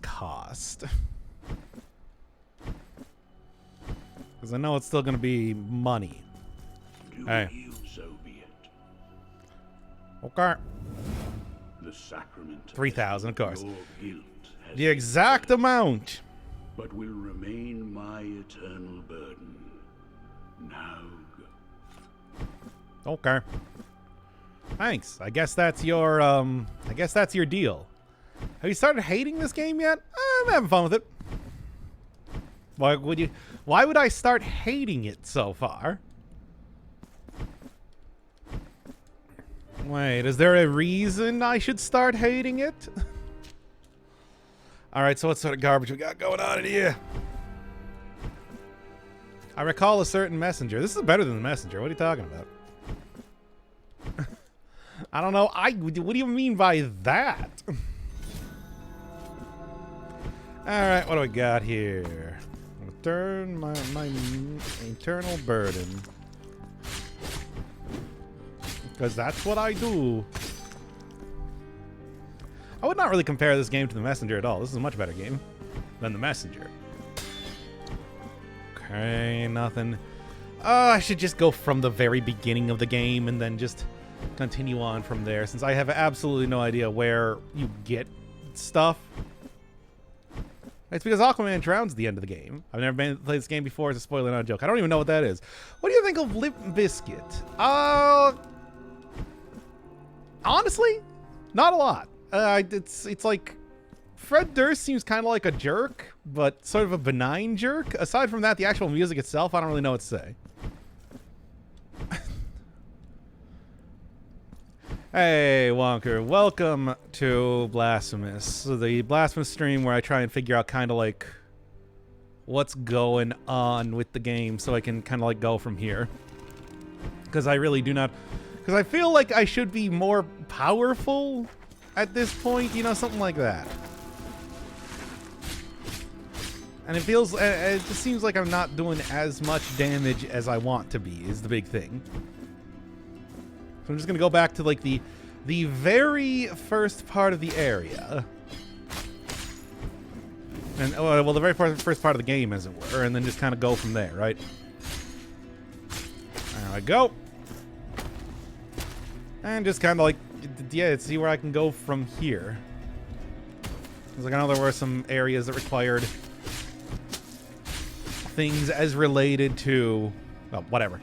cost? Because I know it's still going to be money. Hey. So be it. Okay. The sacrament 3,000, of course. your guilt has The exact amount. but will remain my eternal burden. Now go. Okay. Thanks. I guess that's your deal. Have you started hating this game yet? I'm having fun with it. Why would I start hating it so far? Wait, is there a reason I should start hating it? Alright, so what sort of garbage we got going on in here? I recall a certain messenger. This is better than the messenger. What are you talking about? I don't know. What do you mean by that? Alright, what do we got here? Return my eternal burden. Because that's what I do. I would not really compare this game to the messenger at all. This is a much better game than the messenger. Okay, nothing. I should just go from the very beginning of the game and then just continue on from there, since I have absolutely no idea where you get stuff. It's because Aquaman drowns at the end of the game. I've never played this game before. It's a spoiler, not a joke. I don't even know what that is. What do you think of Limp Bizkit? Honestly, not a lot. It's like Fred Durst seems kind of like a jerk, but sort of a benign jerk. Aside from that, the actual music itself, I don't really know what to say. Hey, Wonker. Welcome to Blasphemous. The Blasphemous stream where I try and figure out kind of like what's going on with the game so I can kind of like go from here. Because I really do not... Because I feel like I should be more powerful at this point, you know, something like that. And it feels... It just seems like I'm not doing as much damage as I want to be, is the big thing. So I'm just going to go back to, like, the very first part of the area. And, well, the very first part of the game, as it were, and then just kind of go from there, right? There I go. And just kind of, like, yeah, see where I can go from here. Because, like, I know there were some areas that required things as related to... Well, whatever.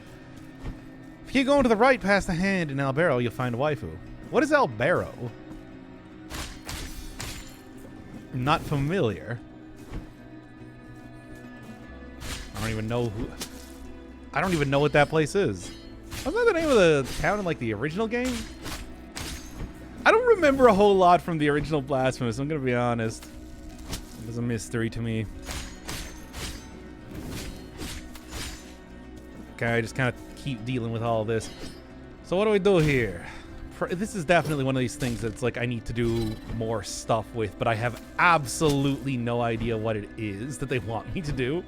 If you go to the right past the hand in Albero, you'll find a waifu. What is Albero? I'm not familiar. I don't even know who... I don't even know what that place is. Wasn't that the name of the town in, like, the original game? I don't remember a whole lot from the original Blasphemous, I'm gonna be honest. It was a mystery to me. Okay, I just kind of keep dealing with all this. So what do we do here? This is definitely one of these things that's like I need to do more stuff with, but I have absolutely no idea what it is that they want me to do.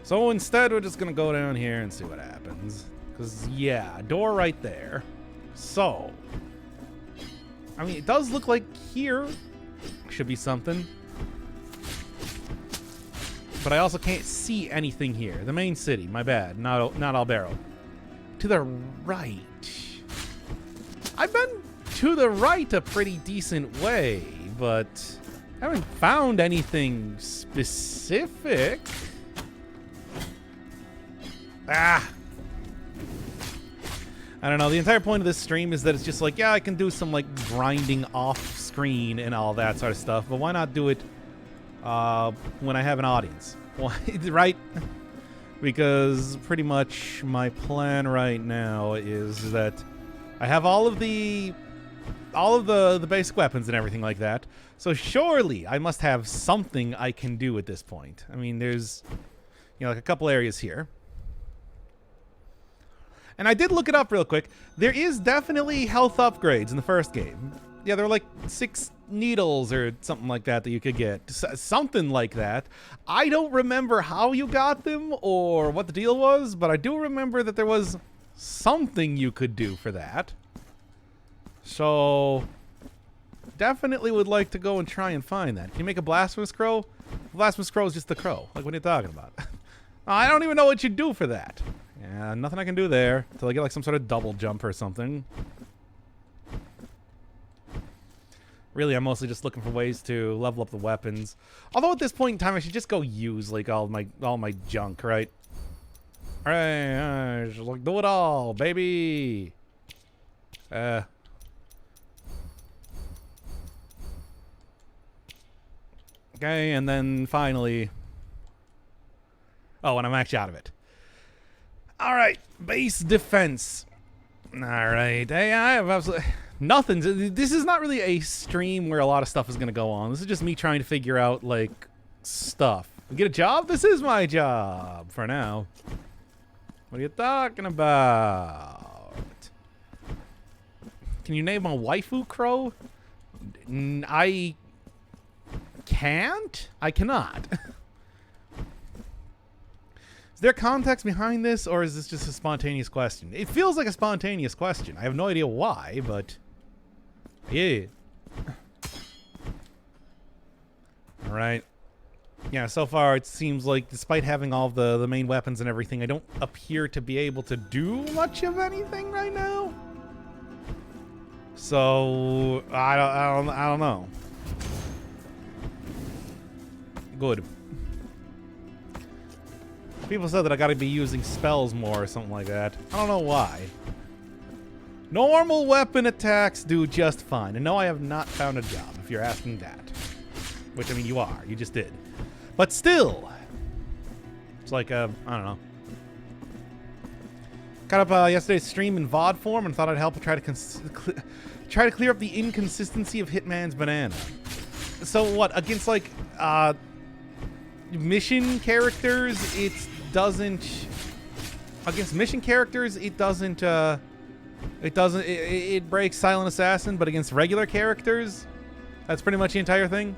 So instead, we're just gonna go down here and see what happens. Because, yeah, door right there. So, I mean, it does look like here should be something. But I also can't see anything here. The main city, my bad. Not Albero. To the right. I've been to the right a pretty decent way, but I haven't found anything specific. Ah! I don't know. The entire point of this stream is that it's just like, yeah, I can do some, like, grinding off screen and all that sort of stuff, but why not do it when I have an audience? Right? Because pretty much my plan right now is that I have all of the basic weapons and everything like that. So surely I must have something I can do at this point. I mean, there's, you know, like a couple areas here. And I did look it up real quick. There is definitely health upgrades in the first game. Yeah, there were like 6 needles or something like that that you could get. Something like that. I don't remember how you got them or what the deal was, but I do remember that there was something you could do for that. So definitely would like to go and try and find that. Can you make a Blasphemous Crow? Blasphemous Crow is just the crow. Like, what are you talking about? I don't even know what you do for that. Yeah, nothing I can do there until I get like some sort of double jump or something. Really, I'm mostly just looking for ways to level up the weapons. Although at this point in time, I should just go use like all my junk, right? All right, just like do it all, baby. Okay, and then finally. Oh, and I'm actually out of it. All right, base defense. All right, hey, I have absolutely nothing. This is not really a stream where a lot of stuff is gonna go on. This is just me trying to figure out like stuff. Get a job? This is my job for now. What are you talking about? Can you name a waifu crow? I can't. I cannot. Is there context behind this, or is this just a spontaneous question? It feels like a spontaneous question. I have no idea why, but yeah. All right. Yeah, so far it seems like despite having all the main weapons and everything, I don't appear to be able to do much of anything right now. So I don't know. Good. People said that I gotta be using spells more or something like that. I don't know why. Normal weapon attacks do just fine. And no, I have not found a job, if you're asking that. Which, I mean, you are. You just did. But still. It's like, I don't know. Got up yesterday's stream in VOD form and thought I'd help try to clear up the inconsistency of Hitman's banana. So what, against, like, mission characters, it doesn't. Against mission characters, it doesn't. It breaks Silent Assassin, but against regular characters, that's pretty much the entire thing.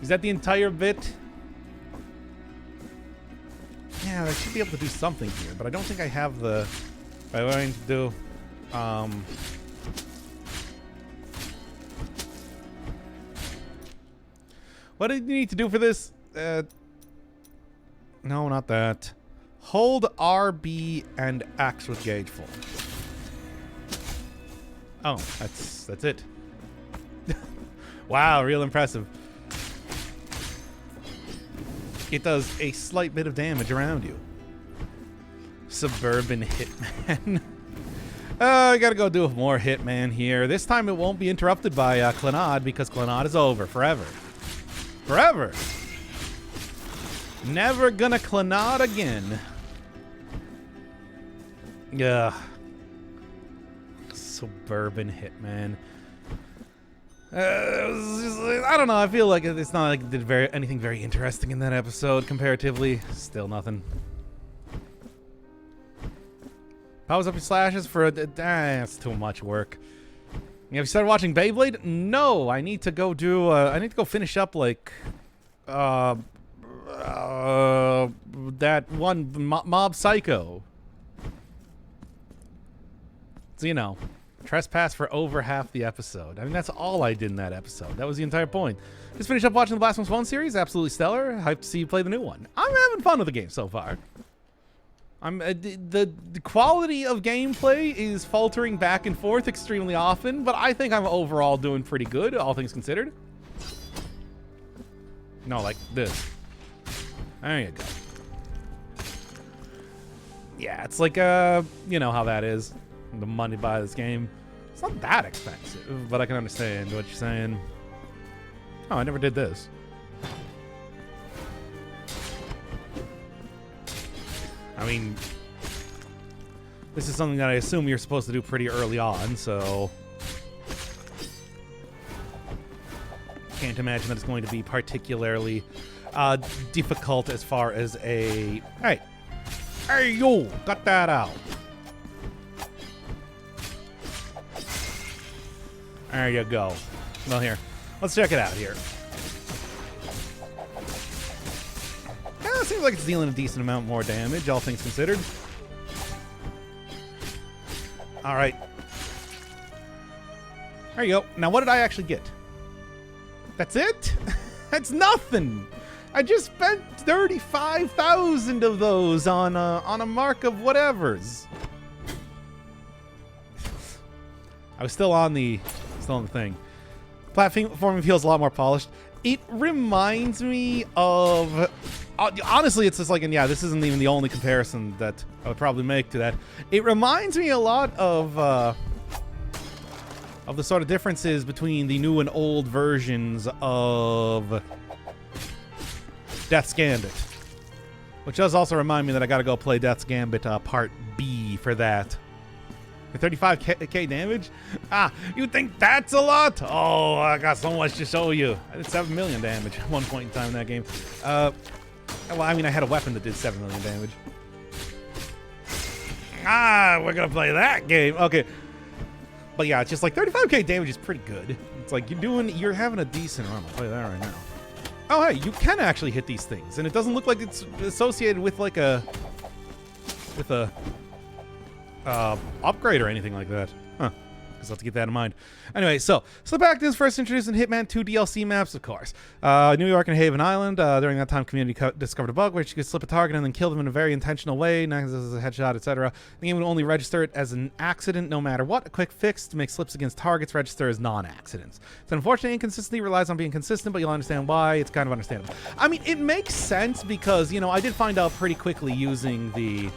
Is that the entire bit? Yeah, I should be able to do something here, but I don't think I have the. What I need to do. What do you need to do for this? No, not that. Hold RB and X with gauge full. Oh, that's it. Wow, real impressive. It does a slight bit of damage around you. Suburban Hitman. I gotta go do more Hitman here. This time it won't be interrupted by Clannad because Clannad is over forever. Forever. Never gonna Clannad again. Yeah. Suburban Hitman. I don't know. I feel like it's not like it did anything very interesting in that episode comparatively. Still nothing. Powers up your slashes for a. That's too much work. Have you started watching Beyblade? No, I need to go do. I need to go finish up like. That one Mob Psycho. So, you know, trespass for over half the episode. I mean, that's all I did in that episode. That was the entire point. Just finished up watching the Blasphemous 1 series. Absolutely stellar. Hyped to see you play the new one. I'm having fun with the game so far. The quality of gameplay is faltering back and forth extremely often, but I think I'm overall doing pretty good, all things considered. No, like this. There you go. Yeah, it's like, you know how that is. The money to buy this game. It's not that expensive, but I can understand what you're saying. Oh, I never did this. I mean, this is something that I assume you're supposed to do pretty early on, so can't imagine that it's going to be particularly difficult as far as a... Hey, yo, cut that out. There you go. Well, here, let's check it out here. Yeah, it seems like it's dealing a decent amount more damage, all things considered. All right, There you go. Now, what did I actually get? That's it? That's nothing. I just spent 35,000 of those on a mark of whatevers. I was still on the thing. Platforming feels a lot more polished. It reminds me of... honestly, it's just like, and yeah, this isn't even the only comparison that I would probably make to that. It reminds me a lot of the sort of differences between the new and old versions of Death's Gambit. Which does also remind me that I gotta go play Death's Gambit Part B for that. For 35k damage? Ah, you think that's a lot? Oh, I got so much to show you. I did 7 million damage at one point in time in that game. Well, I mean, I had a weapon that did 7 million damage. Ah, we're gonna play that game. Okay. But yeah, it's just like 35k damage is pretty good. It's like you're having a decent run. I'll tell you that right now. Oh, hey, you can actually hit these things, and it doesn't look like it's associated with like a upgrade or anything like that. Huh. Guess I'll have to keep that in mind. Anyway, so the pack is first introduced in Hitman 2 DLC maps, of course. New York and Haven Island. During that time, community discovered a bug where you could slip a target and then kill them in a very intentional way, not as a headshot, etc. The game would only register it as an accident no matter what. A quick fix to make slips against targets register as non-accidents. It's unfortunate inconsistency relies on being consistent, but you'll understand why. It's kind of understandable. I mean, it makes sense because, you know, I did find out pretty quickly using the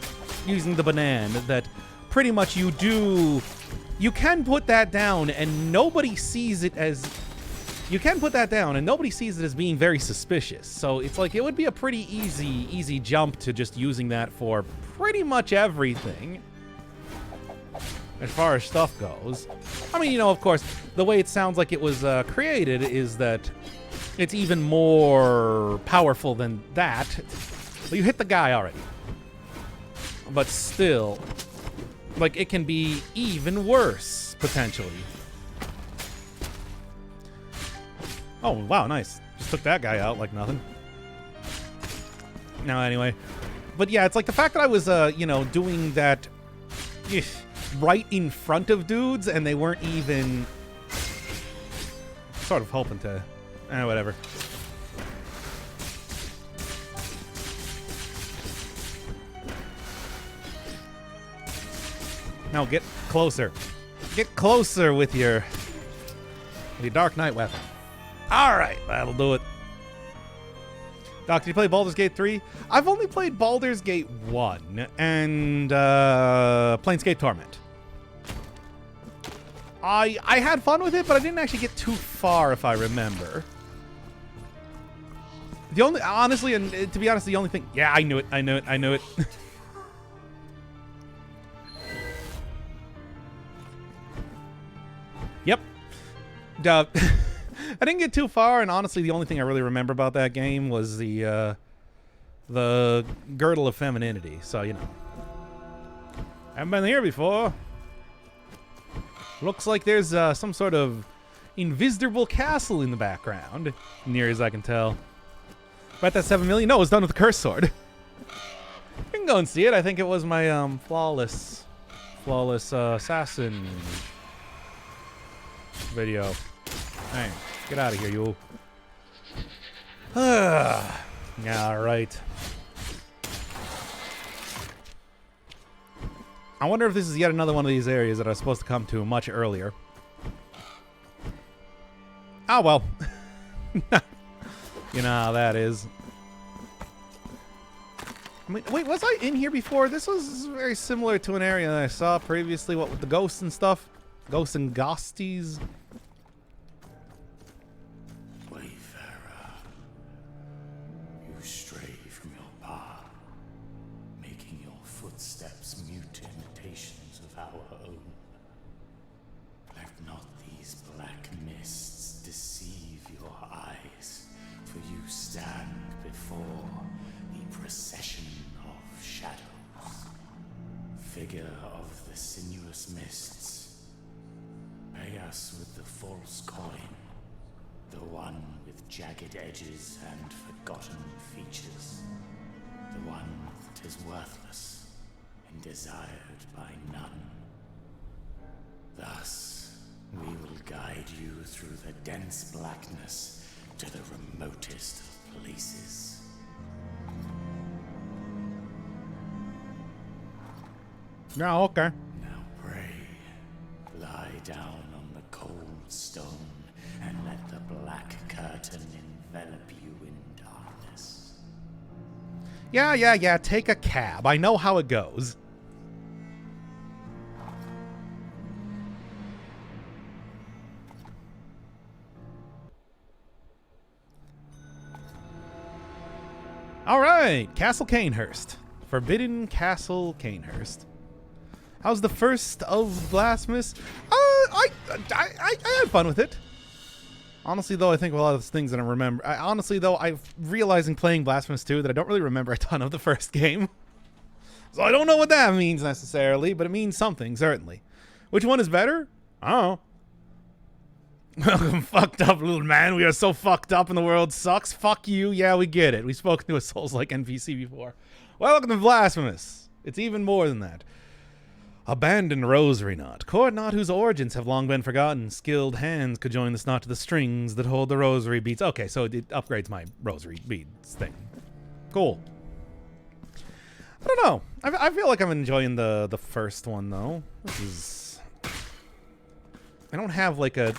banana that pretty much you can put that down and nobody sees it as being very suspicious. So it's like it would be a pretty easy jump to just using that for pretty much everything as far as stuff goes. I mean, you know, of course, the way it sounds like it was created is that it's even more powerful than that. Well, you hit the guy already. But still, like, it can be even worse, potentially. Oh, wow, nice. Just took that guy out like nothing. No, anyway. But yeah, it's like the fact that I was, you know, doing that right in front of dudes and they weren't even sort of hoping to... whatever. No, get closer. Get closer with your Dark Knight weapon. Alright, that'll do it. Doc, did you play Baldur's Gate 3? I've only played Baldur's Gate 1 and Planescape Torment. I had fun with it, but I didn't actually get too far, if I remember. The only, honestly, and to be honest, the only thing... Yeah, I knew it. Yep. I didn't get too far, and honestly, the only thing I really remember about that game was the girdle of femininity. So, you know. Haven't been here before. Looks like there's some sort of invisible castle in the background, near as I can tell. Bet that 7 million? No, it was done with the curse sword. You can go and see it. I think it was my flawless assassin video. Hey, get out of here, you. All right. I wonder if this is yet another one of these areas that I was supposed to come to much earlier. Oh, well. You know how that is. I mean, wait, was I in here before? This was very similar to an area that I saw previously, what with the ghosts and stuff. Ghosts and ghosties. Wayfarer, you stray from your path, making your footsteps mute imitations of our own. Let not these black mists deceive your eyes, for you stand before the procession of shadows. Figure of the sinuous mists, pay us with the false coin, the one with jagged edges and forgotten features, the one that is worthless and desired by none. Thus, we will guide through the dense blackness to the remotest of places. Yeah, okay. Now pray, lie down on the cold stone, and let the black curtain envelop you in darkness. Yeah, take a cab. I know how it goes. All right, Castle Canehurst. Forbidden Castle Canehurst. How's the first of Blasphemous? I had fun with it. Honestly, though, I think a lot of those things that I remember. Honestly, though, I'm realizing playing Blasphemous 2 that I don't really remember a ton of the first game. So I don't know what that means necessarily, but it means something, certainly. Which one is better? I don't know. Welcome, fucked up little man. We are so fucked up and the world sucks. Fuck you. Yeah, we get it. We've spoken to a Souls-like NPC before. Welcome to Blasphemous. It's even more than that. Abandoned rosary knot. Cord knot whose origins have long been forgotten. Skilled hands could join this knot to the strings that hold the rosary beads. Okay, so it upgrades my rosary beads thing. Cool. I don't know. I feel like I'm enjoying the first one, though. This is... I don't have, like, a...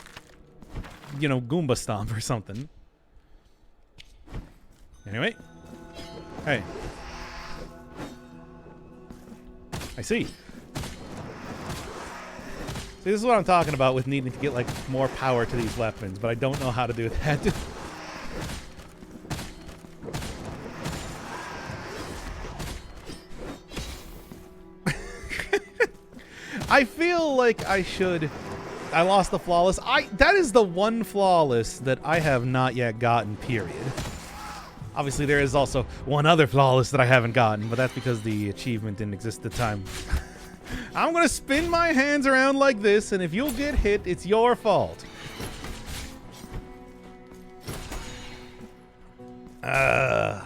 you know, Goomba Stomp or something. Anyway. Hey. I see. See, this is what I'm talking about with needing to get, like, more power to these weapons, but I don't know how to do that. I feel like I should... I lost the flawless. That is the one flawless that I have not yet gotten, period. Obviously, there is also one other flawless that I haven't gotten, but that's because the achievement didn't exist at the time. I'm going to spin my hands around like this, and if you'll get hit, it's your fault. I'll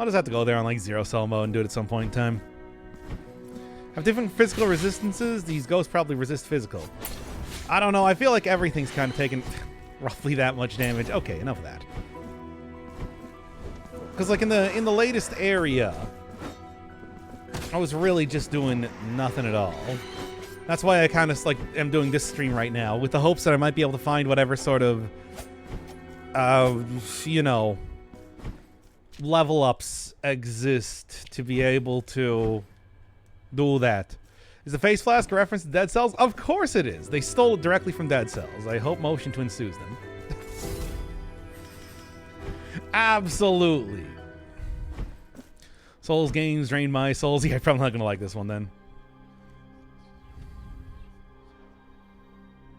just have to go there on, like, zero cell mode and do it at some point in time. Have different physical resistances. These ghosts probably resist physical. I don't know. I feel like everything's kind of taken roughly that much damage. Okay, enough of that. Because like in the latest area, I was really just doing nothing at all. That's why I kind of like am doing this stream right now with the hopes that I might be able to find whatever sort of, you know, level ups exist to be able to do that. Is the face flask a reference to Dead Cells? Of course it is. They stole it directly from Dead Cells. I hope Motion Twin sues them. Absolutely. Souls games drain my souls. Yeah, I'm probably not going to like this one then.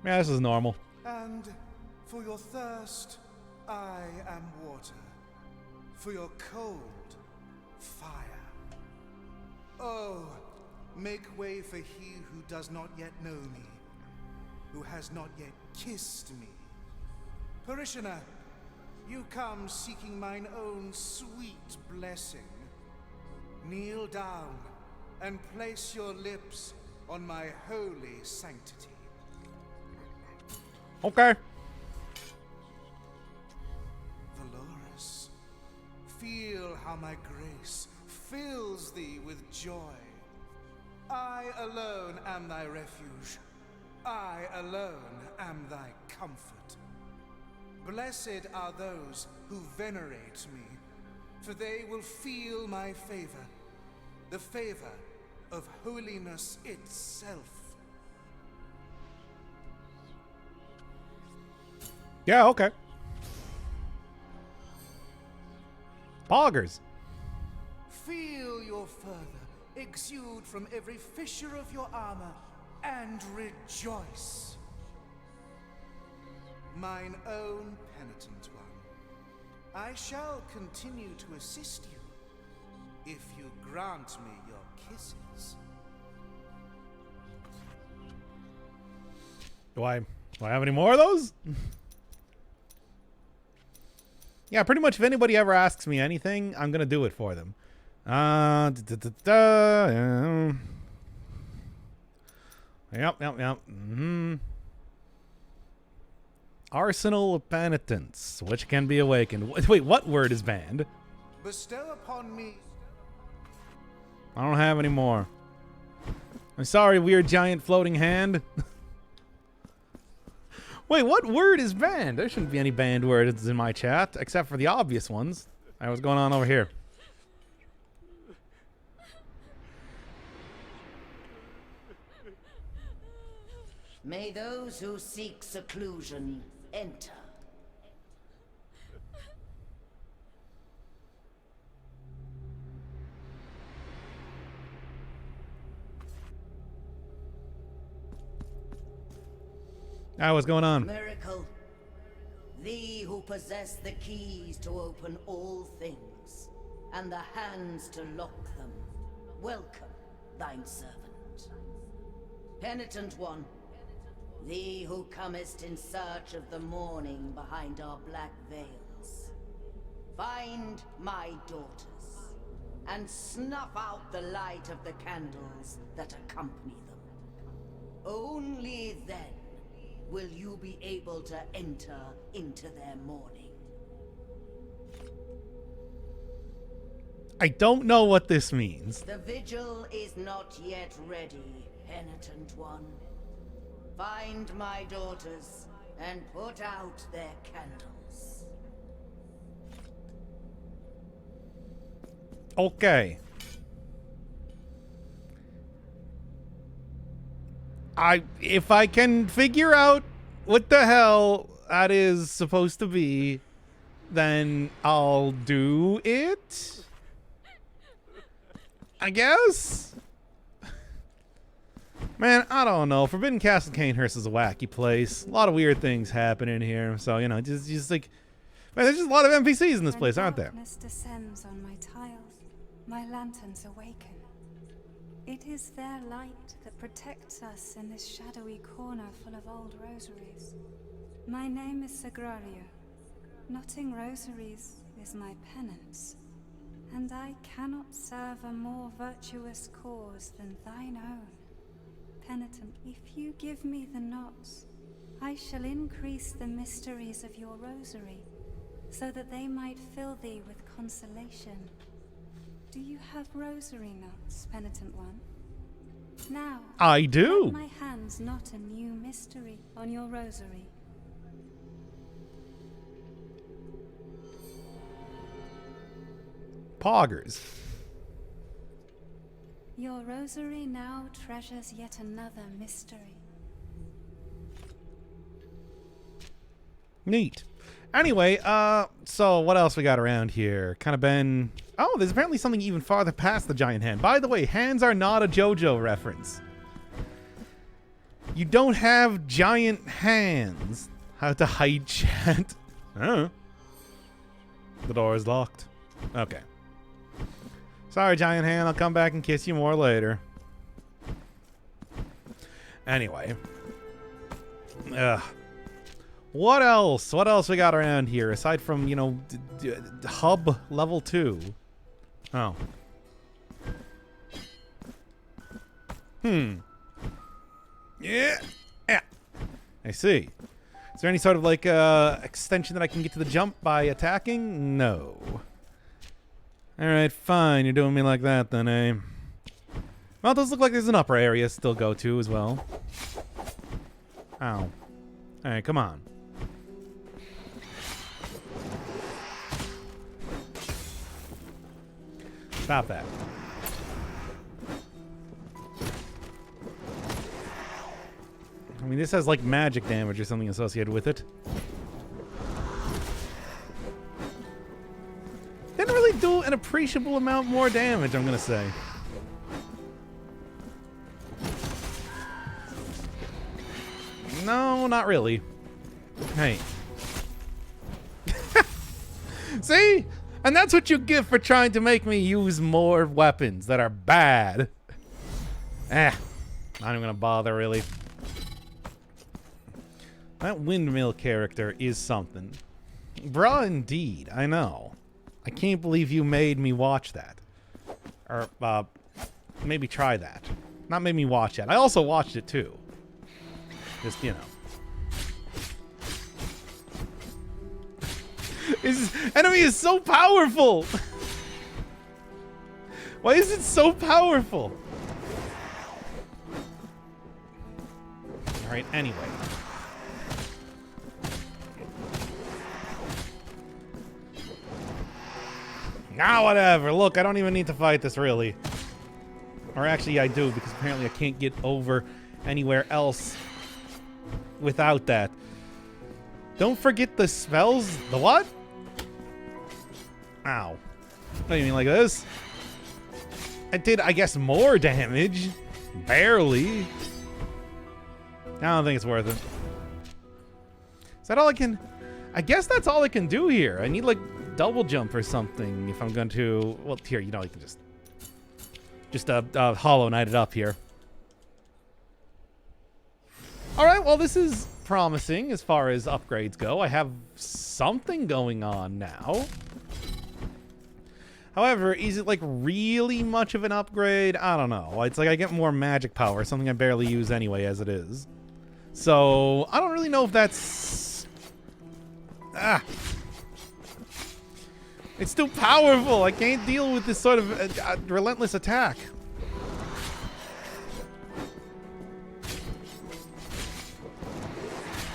Yeah, this is normal. And for your thirst, I am water. For your cold, fire. Oh, make way for he who does not yet know me, who has not yet kissed me. Parishioner, you come seeking mine own sweet blessing. Kneel down and place your lips on my holy sanctity. Okay. Valorous, feel how my grace fills thee with joy. I alone am thy refuge. I alone am thy comfort. Blessed are those who venerate me, for they will feel my favor, the favor of holiness itself. Yeah, okay. Poggers. Feel your fervor exude from every fissure of your armor and rejoice. Mine own penitent one, I shall continue to assist you if you grant me your kisses. Do I have any more of those? Yeah, pretty much if anybody ever asks me anything, I'm going to do it for them. Yep. Arsenal of Penitence, which can be awakened. Wait, what word is banned? Bestow upon me. I don't have any more. I'm sorry, weird giant floating hand. Wait, what word is banned? There shouldn't be any banned words in my chat, except for the obvious ones. All right, what's going on over here? May those who seek seclusion enter. Ah, what's going on? Miracle, thee who possess the keys to open all things, and the hands to lock them, welcome thine servant. Penitent one, thee who comest in search of the morning behind our black veils, find my daughters, and snuff out the light of the candles that accompany them. Only then will you be able to enter into their morning. I don't know what this means. The vigil is not yet ready, penitent one. Find my daughters and put out their candles. Okay. If I can figure out what the hell that is supposed to be, then I'll do it. I guess. Man, I don't know. Forbidden Castle Canehurst is a wacky place. A lot of weird things happen in here. So, you know, just like, man, there's just a lot of NPCs in this place, aren't there? Darkness descends on my tiles. My lanterns awaken. It is their light that protects us in this shadowy corner full of old rosaries. My name is Sagrario. Knotting rosaries is my penance, and I cannot serve a more virtuous cause than thine own. Penitent, if you give me the knots, I shall increase the mysteries of your rosary, so that they might fill thee with consolation. Do you have rosary knots, penitent one? Now, I do. let my hands knot a new mystery on your rosary. Poggers. Your rosary now treasures yet another mystery. Neat. Anyway, so what else we got around here? Kind of been... Oh, there's apparently something even farther past the giant hand. By the way, hands are not a JoJo reference. You don't have giant hands. How to hide chat? The door is locked. Okay. Sorry, giant hand. I'll come back and kiss you more later. Anyway. Ugh. What else? What else we got around here aside from, you know, hub level 2? Oh. Yeah. Yeah. I see. Is there any sort of like extension that I can get to the jump by attacking? No. All right, fine. You're doing me like that then, eh? Well, it does look like there's an upper area to still go to as well. Ow. All right, come on. Stop that. I mean, this has like magic damage or something associated with it. Didn't really do an appreciable amount more damage, I'm gonna say. No, not really. Hey. See? And that's what you get for trying to make me use more weapons that are bad. Not even gonna bother, really. That windmill character is something. Bruh, indeed. I know. I can't believe you made me watch that. Or, maybe try that. Not made me watch it. I also watched it, too. Just, you know. This enemy is so powerful. Why is it so powerful? All right, anyway. Nah, whatever. Look, I don't even need to fight this, really. Or actually, I do, because apparently I can't get over anywhere else without that. Don't forget the spells. The what? Ow. What do you mean, like this? I did, I guess, more damage. Barely. I don't think it's worth it. Is that all I can... I guess that's all I can do here. I need, like, double jump or something if I'm going to... Well, here, you know, you can just Hollow Knight it up here. Alright, well, this is promising as far as upgrades go. I have something going on now. However, is it, like, really much of an upgrade? I don't know. It's like I get more magic power, something I barely use anyway as it is. So, I don't really know if that's... Ah! It's too powerful! I can't deal with this sort of relentless attack.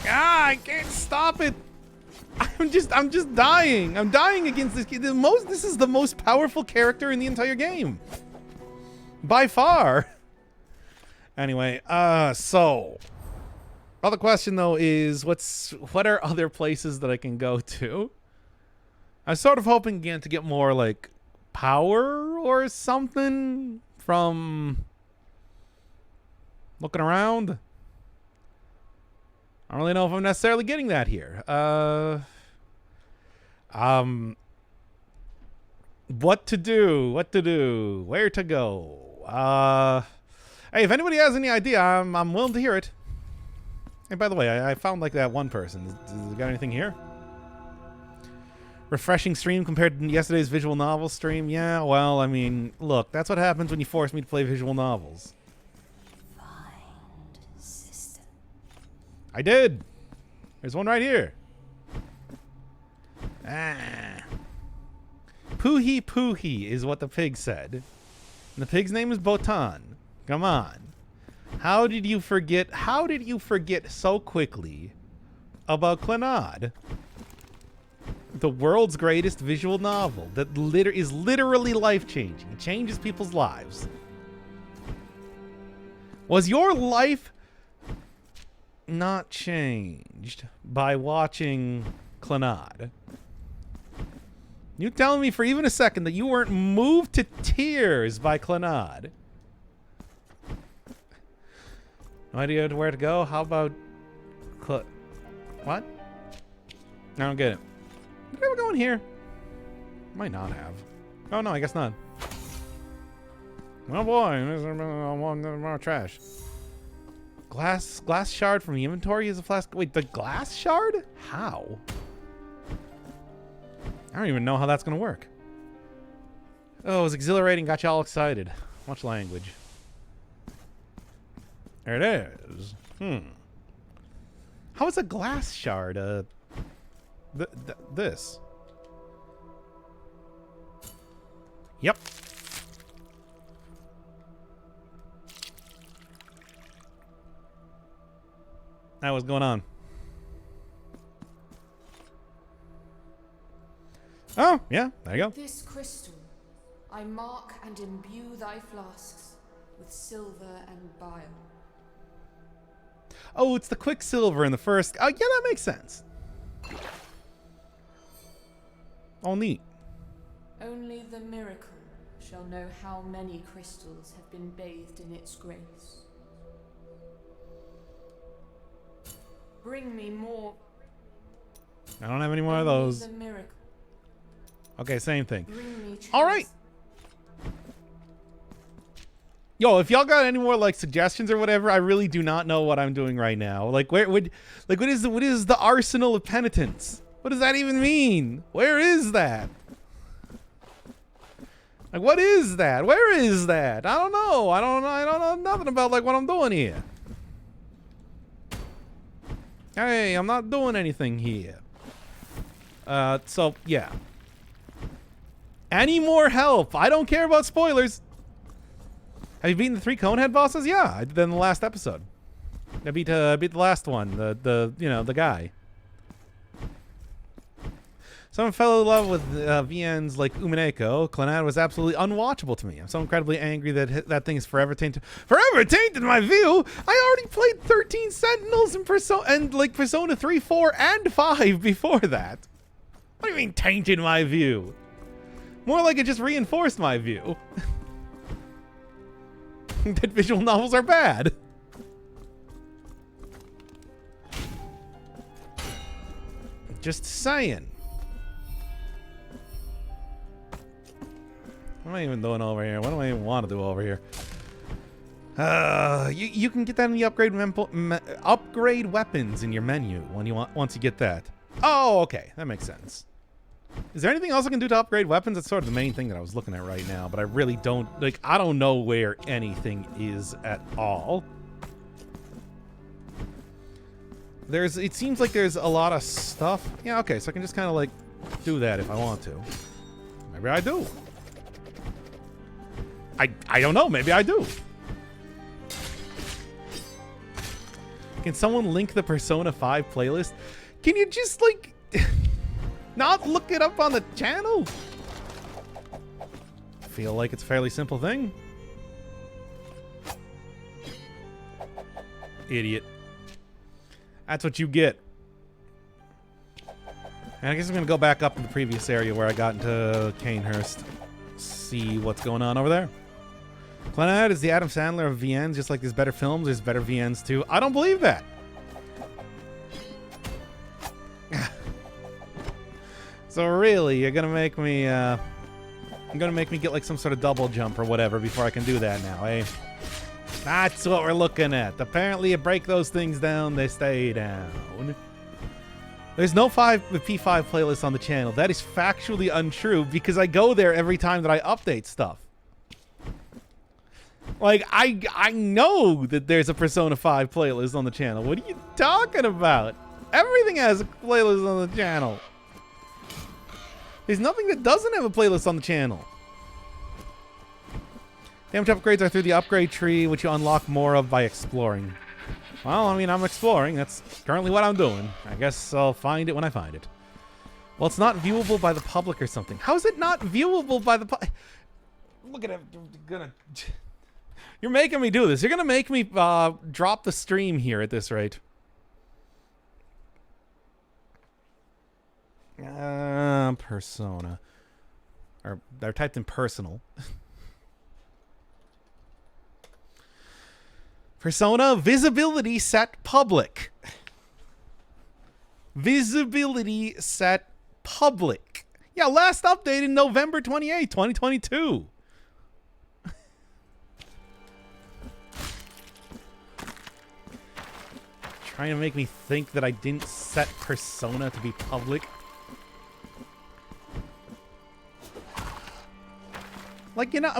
Ah! I can't stop it! I'm just dying! I'm dying against this kid. This is the most powerful character in the entire game. By far. Anyway, so... Other question, though, is what are other places that I can go to? I was sort of hoping again to get more like power or something from looking around. I don't really know if I'm necessarily getting that here. What to do, where to go. Hey, if anybody has any idea, I'm willing to hear it. Hey, by the way, I found like that one person. Has it got anything here? Refreshing stream compared to yesterday's visual novel stream? Yeah, well, I mean, look, that's what happens when you force me to play visual novels. Find system. I did. There's one right here. Ah. Poohee Poohee is what the pig said. And the pig's name is Botan. Come on. How did you forget so quickly about Clannad? The world's greatest visual novel that is literally life-changing. It changes people's lives. Was your life not changed by watching Clannad? You telling me for even a second that you weren't moved to tears by Clannad? No idea where to go? How about... What? I don't get it. Did I ever go in here? Might not have. Oh, no, I guess not. Oh, boy. There's more trash. Glass shard from the inventory is a flask. Wait, the glass shard? How? I don't even know how that's going to work. Oh, it was exhilarating. Got you all excited. Much language. There it is. How is a glass shard this? Yep. That was going on. Oh, yeah, there you go. This crystal, I mark and imbue thy flasks with silver and bile. Oh, it's the Quicksilver in the first... Oh, yeah, that makes sense. Oh, neat. Only the miracle shall know how many crystals have been bathed in its grace. Bring me more. I don't have any more of those. The miracle. Okay, same thing. Bring me All right. Yo, if y'all got any more like suggestions or whatever, I really do not know what I'm doing right now. Like, what is the arsenal of penitence? What does that even mean? Where is that? Like, what is that? Where is that? I don't know. I don't know nothing about like what I'm doing here. Hey, I'm not doing anything here. So, yeah. Any more help? I don't care about spoilers. Have you beaten the 3 Conehead bosses? Yeah, I did in the last episode. I beat the last one, the guy. Someone fell in love with VNs like Umineko. Clannad was absolutely unwatchable to me. I'm so incredibly angry that that thing is forever tainted my view. I already played 13 Sentinels and Persona 3, 4, and 5 before that. What do you mean tainted my view? More like it just reinforced my view. That visual novels are bad. Just saying. What am I even doing over here? What do I even want to do over here? You can get that in the upgrade weapons in your menu once you get that. Oh, okay, that makes sense. Is there anything else I can do to upgrade weapons? That's sort of the main thing that I was looking at right now, but I really don't I don't know where anything is at all. It seems like there's a lot of stuff. Yeah, okay, so I can just kind of do that if I want to. Maybe I do. I don't know. Maybe I do. Can someone link the Persona 5 playlist? Can you just, not look it up on the channel? I feel like it's a fairly simple thing. Idiot. That's what you get. And I guess I'm going to go back up to the previous area where I got into Canehurst. See what's going on over there. Clannad is the Adam Sandler of VNs, just like there's better films, there's better VNs too. I don't believe that. So really, you're gonna make me get some sort of double jump or whatever before I can do that now, eh? That's what we're looking at. Apparently you break those things down, they stay down. There's no P5 playlist on the channel. That is factually untrue because I go there every time that I update stuff. I know that there's a Persona 5 playlist on the channel. What are you talking about? Everything has a playlist on the channel. There's nothing that doesn't have a playlist on the channel. Damage upgrades are through the upgrade tree, which you unlock more of by exploring. Well, I mean, I'm exploring. That's currently what I'm doing. I guess I'll find it when I find it. Well, it's not viewable by the public or something. How is it not viewable by the public? Look at him. You're making me do this. You're going to make me drop the stream here at this rate. Persona. Or they're typed in personal. Persona visibility set public. Visibility set public. Yeah, last update in November 28, 2022. Trying to make me think that I didn't set Persona to be public.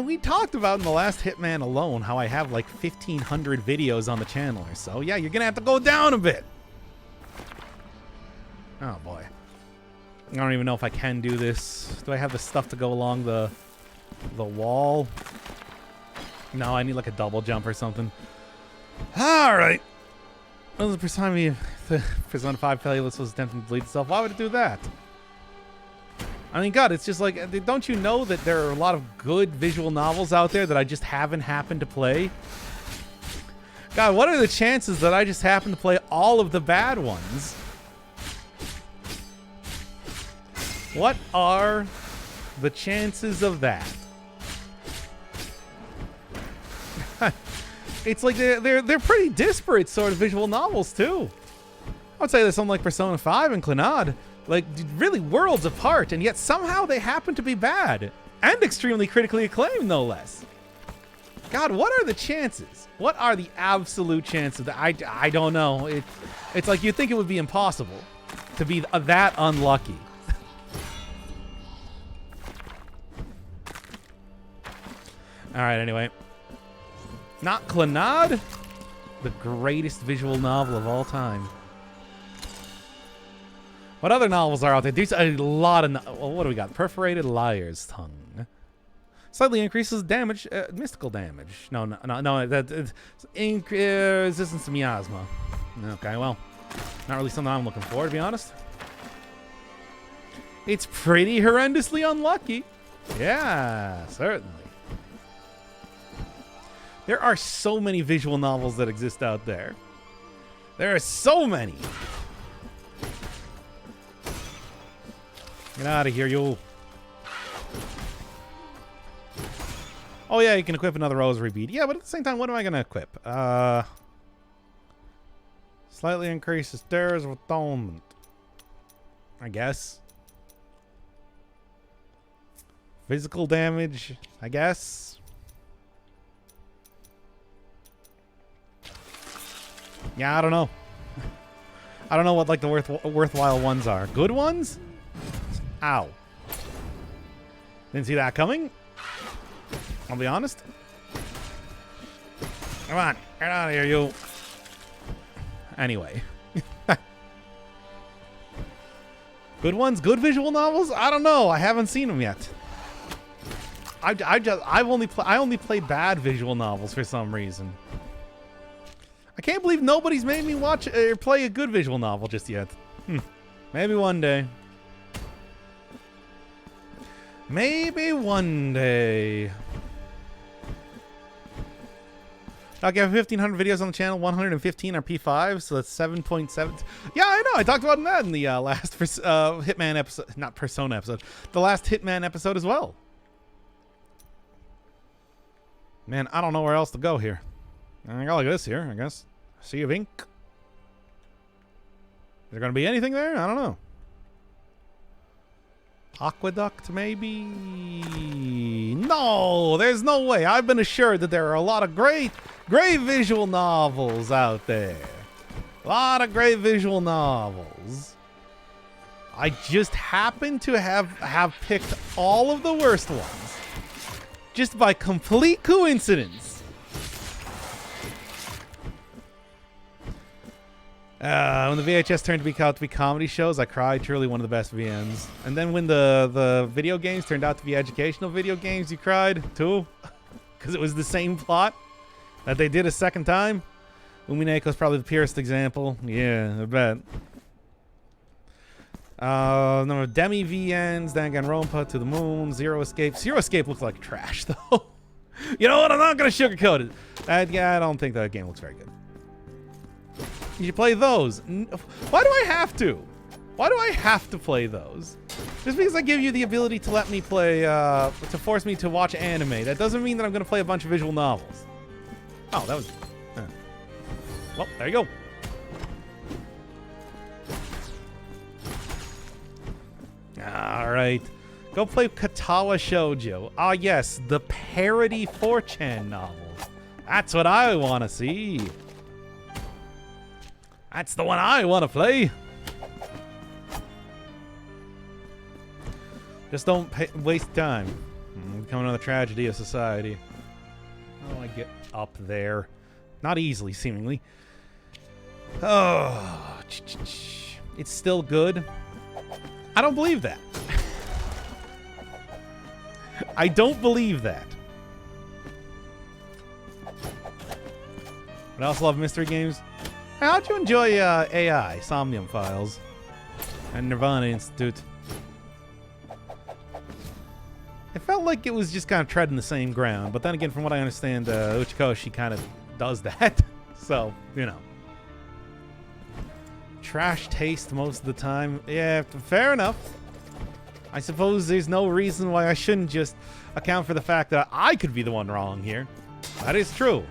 We talked about in the last Hitman alone how I have 1,500 videos on the channel or so. Yeah, you're gonna have to go down a bit. Oh boy. I don't even know if I can do this. Do I have the stuff to go along the wall? No, I need a double jump or something. Alright. Well, the first time the Persona 5 playlist was attempting to delete itself, why would it do that? I mean, God, it's just don't you know that there are a lot of good visual novels out there that I just haven't happened to play? God, what are the chances that I just happen to play all of the bad ones? What are the chances of that? It's they're pretty disparate sort of visual novels too. I would say there's something like Persona 5 and Clannad, really worlds apart, and yet somehow they happen to be bad and extremely critically acclaimed, no less. God, what are the chances? What are the absolute chances? I don't know. It's like you'd think it would be impossible to be that unlucky. All right, anyway. Not Clannad, the greatest visual novel of all time. What other novels are out there? There's a lot of... Well, what do we got? Perforated Liar's Tongue. Slightly increases damage, mystical damage. No. That's resistance to miasma. Okay, well, not really something I'm looking for, to be honest. It's pretty horrendously unlucky. Yeah, certainly. There are so many visual novels that exist out there. There are so many. Get out of here, you. Oh, yeah, you can equip another rosary bead. Yeah, but at the same time, what am I going to equip? Slightly increases Stairs of Atonement. I guess. Physical damage, I guess. Yeah, I don't know. I don't know what like the worthwhile ones are. Good ones? Ow. Didn't see that coming. I'll be honest. Come on, get out of here, you. Anyway. Good ones? Good visual novels? I don't know. I haven't seen them yet. I only play bad visual novels for some reason. I can't believe nobody's made me watch or play a good visual novel just yet. Maybe one day. Maybe one day. Okay, I have 1,500 videos on the channel. 115 are P5, so that's 7.7. Yeah, I know. I talked about that in the last Hitman episode. Not Persona episode. The last Hitman episode as well. Man, I don't know where else to go here. I got like this here, I guess. Sea of Ink. Is there going to be anything there? I don't know. Aqueduct, maybe? No, there's no way. I've been assured that there are a lot of great visual novels out there. A lot of great visual novels. I just happen to have picked all of the worst ones. Just by complete coincidence. When the VHS turned out to be comedy shows, I cried. Truly one of the best VMs. And then when the video games turned out to be educational video games, you cried too? Because it was the same plot that they did a second time. Umineko's probably the purest example. Yeah, I bet. Number of Demi VNs, Danganronpa, To the Moon, Zero Escape. Zero Escape looks like trash, though. You know what? I'm not going to sugarcoat it. Yeah, I don't think that game looks very good. You should play those. Why do I have to? Why do I have to play those? Just because I give you the ability to let me play, to force me to watch anime, that doesn't mean that I'm going to play a bunch of visual novels. Oh, that was... Well, there you go. Alright. Go play Katawa Shoujo. Ah, yes, the parody 4chan novel. That's what I want to see. That's the one I want to play. Just don't waste time. Become another tragedy of society. How do I get up there? Not easily, seemingly. Oh, it's still good. I don't believe that. I don't believe that. But I also love mystery games. How'd you enjoy AI, Somnium Files, and Nirvana Institute? It felt like it was just kind of treading the same ground, but then again, from what I understand, Uchikoshi kind of does that. So, you know. Trash taste most of the time. Yeah, fair enough. I suppose there's no reason why I shouldn't just account for the fact that I could be the one wrong here. That is true.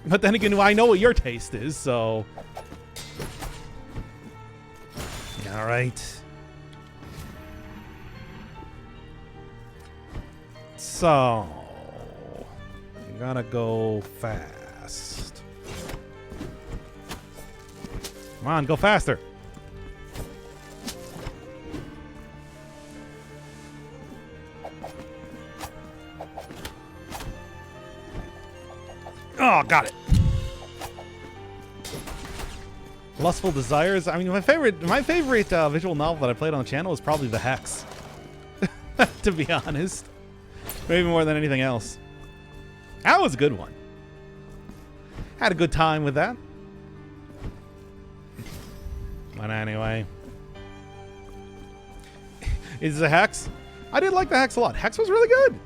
But then again, I know what your taste is, so... Alright. So... You gotta go fast. Come on, go faster. Oh, got it. Lustful Desires. I mean, my favorite visual novel that I played on the channel was probably The Hex. To be honest. Maybe more than anything else. That was a good one. Had a good time with that. But anyway. Is The Hex? I did like The Hex a lot. Hex was really good.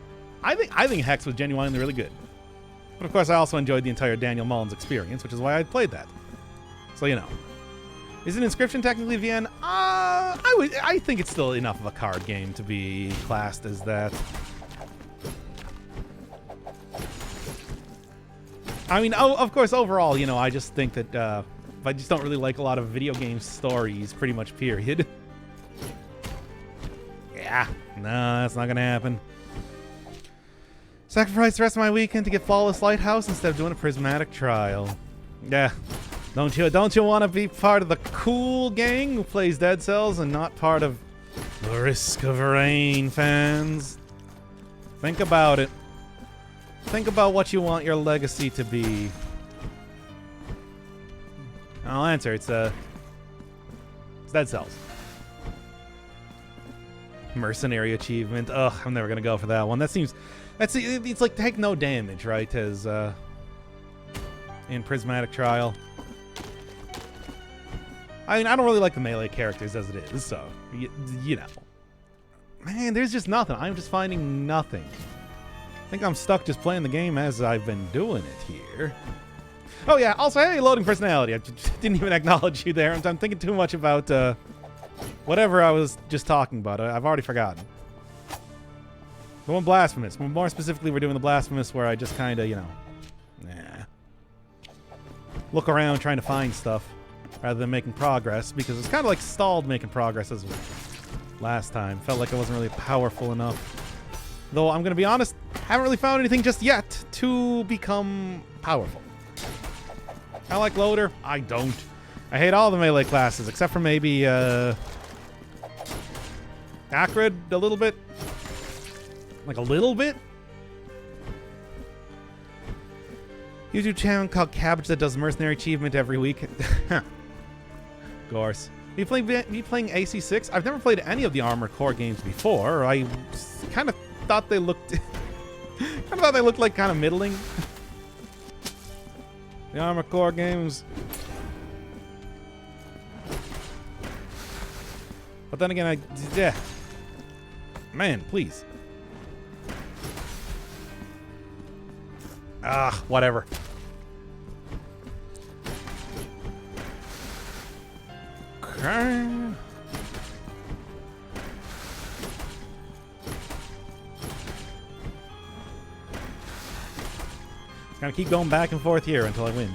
I think Hex was genuinely really good. But of course, I also enjoyed the entire Daniel Mullins experience, which is why I played that. So, you know. Is an Inscription technically VN? I think it's still enough of a card game to be classed as that. I mean, of course, overall, you know, I just think that I just don't really like a lot of video game stories, pretty much, period. Yeah, no, that's not gonna happen. Sacrifice the rest of my weekend to get Flawless Lighthouse instead of doing a prismatic trial. Yeah. Don't you want to be part of the cool gang who plays Dead Cells and not part of the Risk of Rain fans? Think about it. Think about what you want your legacy to be. I'll answer. It's Dead Cells. Mercenary achievement. Ugh, I'm never gonna go for that one. It's like take no damage, right? As in Prismatic Trial. I mean, I don't really like the melee characters as it is, so you know. Man, there's just nothing. I'm just finding nothing. I think I'm stuck just playing the game as I've been doing it here. Oh yeah, also, hey, loading personality. I didn't even acknowledge you there. I'm thinking too much about whatever I was just talking about. I've already forgotten. The one Blasphemous. More specifically, we're doing the Blasphemous where I just kind of, you know, look around trying to find stuff rather than making progress, because it's kind of like stalled making progress as last time. Felt like I wasn't really powerful enough. Though, I'm going to be honest, haven't really found anything just yet to become powerful. I like Loader. I don't. I hate all the melee classes, except for maybe Acrid a little bit. Like a little bit? YouTube channel called Cabbage that does mercenary achievement every week. Gorse. Are you playing AC6? I've never played any of the Armored Core games before. I kind of thought they looked like kind of middling. The Armored Core games. But then again, yeah. Man, please. Whatever. Okay. Gonna keep going back and forth here until I win.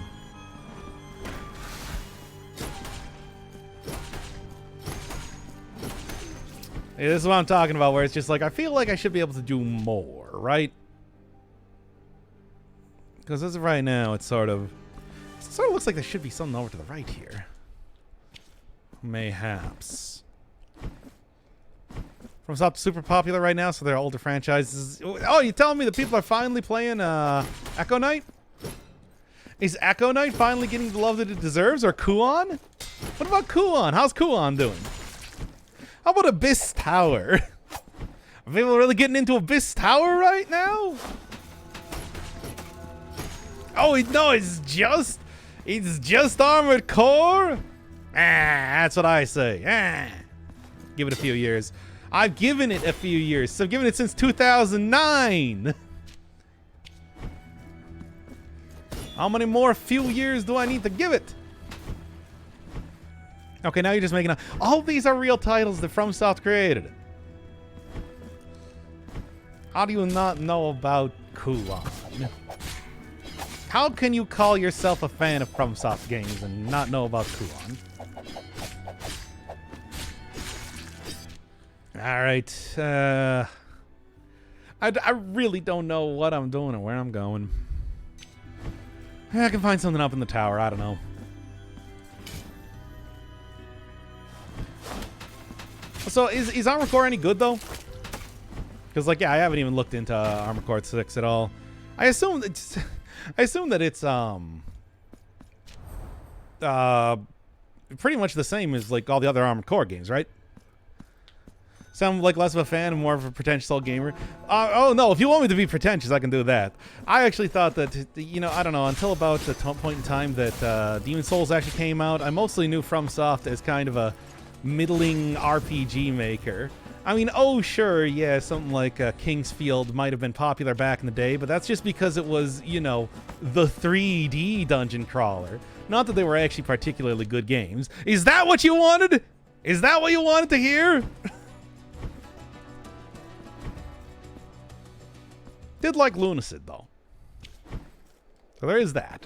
Yeah, this is what I'm talking about, where it's just like, I feel like I should be able to do more, right? Because as of right now, it sort of looks like there should be something over to the right here. Mayhaps. FromSoft super popular right now, so they're older franchises. Oh, you telling me the people are finally playing Echo Knight? Is Echo Knight finally getting the love that it deserves, or Kuon? What about Kuon? How's Kuon doing? How about Abyss Tower? Are people really getting into Abyss Tower right now? Oh, no, it's just Armored Core? That's what I say. Give it a few years. I've given it a few years. So I've given it since 2009. How many more few years do I need to give it? Okay, now you're just making all these are real titles that FromSoft created. How do you not know about Kuon? How can you call yourself a fan of FromSoft games and not know about Kuon? Alright, I really don't know what I'm doing or where I'm going. I can find something up in the tower, I don't know. So, is Armored Core any good, though? Because, like, yeah, I haven't even looked into Armored Core 6 at all. I assume that it's, pretty much the same as like all the other Armored Core games, right? Sound like less of a fan and more of a pretentious old gamer. Oh no, if you want me to be pretentious, I can do that. I actually thought that, you know, I don't know, until about the point in time that Demon's Souls actually came out, I mostly knew FromSoft as kind of a middling RPG maker. I mean, oh sure, yeah, something like Kingsfield might have been popular back in the day, but that's just because it was, you know, the 3D dungeon crawler. Not that they were actually particularly good games. Is that what you wanted? Is that what you wanted to hear? Did like Lunacid, though. So there is that.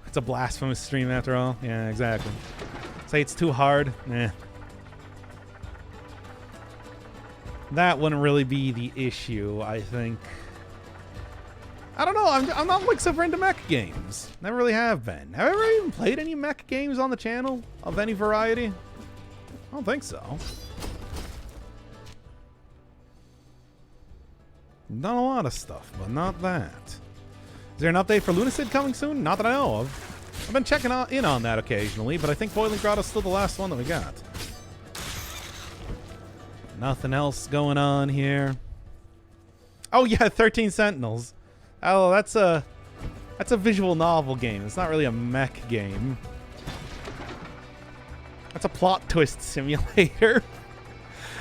It's a Blasphemous stream after all. Yeah, exactly. Say it's too hard. Eh. That wouldn't really be the issue, I think. I don't know. I'm not like super into mech games. Never really have been. Have I ever even played any mech games on the channel of any variety? I don't think so. Done a lot of stuff, but not that. Is there an update for Lunacid coming soon? Not that I know of. I've been checking in on that occasionally, but I think Boiling Grotto's still the last one that we got. Nothing else going on here. Oh yeah, 13 Sentinels. Oh, that's a visual novel game. It's not really a mech game. That's a plot twist simulator.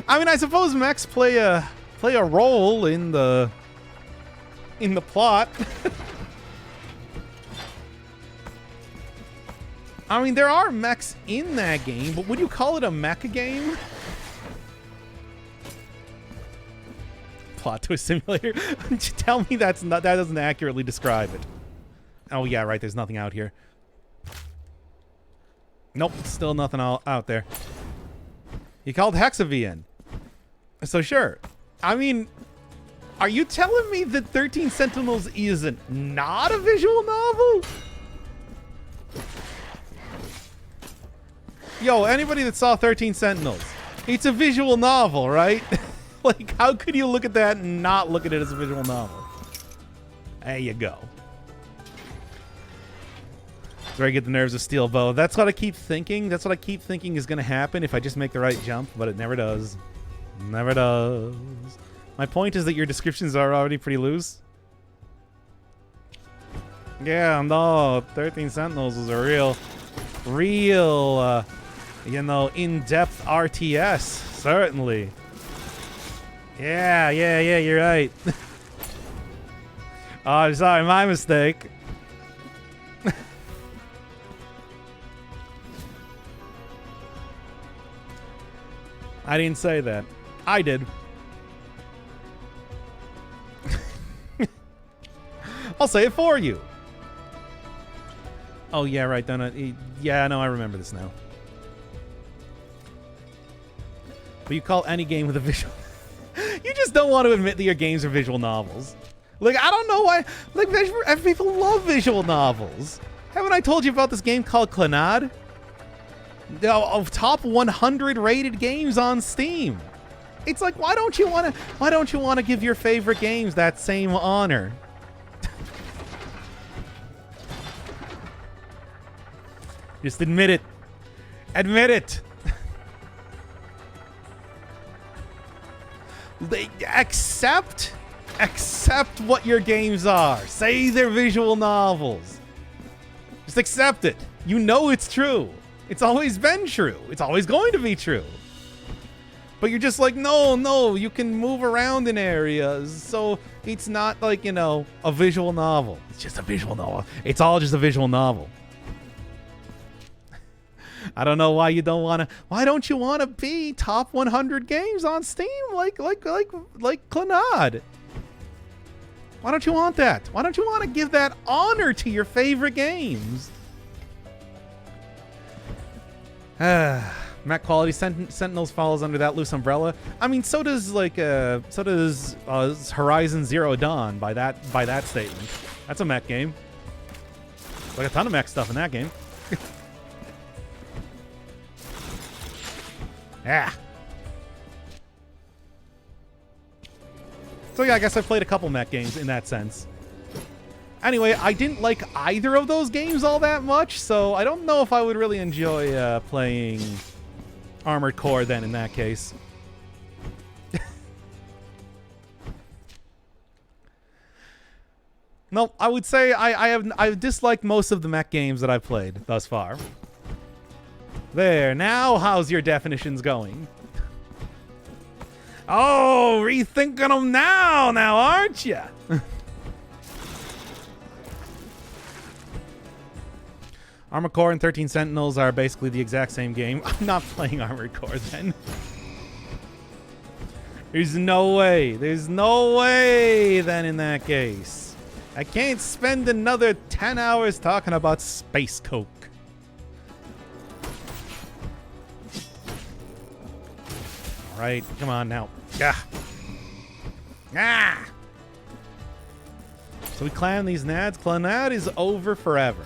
I mean, I suppose mechs play a role in the plot. I mean, there are mechs in that game, but would you call it a mecha game? Plot twist simulator. Tell me that doesn't accurately describe it. Oh yeah, right. There's nothing out here. Nope, still nothing out there. You called Hexavian. So sure. I mean, are you telling me that 13 Sentinels isn't not a visual novel? Yo, anybody that saw 13 Sentinels, it's a visual novel, right? Like, how could you look at that and not look at it as a visual novel? There you go. That's where I get the nerves of steel bow. That's what I keep thinking. That's what I keep thinking is going to happen if I just make the right jump, but it never does. Never does. My point is that your descriptions are already pretty loose. Yeah, no, 13 Sentinels is a real, you know, in-depth RTS, certainly. Yeah, you're right. Oh, I'm sorry, my mistake. I didn't say that. I did. I'll say it for you. Oh, yeah, right. Yeah, no, I remember this now. But you call any game with a visual... You just don't want to admit that your games are visual novels. Like, I don't know why... Like, people love visual novels. Haven't I told you about this game called Clannad? Of top 100 rated games on Steam. It's like, why don't you want to give your favorite games that same honor? Just admit it. Admit it. Accept what your games are. Say they're visual novels. Just accept it. You know it's true. It's always been true. It's always going to be true. But you're just like, no, you can move around in areas. So it's not like, you know, a visual novel. It's just a visual novel. It's all just a visual novel. I don't know why you don't want to. Why don't you want to be top 100 games on Steam like Clannad? Why don't you want that? Why don't you want to give that honor to your favorite games? Mech quality Sentinels falls under that loose umbrella. I mean, so does Horizon Zero Dawn by that statement. That's a mech game. Like a ton of mech stuff in that game. Yeah. So yeah, I guess I've played a couple mech games in that sense. Anyway, I didn't like either of those games all that much, so I don't know if I would really enjoy playing Armored Core then in that case. No, I would say I've disliked most of the mech games that I've played thus far. There, now how's your definitions going? Oh, rethinking them now, aren't you? Armored Core and 13 Sentinels are basically the exact same game. I'm not playing Armored Core then. There's no way. There's no way then in that case. I can't spend another 10 hours talking about Space Coke. All right, come on now. Yeah. Ah! So we climb these nads. Clanad is over forever.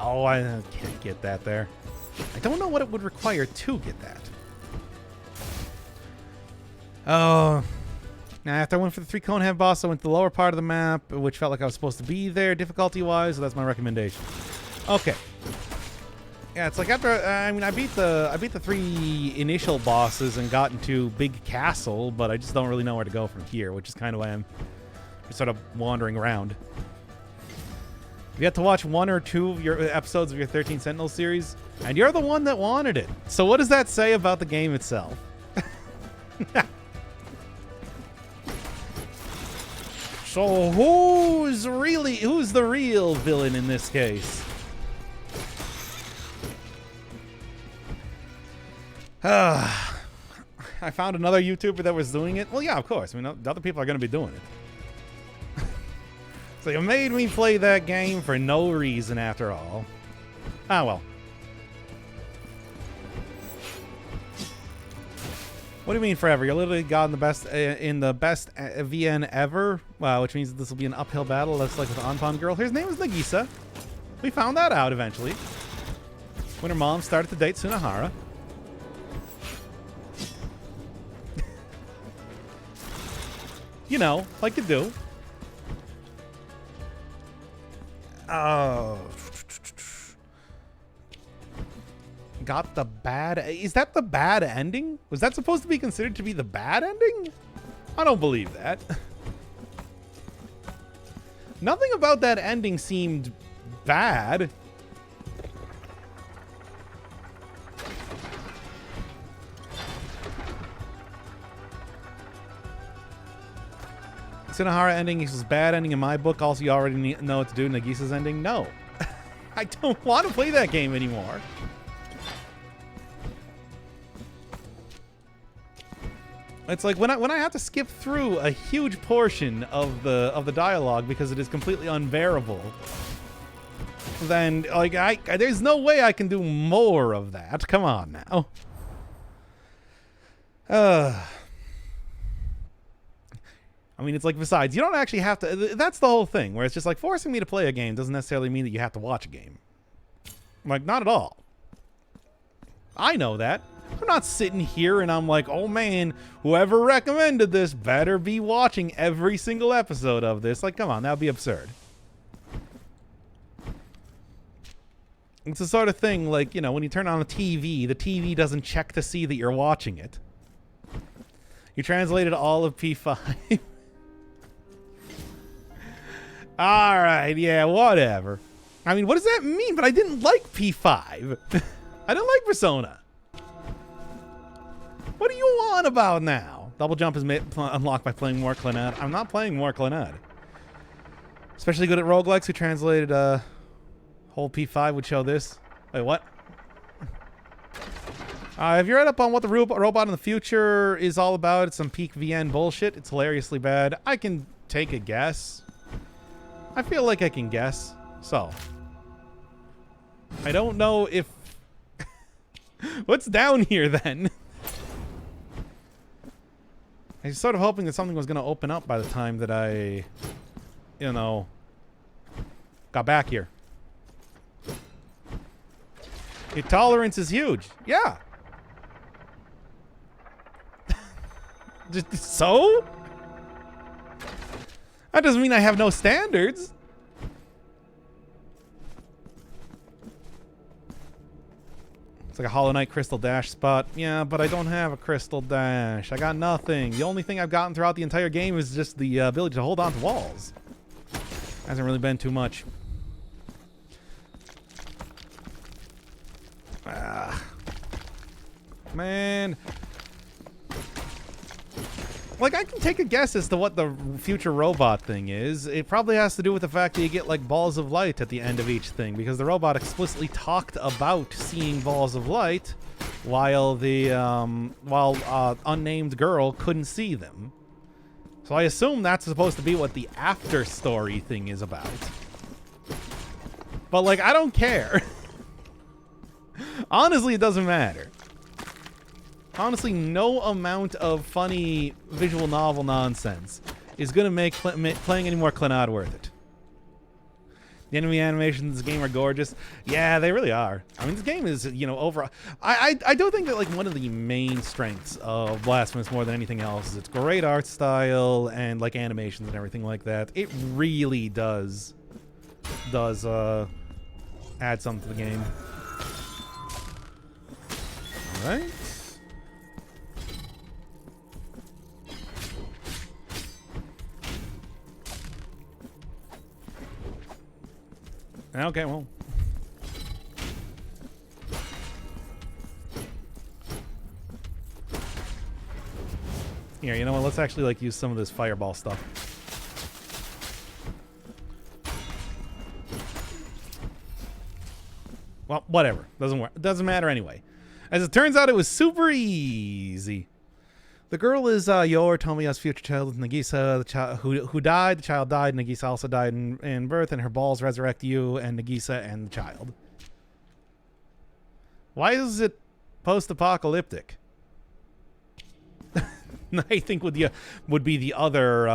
Oh, I can't get that there. I don't know what it would require to get that. Oh. Now, after I went for the 3 Conehead boss, I went to the lower part of the map, which felt like I was supposed to be there difficulty-wise, so that's my recommendation. Okay. Yeah, it's like after I beat the 3 initial bosses and got into Big Castle, but I just don't really know where to go from here, which is kind of why I'm just sort of wandering around. You have to watch 1 or 2 of your episodes of your 13 Sentinel series, and you're the one that wanted it. So what does that say about the game itself? So who's the real villain in this case? I found another YouTuber that was doing it. Well, yeah, of course. I mean, the other people are going to be doing it. So you made me play that game for no reason after all. Ah, well. What do you mean forever? You're literally got in the best VN ever, which means this will be an uphill battle. That's like with the Anpan girl. Her name is Nagisa. We found that out eventually. When her mom started to date Sunahara. You know, like you do. Oh. Got the bad... Is that the bad ending? Was that supposed to be considered to be the bad ending? I don't believe that. Nothing about that ending seemed bad. Sunahara ending is bad ending in my book. Also, you already know what to do. Nagisa's ending? No. I don't want to play that game anymore. It's like when I have to skip through a huge portion of the dialogue because it is completely unbearable. Then like there's no way I can do more of that. Come on now. I mean, it's like, besides, you don't actually have to... That's the whole thing, where it's just like forcing me to play a game doesn't necessarily mean that you have to watch a game. Like, not at all. I know that. I'm not sitting here and I'm like, oh man, whoever recommended this better be watching every single episode of this. Like, come on, that would be absurd. It's the sort of thing, like, you know, when you turn on a TV, the TV doesn't check to see that you're watching it. You translated all of P5. All right, yeah, whatever. I mean, what does that mean? But I didn't like P5. I didn't like Persona. What do you want about now? Double jump is unlocked by playing more Clannad. I'm not playing more Clannad. Especially good at roguelikes who translated whole P5 would show this. Wait, what? Have you read up on what the robot in the future is all about? It's some peak VN bullshit. It's hilariously bad. I can take a guess. I feel like I can guess. So. I don't know if... What's down here then? I was sort of hoping that something was going to open up by the time that I, you know, got back here. Your tolerance is huge. Yeah. So? That doesn't mean I have no standards. It's like a Hollow Knight Crystal Dash spot. Yeah, but I don't have a Crystal Dash. I got nothing. The only thing I've gotten throughout the entire game is just the ability to hold on to walls. Hasn't really been too much. Ah. Man. Like, I can take a guess as to what the future robot thing is. It probably has to do with the fact that you get, like, balls of light at the end of each thing, because the robot explicitly talked about seeing balls of light while the, unnamed girl couldn't see them. So I assume that's supposed to be what the after story thing is about. But, like, I don't care. Honestly, it doesn't matter. Honestly, no amount of funny visual novel nonsense is going to make playing any more Clannad worth it. The enemy animations in this game are gorgeous. Yeah, they really are. I mean, this game is, you know, overall... I do think that, like, one of the main strengths of Blasphemous more than anything else is its great art style and, like, animations and everything like that. It really does add something to the game. All right. Okay, well. Here, you know what? Let's actually, like, use some of this fireball stuff. Well, whatever. Doesn't work. Doesn't matter anyway. As it turns out, it was super easy. The girl is Yor, Tomiya's future child, Nagisa, the child who died. The child died. Nagisa also died in birth, and her balls resurrect you and Nagisa and the child. Why is it post-apocalyptic? I think would be the other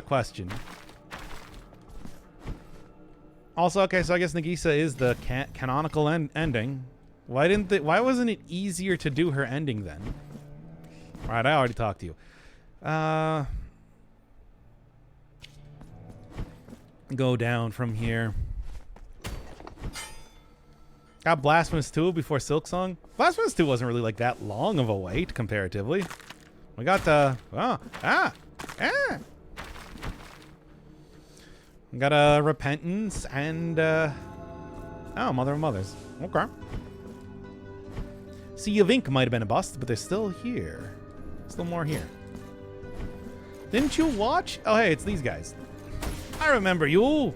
question. Also, okay, so I guess Nagisa is the canonical ending. Why wasn't it easier to do her ending then? All right, I already talked to you. Go down from here. Got Blasphemous 2 before Silksong. Blasphemous 2 wasn't really like that long of a wait comparatively. We got we got Repentance and oh, Mother of Mothers. Okay. Sea of Ink might have been a bust, but they're still here. Still more here. Didn't you watch? Oh, hey, it's these guys. I remember you.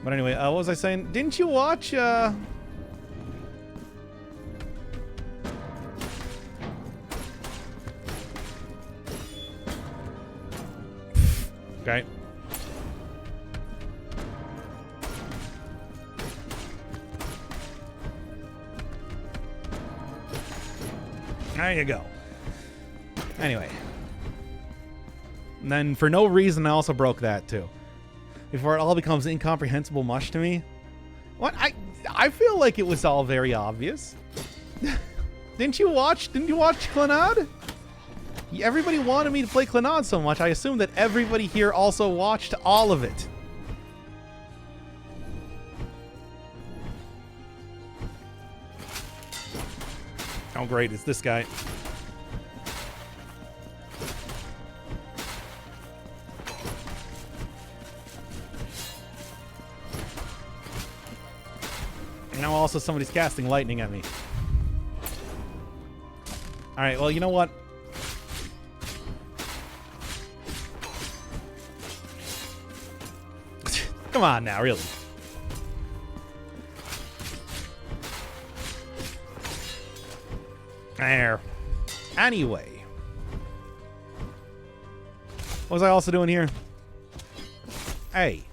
But anyway, what was I saying? Didn't you watch? Okay. There you go. Anyway. And then for no reason, I also broke that too. Before it all becomes incomprehensible mush to me. What? I feel like it was all very obvious. Didn't you watch Clannad? Everybody wanted me to play Clannad so much, I assume that everybody here also watched all of it. Oh great, it's this guy. And now also somebody's casting lightning at me. Alright, well, you know what? Come on now, really. There. Anyway. What was I also doing here? Hey.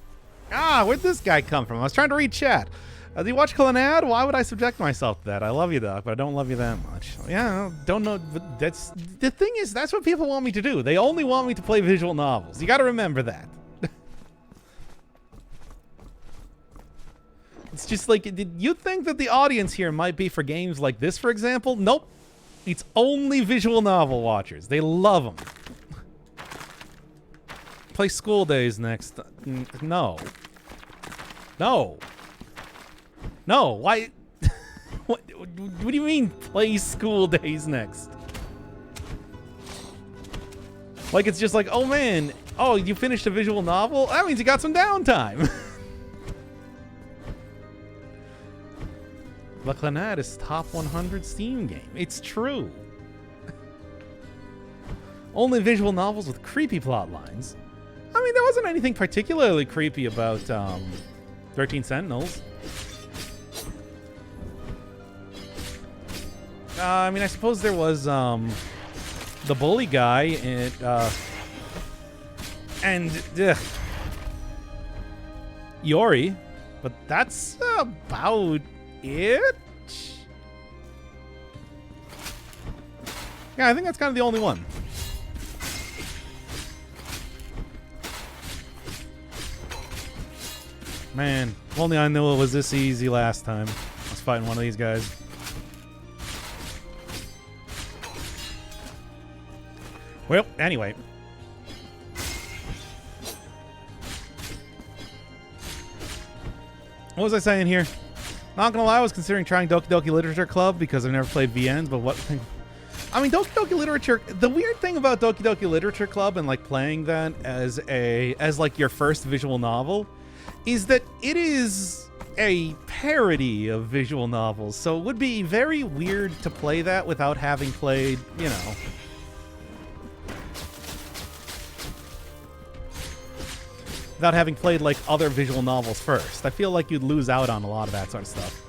Where'd this guy come from? I was trying to read chat. Do you watch Clannad? Why would I subject myself to that? I love you, Doc, but I don't love you that much. Yeah, don't know. But that's the thing is, that's what people want me to do. They only want me to play visual novels. You got to remember that. It's just like, did you think that the audience here might be for games like this, for example? Nope. It's only visual novel watchers. They love them. Play School Days next. No. No. No. Why? What do you mean play School Days next? Like, it's just like, oh man, oh, you finished a visual novel? That means you got some downtime. La Clannad is top 100 Steam game. It's true. Only visual novels with creepy plot lines. I mean, there wasn't anything particularly creepy about 13 Sentinels. I mean, I suppose there was the bully guy and Yori, but that's about it. Yeah, I think that's kind of the only one. Man, if only I knew it was this easy last time. I was fighting one of these guys. Well, anyway. What was I saying here? Not gonna lie, I was considering trying Doki Doki Literature Club because I've never played VNs, but what thing? I mean, Doki Doki Literature, the weird thing about Doki Doki Literature Club and like playing that as like your first visual novel is that it is a parody of visual novels. So it would be very weird to play that without having played, you know, without having played like other visual novels first. I feel like you'd lose out on a lot of that sort of stuff.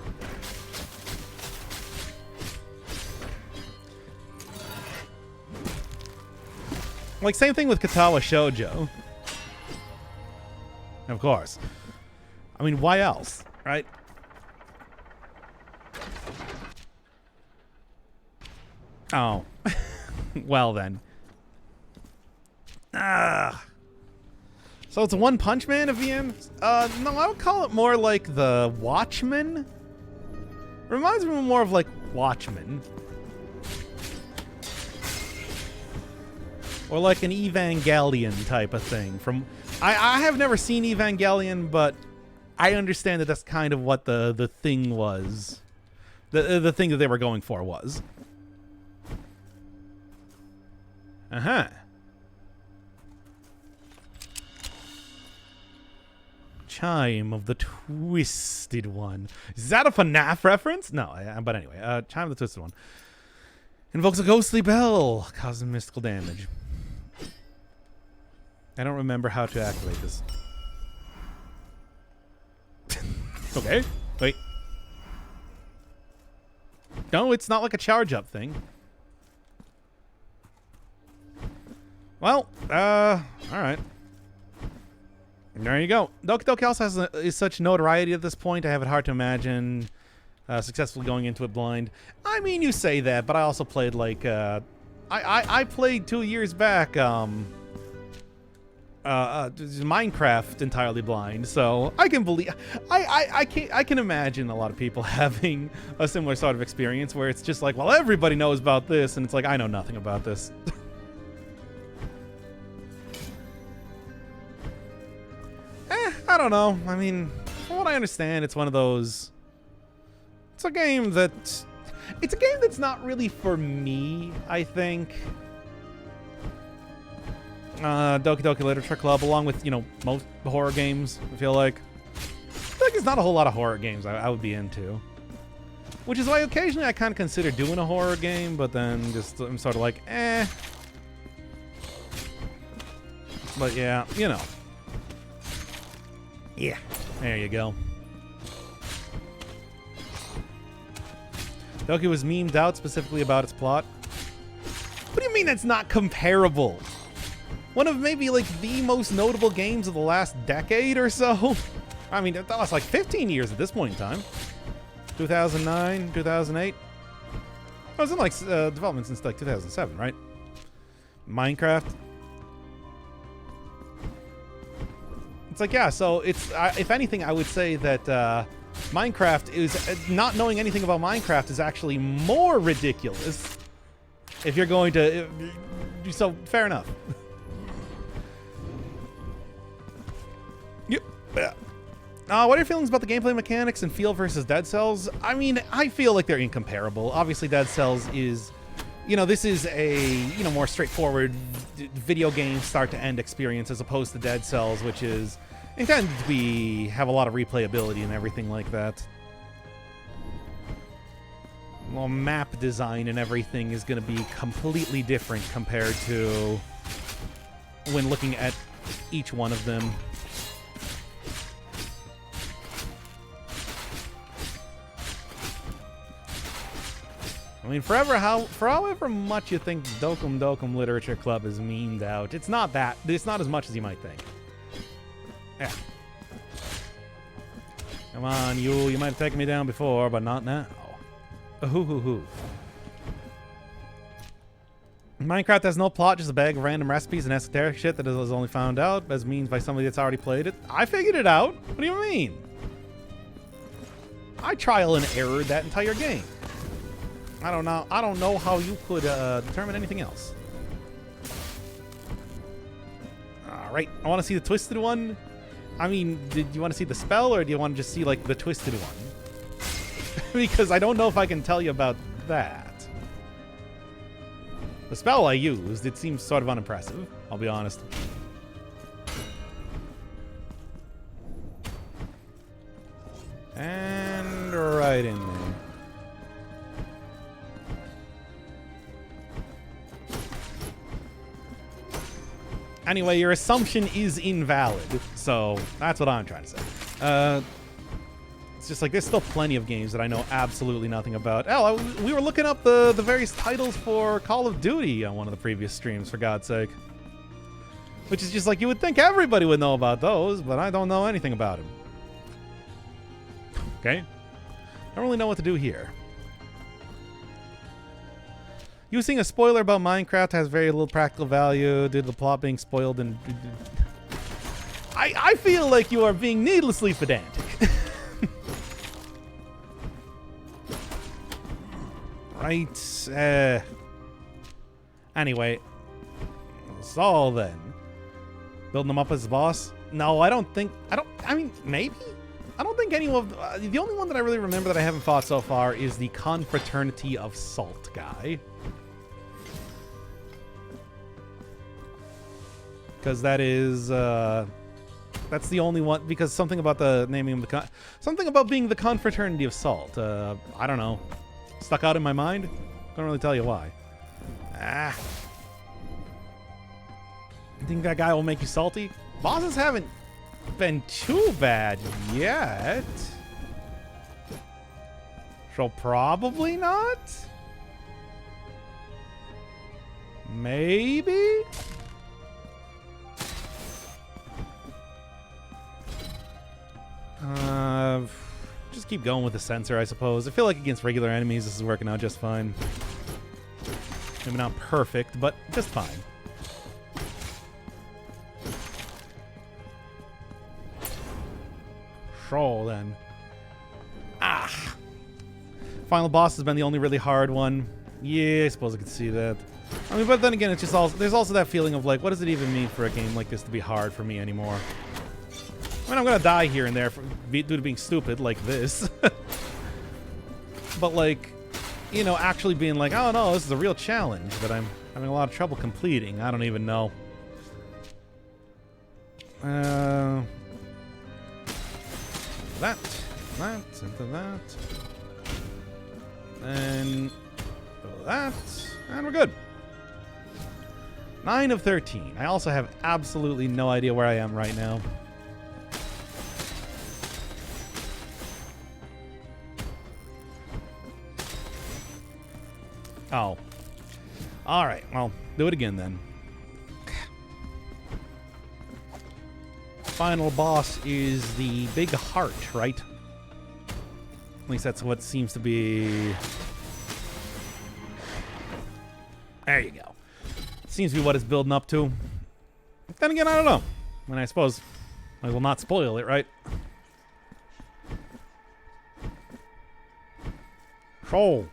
Like, same thing with Katawa Shoujo. Of course. I mean, why else, right? Oh. Well then. Ah. So it's One Punch Man of VM? No, I would call it more like the Watchmen. Reminds me more of like Watchmen. Or like an Evangelion type of thing. From I have never seen Evangelion, but I understand that that's kind of what the thing was. The thing that they were going for was. Uh-huh. Chime of the Twisted One. Is that a FNAF reference? No, but anyway. Chime of the Twisted One. Invokes a ghostly bell, causing mystical damage. I don't remember how to activate this. Okay, wait. No, it's not like a charge up thing. Well, alright. There you go. Doki Doki also is such notoriety at this point, I have it hard to imagine successfully going into it blind. I mean, you say that, but I also played like, I played 2 years back, Minecraft entirely blind, so I can believe I can imagine a lot of people having a similar sort of experience where it's just like, well, everybody knows about this, and it's like, I know nothing about this. I don't know. I mean, from what I understand, it's one of those. It's a game that's not really for me, I think. Doki Doki Literature Club, along with, you know, most horror games, I feel like. There's not a whole lot of horror games I would be into. Which is why occasionally I kind of consider doing a horror game, but then just I'm sort of like, eh. But yeah, you know. Yeah, there you go. Doki was memed out specifically about its plot. What do you mean that's not comparable? One of maybe like the most notable games of the last decade or so. I mean, that was like 15 years at this point in time. 2009, 2008. I was in like development since like 2007, right? Minecraft. It's like, yeah, so it's, if anything, I would say that Minecraft is, not knowing anything about Minecraft is actually more ridiculous If you're going to... So, fair enough. Yep. What are your feelings about the gameplay mechanics and feel versus Dead Cells? I mean, I feel like they're incomparable. Obviously, Dead Cells is... this is a, more straightforward video game start-to-end experience as opposed to Dead Cells, which is intended to have a lot of replayability and everything like that. Well, map design and everything is going to be completely different compared to when looking at each one of them. I mean, for however much you think Dokkum Dokkum Literature Club is memed out, it's not as much as you might think. Yeah. Come on, you might have taken me down before, but not now. Hoo. Minecraft has no plot, just a bag of random recipes and esoteric shit that is only found out as means by somebody that's already played it. I figured it out. What do you mean? I trial and errored that entire game. I don't know how you could determine anything else. All right, I want to see the twisted one. I mean, did you want to see the spell, or do you want to just see like the twisted one? Because I don't know if I can tell you about that. The spell I used, it seems sort of unimpressive, I'll be honest. And right in there. Anyway, your assumption is invalid, so that's what I'm trying to say. It's just like there's still plenty of games that I know absolutely nothing about. Hell, we were looking up the various titles for Call of Duty on one of the previous streams, for God's sake. Which is just like, you would think everybody would know about those, but I don't know anything about them. Okay? I don't really know what to do here. Using a spoiler about Minecraft has very little practical value due to the plot being spoiled, and... I feel like you are being needlessly pedantic. Right. Anyway. So then. Building them up as a boss? No, I mean, maybe? I don't think any of... the only one that I really remember that I haven't fought so far is the Confraternity of Salt guy. Because that is... that's the only one... Because something about the naming of the... something about being the Confraternity of Salt. I don't know. Stuck out in my mind? Don't really tell you why. Ah. You think that guy will make you salty? Bosses haven't been too bad yet. So probably not? Maybe? Just keep going with the sensor, I suppose. I feel like against regular enemies, this is working out just fine. Maybe not perfect, but just fine. So then. Ah! Final boss has been the only really hard one. Yeah, I suppose I could see that. I mean, but then again, it's just also, there's also that feeling of like, what does it even mean for a game like this to be hard for me anymore? I mean, I'm gonna die here and there due to being stupid like this. But like, you know, actually being like, oh no, this is a real challenge that I'm having a lot of trouble completing. I don't even know. That, into that. And that, and we're good. 9 of 13. I also have absolutely no idea where I am right now. Oh. Alright, well, do it again then. Final boss is the big heart, right? At least that's what seems to be... There you go. Seems to be what it's building up to. Then again, I don't know. And I suppose I will not spoil it, right? So,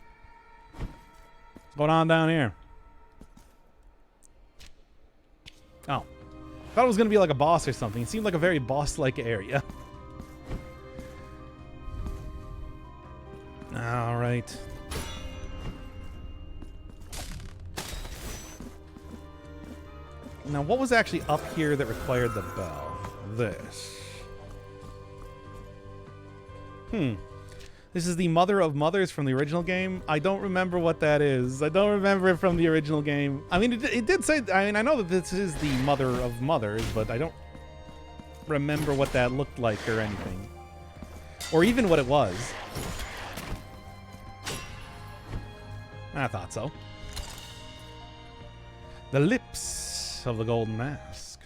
what's going on down here? Oh. Thought it was going to be like a boss or something. It seemed like a very boss-like area. Alright. Now, what was actually up here that required the bell? This. This is the Mother of Mothers from the original game. I don't remember what that is. I don't remember it from the original game. I mean, it did say... I mean, I know that this is the Mother of Mothers, but I don't remember what that looked like or anything. Or even what it was. I thought so. The lips of the Golden Mask.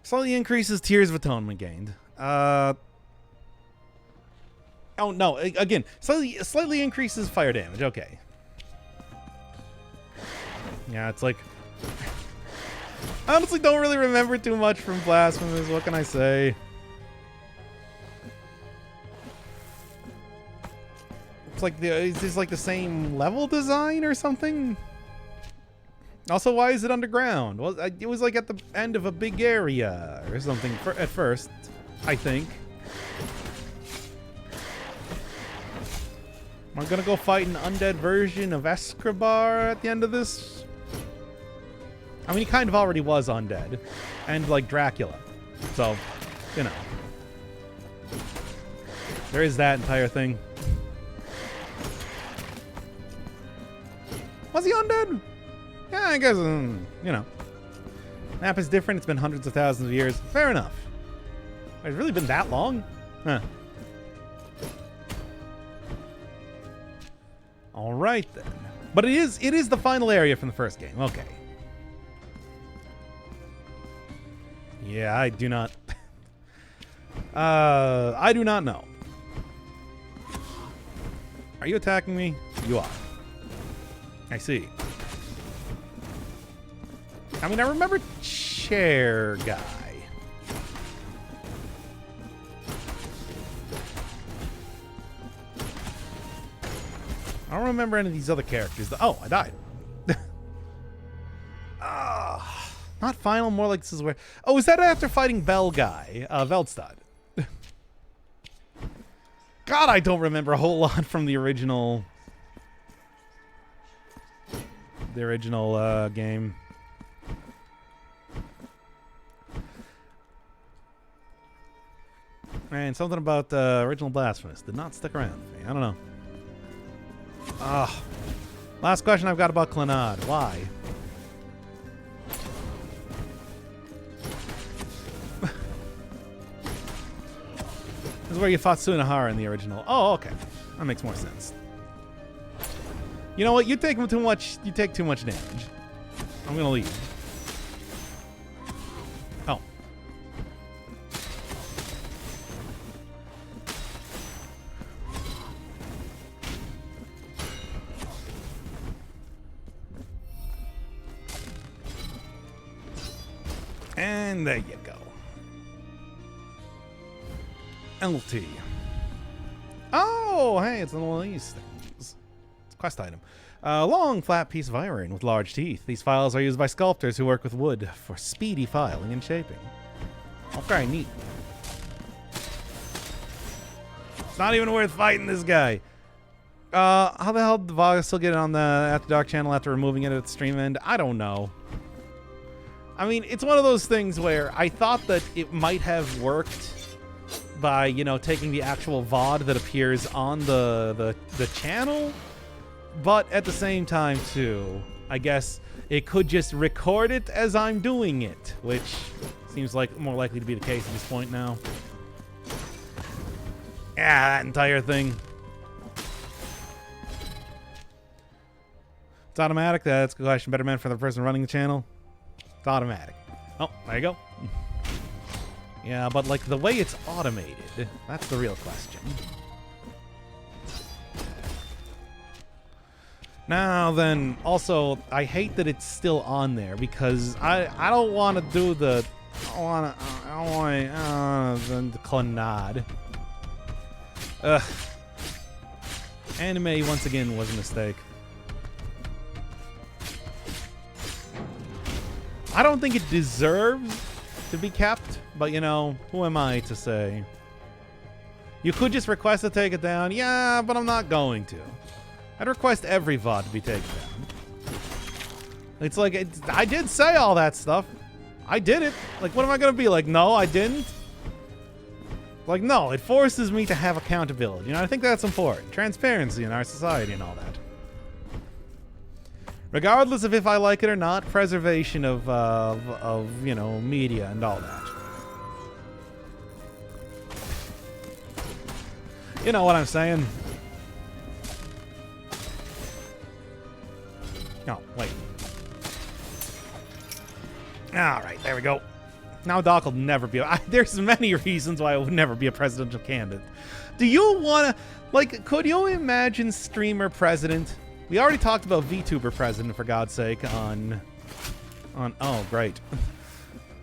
Slightly increases Tears of Atonement gained. Oh no! Again, slightly increases fire damage. Okay. Yeah, it's like I honestly don't really remember too much from Blasphemous. What can I say? It's like is this like the same level design or something? Also, why is it underground? Well, it was like at the end of a big area or something at first, I think. Am I gonna go fight an undead version of Escobar at the end of this? I mean, he kind of already was undead. And like Dracula. So, you know. There is that entire thing. Was he undead? Yeah, I guess, you know. Map is different. It's been hundreds of thousands of years. Fair enough. It's really been that long? Huh. All right, then. But it is the final area from the first game. Okay. Yeah, I do not... I do not know. Are you attacking me? You are. I see. I mean, I remember Chair Guy. I don't remember any of these other characters. Oh, I died. Not final, more like this is where... Oh, is that after fighting Bell Guy? Veldstad. God, I don't remember a whole lot from the original... game. And something about original Blasphemous did not stick around for me. I don't know. Last question I've got about Clannad. Why? This is where you fought Sunahara in the original. Oh, okay. That makes more sense. You know what? You take too much. You take too much damage. I'm gonna leave. Oh. And there you go. LT. Oh, hey, it's one of these things. It's a quest item. A long, flat piece of iron with large teeth. These files are used by sculptors who work with wood for speedy filing and shaping. Okay, neat. It's not even worth fighting this guy. How the hell did Vaga still get it on the After Dark channel after removing it at the stream end? I don't know. I mean, it's one of those things where I thought that it might have worked by, you know, taking the actual VOD that appears on the channel. But at the same time, too, I guess it could just record it as I'm doing it, which seems like more likely to be the case at this point now. Yeah, that entire thing. It's automatic. That's a good question. Better meant for the person running the channel. It's automatic. Oh, there you go. Yeah, but like the way it's automated, that's the real question. Now then, also, I hate that it's still on there because I don't want to do the the Clannad. Ugh. Anime once again was a mistake. I don't think it deserves to be kept, but you know, who am I to say? You could just request to take it down. Yeah, but I'm not going to. I'd request every VOD to be taken down. It's like, I did say all that stuff. I did it. Like, what am I going to be like? No, I didn't. Like, no, it forces me to have accountability. You know, I think that's important. Transparency in our society and all that. Regardless of if I like it or not, preservation of you know, media and all that. You know what I'm saying? Oh, wait. All right, there we go. Now Doc will never be... there's many reasons why I would never be a presidential candidate. Do you want to... Like, could you imagine streamer president? We already talked about VTuber president, for God's sake, on oh, great.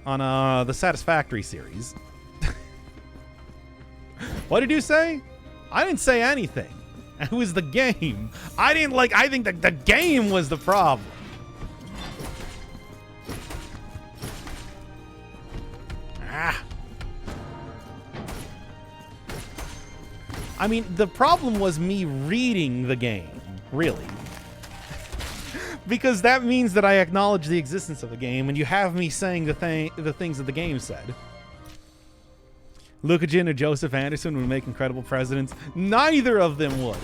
On the Satisfactory series. What did you say? I didn't say anything. It was the game. I think that the game was the problem. I mean, the problem was me reading the game, really. Because that means that I acknowledge the existence of the game, and you have me saying the things that the game said. Lukagen or Joseph Anderson would make incredible presidents. Neither of them would.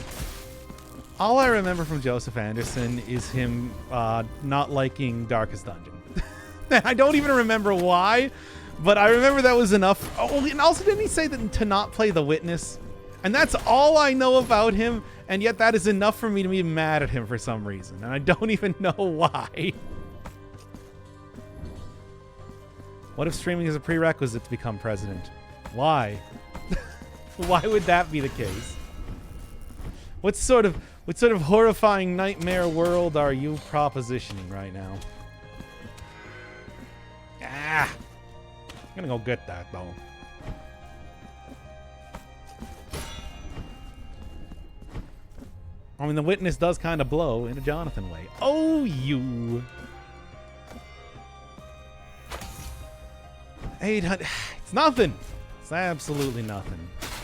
All I remember from Joseph Anderson is him not liking Darkest Dungeon. I don't even remember why, but I remember that was enough. Oh, and also didn't he say that to not play The Witness? And that's all I know about him, and yet that is enough for me to be mad at him for some reason, and I don't even know why. What if streaming is a prerequisite to become president? Why? Why would that be the case? What sort of horrifying nightmare world are you propositioning right now? I'm gonna go get that though. I mean, The Witness does kind of blow in a Jonathan way. Oh, you. 800. It's nothing. It's absolutely nothing.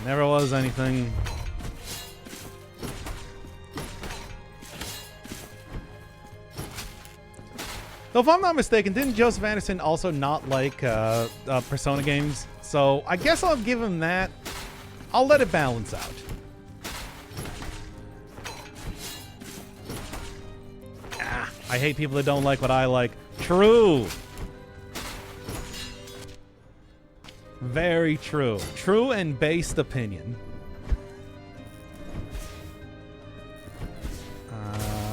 Never was anything. So if I'm not mistaken, didn't Joseph Anderson also not like Persona games? So I guess I'll give him that. I'll let it balance out. I hate people that don't like what I like. True. Very true. True and based opinion.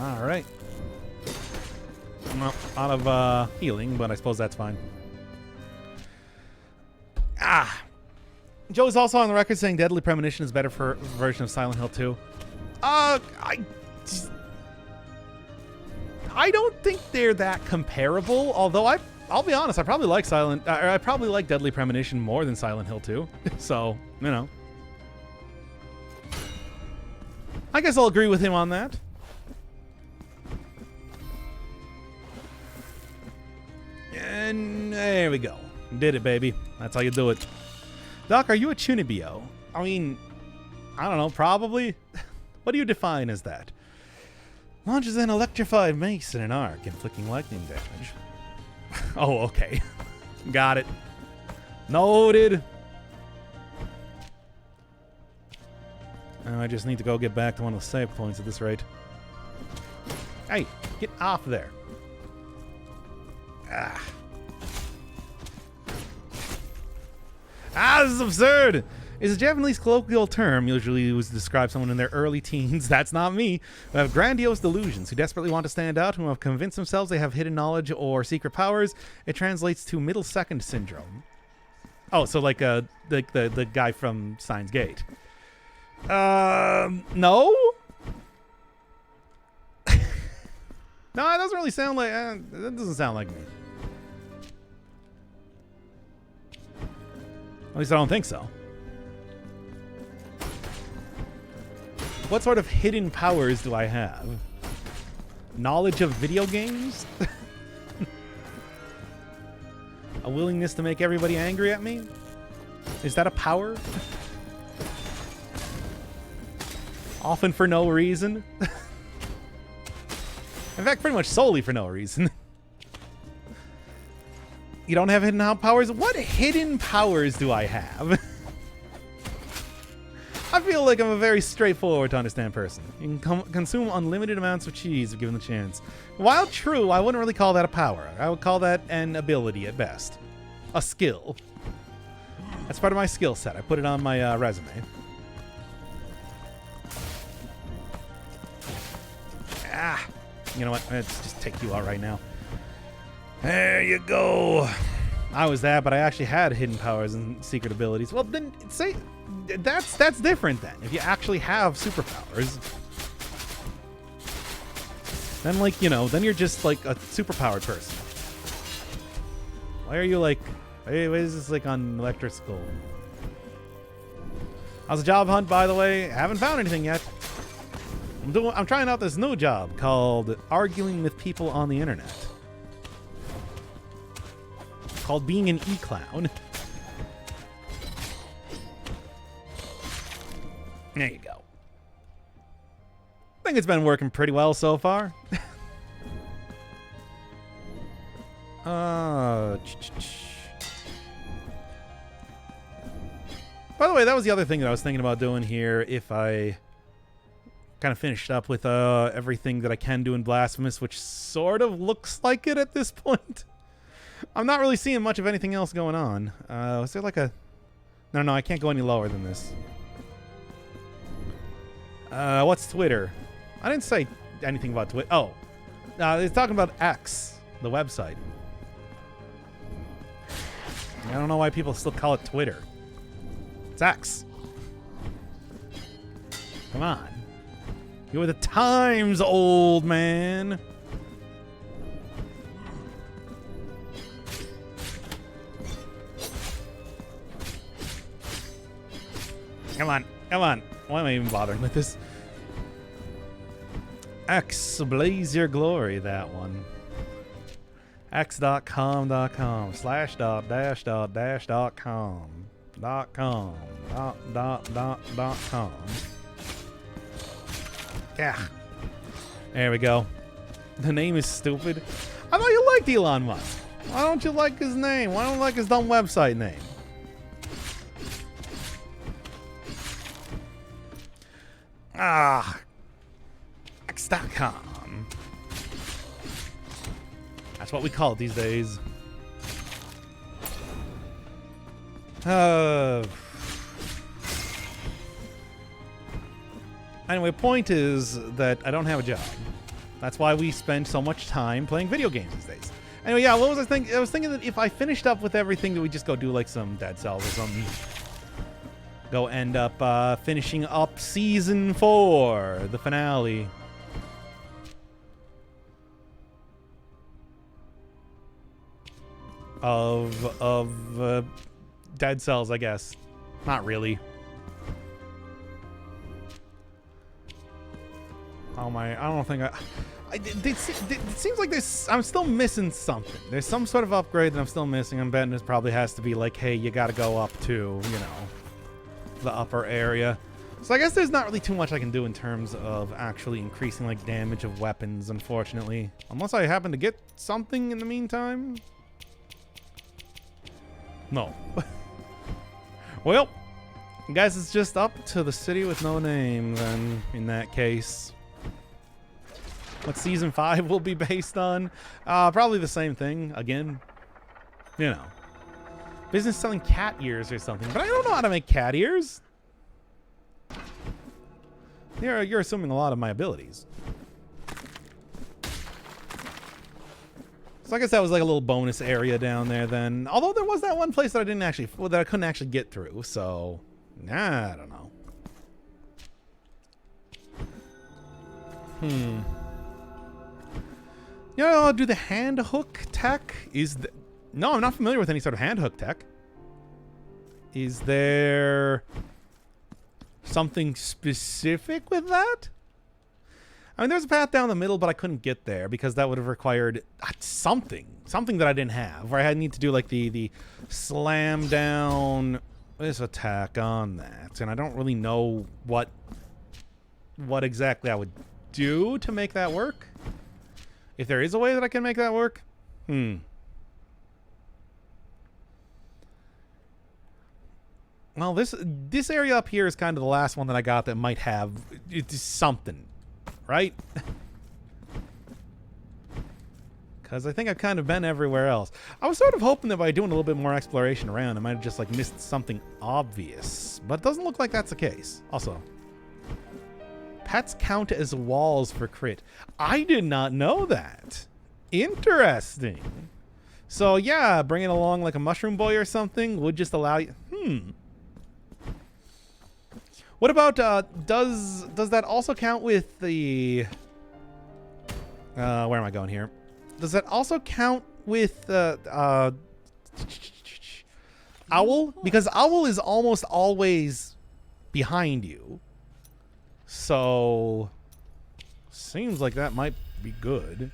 All right. Well, out of healing, but I suppose that's fine. Joe's also on the record saying Deadly Premonition is better for a version of Silent Hill 2. I don't think they're that comparable, although I'll be honest, I probably like Deadly Premonition more than Silent Hill 2. So, you know. I guess I'll agree with him on that. And there we go. Did it, baby. That's how you do it. Doc, are you a Chunibyo? I mean, I don't know, probably. What do you define as that? Launches an electrified mace in an arc, inflicting lightning damage. Oh, okay. Got it. Noted. I just need to go get back to one of the save points at this rate. Hey, get off there. This is absurd! Is a Japanese colloquial term usually used to describe someone in their early teens, that's not me, who have grandiose delusions, who desperately want to stand out, who have convinced themselves they have hidden knowledge or secret powers. It translates to middle second syndrome. Oh, so like the guy from Steins Gate. No? No, it doesn't really sound like... that doesn't sound like me. At least I don't think so. What sort of hidden powers do I have? Knowledge of video games? A willingness to make everybody angry at me? Is that a power? Often for no reason. In fact, pretty much solely for no reason. You don't have hidden powers? What hidden powers do I have? I feel like I'm a very straightforward to understand person. You can consume unlimited amounts of cheese if given the chance. While true, I wouldn't really call that a power. I would call that an ability at best. A skill. That's part of my skill set. I put it on my resume. Ah! You know what? Let's just take you out right now. There you go. I was that, but I actually had hidden powers and secret abilities. Well, then say that's different then. If you actually have superpowers, then like, you know, then you're just like a superpowered person. Why are you like, hey, why is this like on electrical? How's the job hunt, by the way? Haven't found anything yet. I'm trying out this new job called arguing with people on the internet. Called being an e-clown. There you go. I think it's been working pretty well so far. By the way, that was the other thing that I was thinking about doing here if I kind of finished up with everything that I can do in Blasphemous, which sort of looks like it at this point. I'm not really seeing much of anything else going on. Is there like a... No, I can't go any lower than this. What's Twitter? I didn't say anything about Twitter. Oh. It's talking about X, the website. I don't know why people still call it Twitter. It's X. Come on. You were the times, old man. Come on. Why am I even bothering with this? X, blaze your glory, that one. X.com.com /.dash.dash.com .com .com. Yeah. There we go. The name is stupid. I thought you liked Elon Musk. Why don't you like his name? Why don't you like his dumb website name? X.com. That's what we call it these days. Anyway, point is that I don't have a job. That's why we spend so much time playing video games these days. Anyway, yeah, what was I thinking? I was thinking that if I finished up with everything, that we just go do like some Dead Cells or something. Go end up finishing up Season 4, the finale. Of Dead Cells, I guess. Not really. Oh my, I don't think it seems like I'm still missing something. There's some sort of upgrade that I'm still missing. I'm betting this probably has to be like, hey, you gotta go up to, you know, the upper area. So I guess there's not really too much I can do in terms of actually increasing like damage of weapons, unfortunately. Unless I happen to get something in the meantime. No. Well, I guess it's just up to the city with no name then, in that case. What Season 5 will be based on? Probably the same thing, again. You know. Business selling cat ears or something. But I don't know how to make cat ears. You're assuming a lot of my abilities. So I guess that was like a little bonus area down there then. Although there was that one place that I didn't actually, that I couldn't actually get through. So, nah, I don't know. You know, do the hand hook tech? No, I'm not familiar with any sort of hand hook tech. Is there something specific with that? I mean, there's a path down the middle, but I couldn't get there because that would have required something that I didn't have, where I had need to do like the slam down this attack on that, and I don't really know what exactly I would do to make that work. If there is a way that I can make that work, Well, this area up here is kind of the last one that I got that might have something, right? Because I think I've kind of been everywhere else. I was sort of hoping that by doing a little bit more exploration around, I might have just like missed something obvious, but it doesn't look like that's the case. Also, pets count as walls for crit. I did not know that. Interesting. So yeah, bringing along like a mushroom boy or something would just allow you. What about does that also count with the where am I going here? Does that also count with Owl? Because Owl is almost always behind you. So seems like that might be good.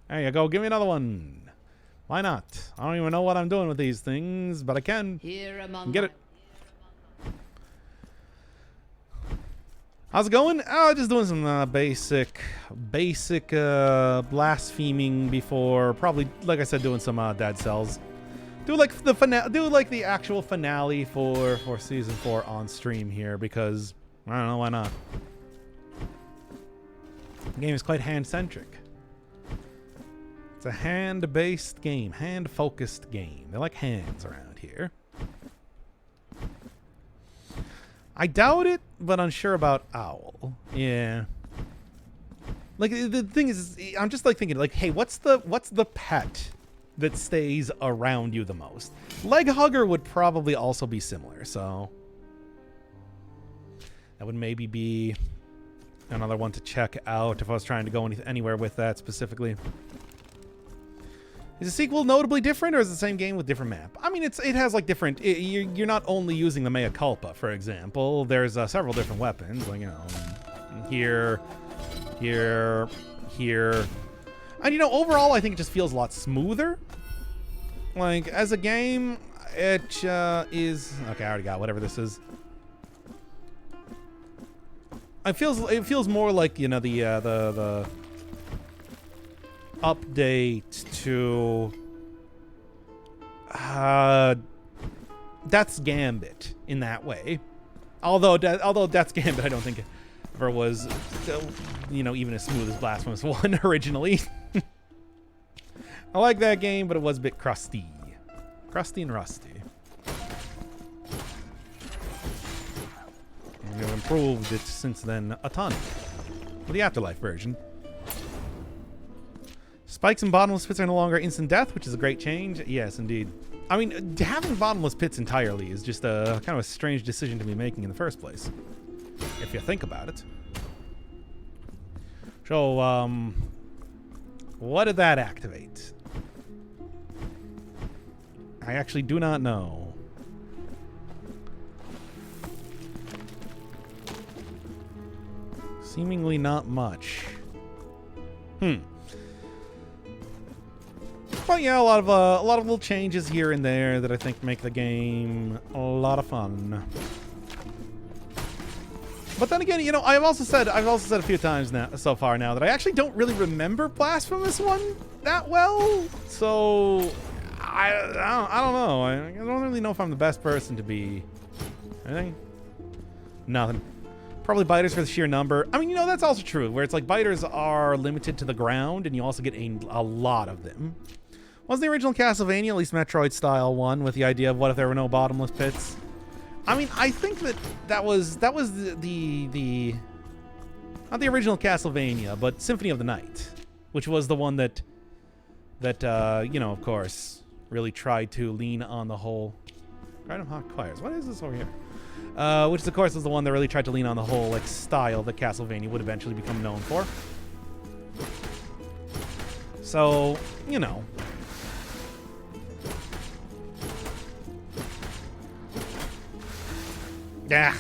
There you go. Give me another one. Why not? I don't even know what I'm doing with these things, but I can. Here among Get it. How's it going? Oh, just doing some basic blaspheming before, probably, like I said, doing some Dead Cells. Do like the actual finale for season 4 on stream here because I don't know, why not? The game is quite hand-centric. It's a hand-based game, hand-focused game. They like hands around here. I doubt it, but unsure about Owl. Yeah. Like the thing is, I'm just like thinking, like, hey, what's the pet that stays around you the most? Leg Hugger would probably also be similar, so that would maybe be another one to check out if I was trying to go anywhere with that specifically. Is the sequel notably different, or is it the same game with different map? I mean, it has like different. You're not only using the mea culpa, for example. There's several different weapons, like here, and overall, I think it just feels a lot smoother. Like as a game, it is okay. I already got whatever this is. It feels more like the update to Death's Gambit in that way. Although Death's Gambit I don't think ever was even as smooth as Blasphemous 1 originally. I like that game, but it was a bit crusty and rusty. And they've improved it since then a ton with the Afterlife version. Spikes and bottomless pits are no longer instant death, which is a great change. Yes, indeed. I mean, having bottomless pits entirely is just a kind of a strange decision to be making in the first place, if you think about it. So, what did that activate? I actually do not know. Seemingly not much. But yeah, a lot of little changes here and there that I think make the game a lot of fun. But then again, I've also said a few times now so far now that I actually don't really remember Blasphemous 1 that well. So I don't know. I don't really know if I'm the best person to be. Anything? Nothing. Probably biters for the sheer number. I mean, that's also true, where it's like biters are limited to the ground, and you also get a lot of them. Wasn't the original Castlevania, at least Metroid-style one, with the idea of what if there were no bottomless pits? I mean, I think that was the not the original Castlevania, but Symphony of the Night, which was the one that of course, really tried to lean on the whole. Random Hot Choirs. What is this over here? Which, of course, is the one that really tried to lean on the whole like style that Castlevania would eventually become known for. So, Yeah.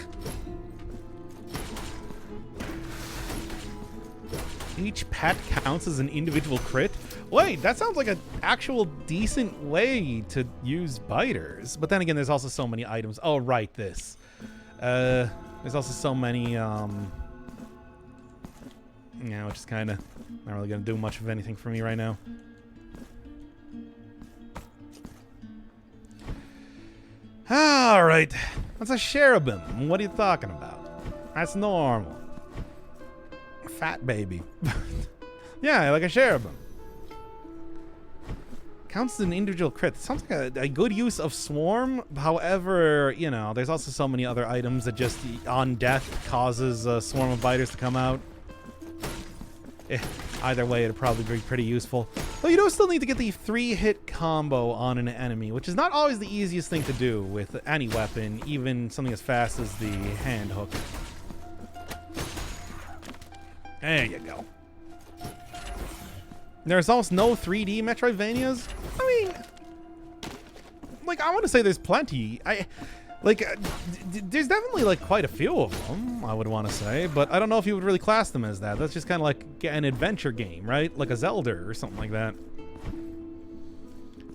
Each pet counts as an individual crit? Wait, that sounds like an actual decent way to use biters. But then again, there's also so many items. Oh, right, this. There's also so many, yeah, which is kind of not really going to do much of anything for me right now. All right. That's a cherubim. What are you talking about? That's normal. Fat baby. Yeah, like a cherubim. Counts as an individual crit. Sounds like a good use of swarm. However, you know, there's also so many other items that just on death causes a swarm of biters to come out. Either way, it'd probably be pretty useful. Though you do still need to get the 3-hit combo on an enemy, which is not always the easiest thing to do with any weapon, even something as fast as the hand hook. There you go. There's almost no 3D Metroidvanias. I mean, like, I want to say there's plenty. There's definitely, like, quite a few of them, I would want to say, but I don't know if you would really class them as that. That's just kind of like an adventure game, right? Like a Zelda or something like that.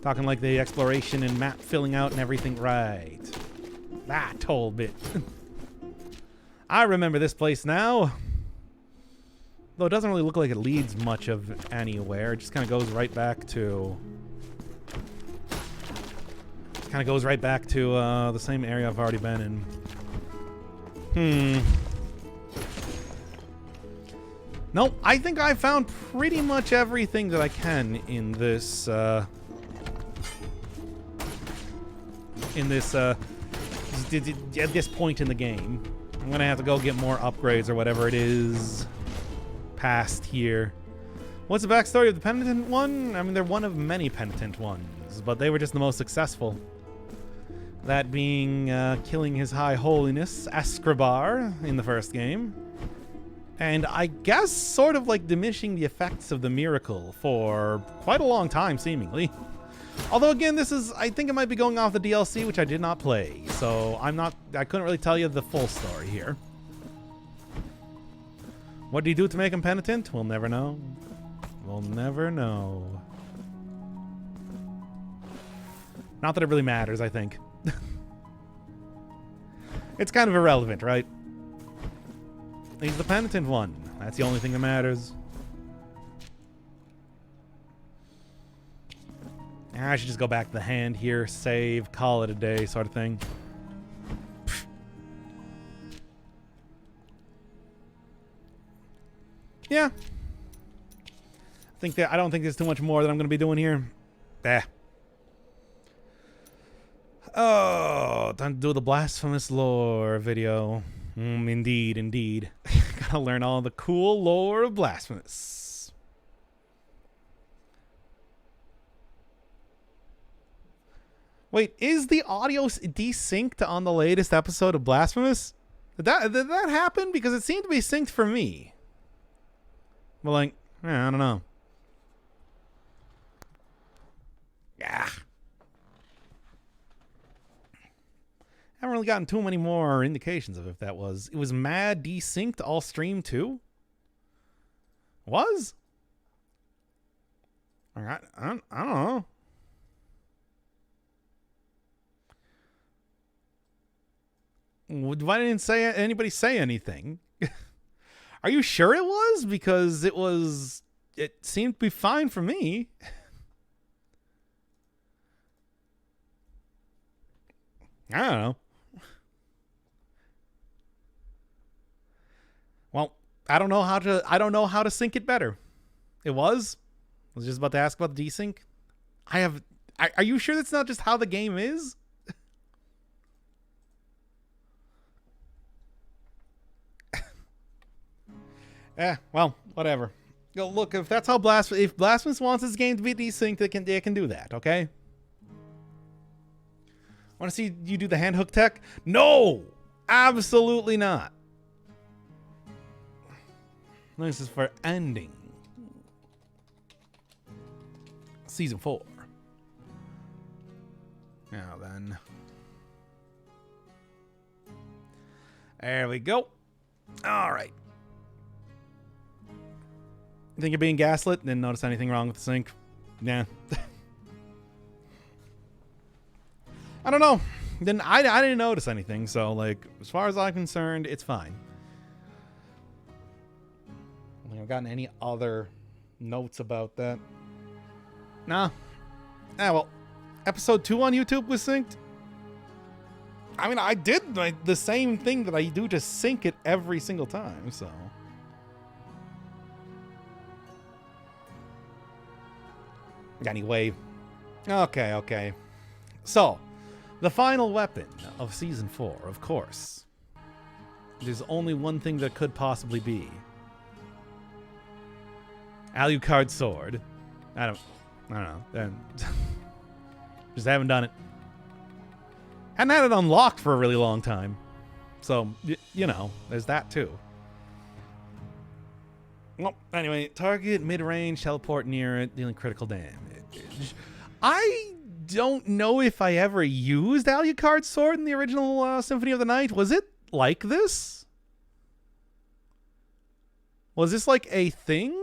Talking like the exploration and map filling out and everything, right? That whole bit. I remember this place now. Though it doesn't really look like it leads much of anywhere. It just kind of goes right back to... the same area I've already been in. Nope, I think I found pretty much everything that I can in this, at this point in the game. I'm gonna have to go get more upgrades or whatever it is past here. What's the backstory of the penitent one? I mean, they're one of many penitent ones, but they were just the most successful. That being killing his high holiness, Escribar, in the first game. And I guess sort of like diminishing the effects of the miracle for quite a long time, seemingly. Although again, this is, I think it might be going off the DLC, which I did not play. So I couldn't really tell you the full story here. What did he do to make him penitent? We'll never know. We'll never know. Not that it really matters, I think. It's kind of irrelevant, right? He's the penitent one. That's the only thing that matters. I should just go back to the hand here, save, call it a day, sort of thing. Pfft. Yeah. I don't think there's too much more that I'm going to be doing here. Oh, time to do the Blasphemous lore video. Indeed. Gotta learn all the cool lore of Blasphemous. Wait, is the audio desynced on the latest episode of Blasphemous? Did that happen? Because it seemed to be synced for me. But like, I don't know. Yeah. Haven't really gotten too many more indications of if that was. It was mad desynced all stream too? Was? I don't know. Why didn't anybody say anything? Are you sure it was? Because it seemed to be fine for me. I don't know. Well, I don't know how to sync it better. I was just about to ask about the desync. Are you sure that's not just how the game is? Well, whatever. Go look, if that's how if Blasphemous wants his game to be desynced, they can do that, okay? Want to see you do the hand hook tech? No! Absolutely not. This is for ending Season 4. Now then. There we go. All right. Think you're being gaslit? Didn't notice anything wrong with the sync? Yeah. I don't know. I didn't notice anything, so, like, as far as I'm concerned, it's fine. I don't think I've gotten any other notes about that. Nah. Ah, well, episode 2 on YouTube was synced. I mean, I did the same thing that I do to sync it every single time, so. Anyway. Okay. So, the final weapon of Season 4, of course. There's only one thing that could possibly be. Alucard sword. I don't know. Just haven't done it. Hadn't had it unlocked for a really long time. So, you know, there's that too. Well, anyway, target mid-range, teleport near it, dealing critical damage. I don't know if I ever used Alucard's sword in the original Symphony of the Night. Was it like this? Was this like a thing?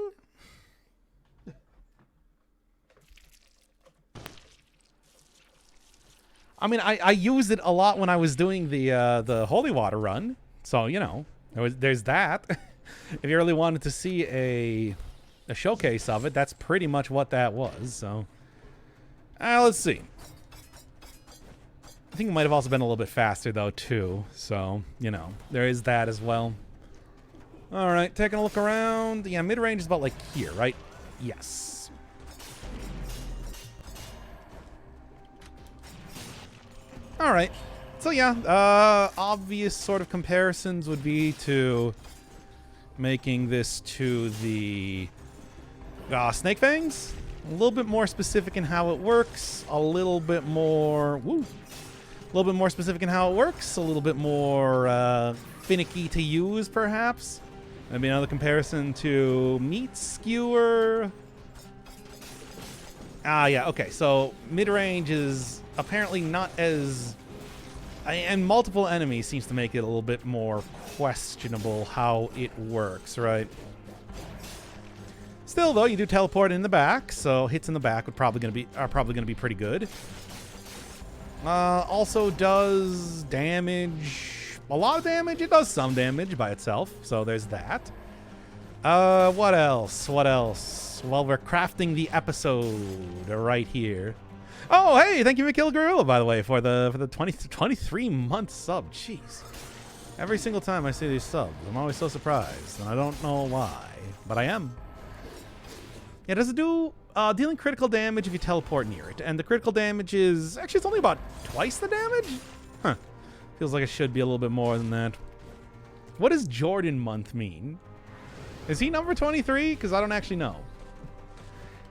I mean, I used it a lot when I was doing the Holy Water run. So, you know, there's that. If you really wanted to see a showcase of it, that's pretty much what that was. So, let's see. I think it might have also been a little bit faster, though, too. So, you know, there is that as well. All right, taking a look around. Yeah, mid-range is about, like, here, right? Yes. All right. So, yeah, obvious sort of comparisons would be to making this to the Snake Fangs. A little bit more specific in how it works. A little bit more... Woo! A little bit more specific in how it works. A little bit more finicky to use, perhaps. Maybe another comparison to Meat Skewer. Yeah, okay. So, mid-range is apparently not as... And multiple enemies seems to make it a little bit more questionable how it works, right? Still, though, you do teleport in the back, so hits in the back are probably gonna be pretty good. Also does damage, a lot of damage. It does some damage by itself, so there's that. What else? Well, we're crafting the episode right here. Oh, hey, thank you, Mikil Gorilla, by the way, for the 23-month sub. Jeez. Every single time I see these subs, I'm always so surprised, and I don't know why, but I am. Yeah, does it do dealing critical damage if you teleport near it? And the critical damage is... Actually, it's only about twice the damage? Huh. Feels like it should be a little bit more than that. What does Jordan month mean? Is he number 23? Because I don't actually know.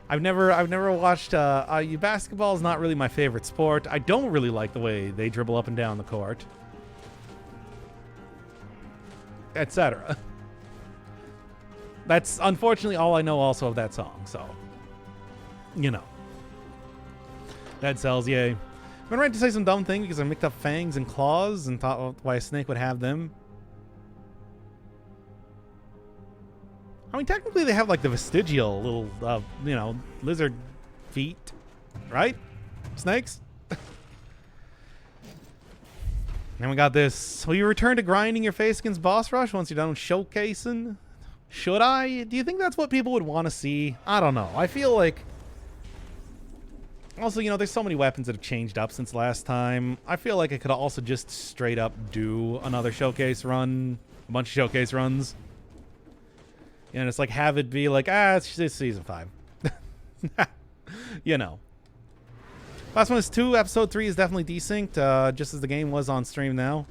I've never watched... basketball is not really my favorite sport. I don't really like the way they dribble up and down the court. Etc. That's unfortunately all I know also of that song, so. You know. Dead cells, yay. I've been ready to say some dumb thing because I mixed up fangs and claws and thought why a snake would have them. I mean, technically they have like the vestigial little, you know, lizard feet, right? Snakes? Then we got this. Will you return to grinding your face against boss rush once you're done showcasing? Should I? Do you think that's what people would want to see? I don't know. I feel like... Also, you know, there's so many weapons that have changed up since last time. I feel like I could also just straight up do another showcase run. A bunch of showcase runs. And it's like, have it be like, it's season 5. You know. Blasphemous 2, episode 3 is definitely desynced, just as the game was on stream now.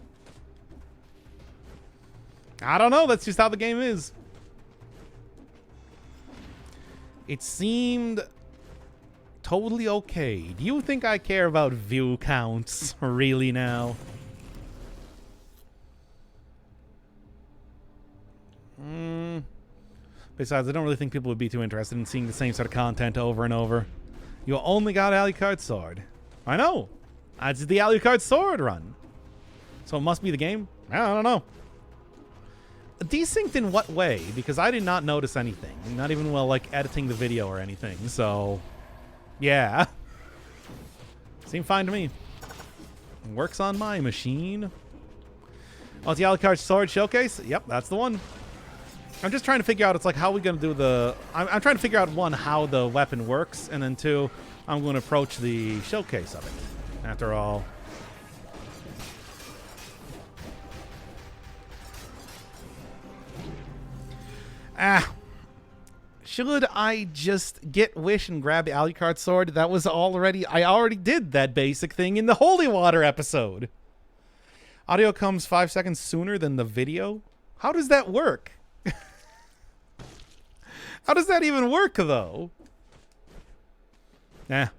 I don't know. That's just how the game is. It seemed totally okay. Do you think I care about view counts really now? Besides, I don't really think people would be too interested in seeing the same sort of content over and over. You only got Alucard's sword. I know. It's the Alucard sword run. So it must be the game? I don't know. Desynced in what way? Because I did not notice anything. Not even while, like, editing the video or anything. So, yeah. Seemed fine to me. Works on my machine. Oh, it's the Alucard Sword Showcase? Yep, that's the one. I'm just trying to figure out, it's like, how are we going to do the... I'm trying to figure out, one, how the weapon works, and then two, I'm going to approach the showcase of it. After all... Should I just get Wish and grab the Alucard Sword? That was already... I already did that basic thing in the Holy Water episode. Audio comes 5 seconds sooner than the video? How does that work? How does that even work, though?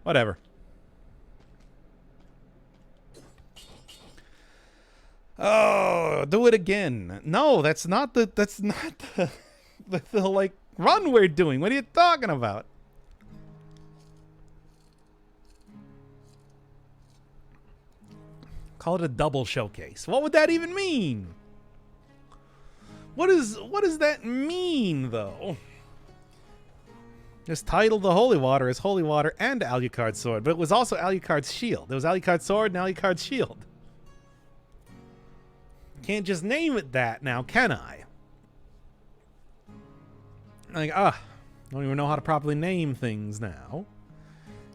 Whatever. Oh, do it again. No, that's not the like run we're doing. What are you talking about? Call it a double showcase. What would that even mean? What does that mean, though? Just titled the Holy Water as Holy Water and Alucard Sword, but it was also Alucard's Shield. It was Alucard Sword and Alucard's Shield. Can't just name it that now, can I? Like, I don't even know how to properly name things now.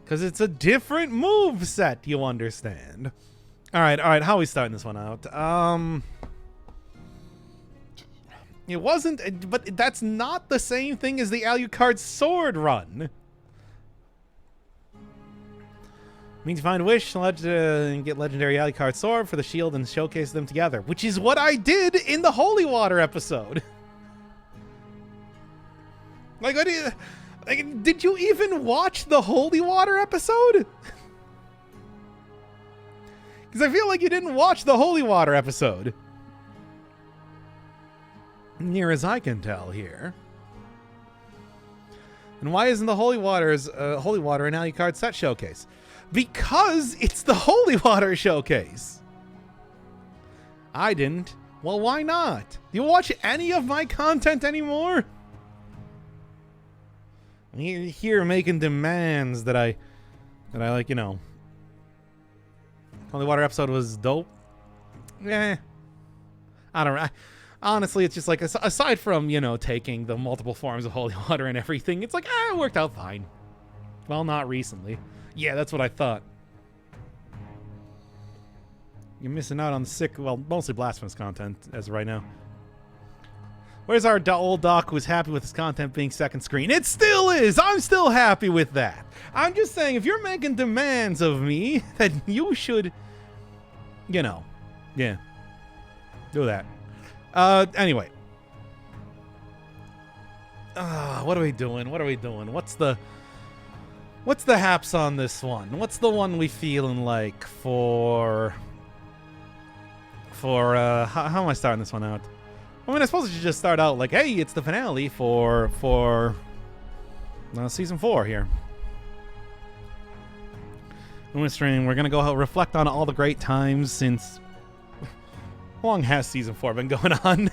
Because it's a different move set, you understand. Alright, how are we starting this one out? It wasn't, but that's not the same thing as the Alucard Sword run. Means you find Wish and get legendary Alucard Sword for the shield and showcase them together, which is what I did in the Holy Water episode. Like, what do you, like, did you even watch the Holy Water episode? Because I feel like you didn't watch the Holy Water episode. Near as I can tell here. And why isn't the Holy Water an Alucard set showcase? Because it's the Holy Water showcase. I didn't. Well, why not? Do you watch any of my content anymore? You're here making demands that I like, you know. Holy Water episode was dope. I don't know. Honestly, it's just like, aside from, you know, taking the multiple forms of holy water and everything, it's like, it worked out fine. Well, not recently. Yeah, that's what I thought. You're missing out on sick, well, mostly Blasphemous content as of right now. Where's our old doc who's happy with his content being second screen? It still is! I'm still happy with that. I'm just saying, if you're making demands of me, that you should, you know, yeah, do that. Anyway. What are we doing? What's the haps on this one? What's the one we feeling like for how am I starting this one out? I mean, I suppose I should just start out like, hey, it's the finale for season 4 here. In this stream, we're gonna go reflect on all the great times since. How long has season 4 been going on?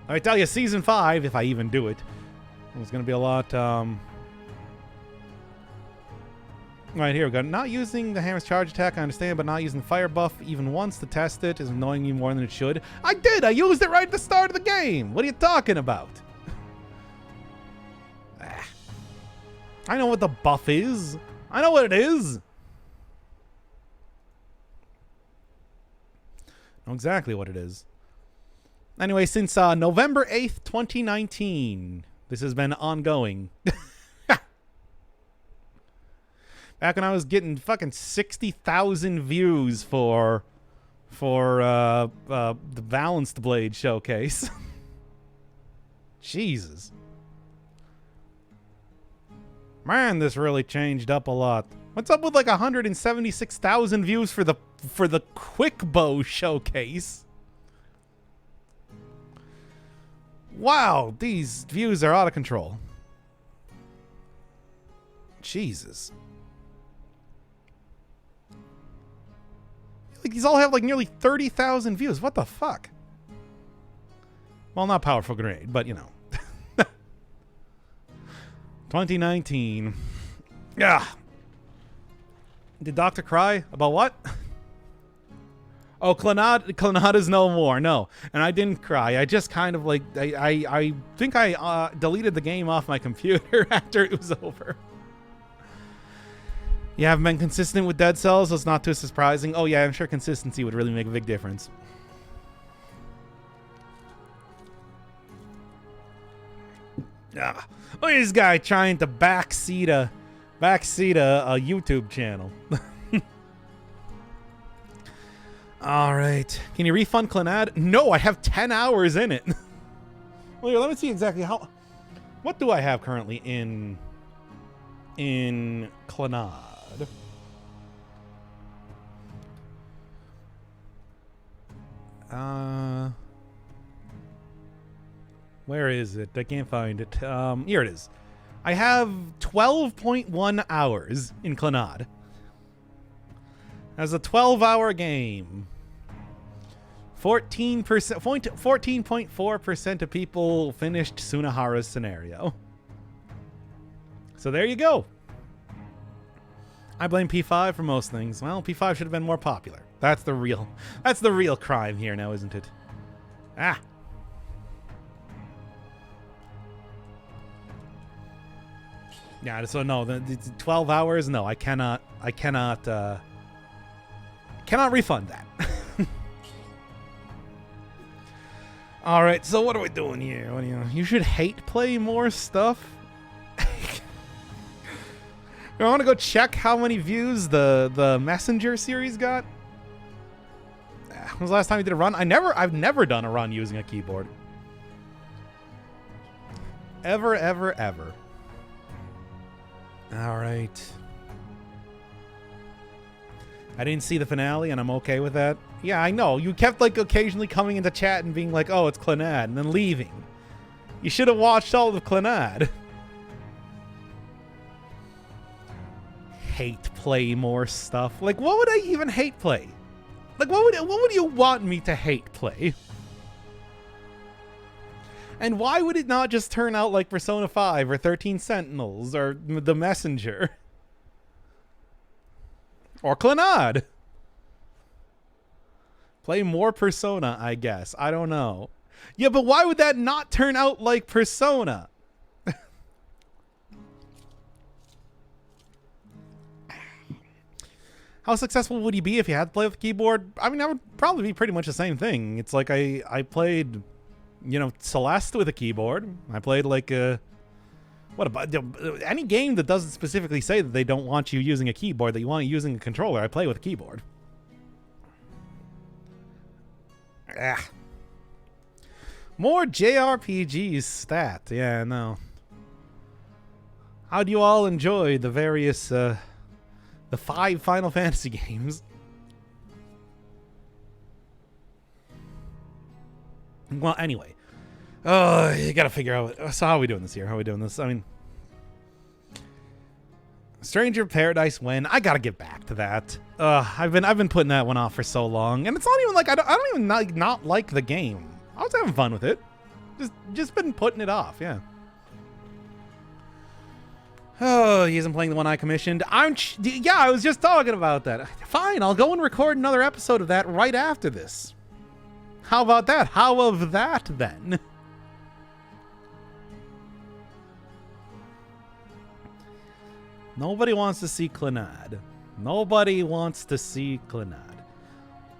I tell you, season 5, if I even do it, it's going to be a lot. Right, here we go. Not using the hammer's charge attack, I understand, but not using the fire buff even once to test it is annoying me more than it should. I did! I used it right at the start of the game! What are you talking about? I know what the buff is. I know what it is. Know exactly what it is. Anyway, since November 8th, 2019, this has been ongoing. Back when I was getting fucking 60,000 views for the Balanced Blade showcase. Jesus. Man, this really changed up a lot. What's up with like 176,000 views for the Quick Bow showcase? Wow, these views are out of control. Jesus. these all have like nearly 30,000 views. What the fuck? Well, not Powerful Grenade, but you know. 2019. Yeah. Did Doctor cry about what? Oh, Clannad is no more. No, and I didn't cry. I just kind of like I think I deleted the game off my computer after it was over. You haven't been consistent with Dead Cells, so it's not too surprising. Oh yeah, I'm sure consistency would really make a big difference. Yeah. Look at this guy trying to backseat a YouTube channel. All right. Can you refund Clannad? No, I have 10 hours in it. Well, here, let me see exactly how. What do I have currently in Clannad? Where is it? I can't find it. Here it is. I have 12.1 hours in Clannad. That's a 12-hour game. 14.4% of people finished Sunahara's scenario. So there you go. I blame P5 for most things. Well, P5 should have been more popular. That's the real crime here now, isn't it? Ah. Yeah, so no, the 12 hours, no, I cannot refund that. All right, so what are we doing here? What do you should hate play more stuff. I want to go check how many views the Messenger series got. When was the last time you did a run? I've never done a run using a keyboard. Ever. All right. I didn't see the finale, and I'm okay with that. Yeah, I know. You kept, like, occasionally coming into chat and being like, oh, it's Clannad, and then leaving. You should have watched all of Clannad. Hate play more stuff. Like, what would I even hate play? Like, what would you want me to hate play? And why would it not just turn out like Persona 5 or 13 Sentinels or The Messenger? Or Clannad? Play more Persona, I guess. I don't know. Yeah, but why would that not turn out like Persona? How successful would you be if you had to play with a keyboard? I mean, that would probably be pretty much the same thing. It's like I played, you know, Celeste with a keyboard. I played like what about any game that doesn't specifically say that they don't want you using a keyboard, that you want you using a controller, I play with a keyboard. Ah. More JRPGs stat. Yeah, no. How do you all enjoy the various the 5 Final Fantasy games? Well, anyway. You gotta figure out. So how are we doing this here? How are we doing this? I mean, Stranger of Paradise when? I gotta get back to that. I've been putting that one off for so long, and it's not even like I don't even not like the game. I was having fun with it. Just been putting it off. Yeah. Oh, he isn't playing the one I commissioned. Yeah, I was just talking about that. Fine, I'll go and record another episode of that right after this. How about that? How of that, then? Nobody wants to see Clannad. Nobody wants to see Clannad.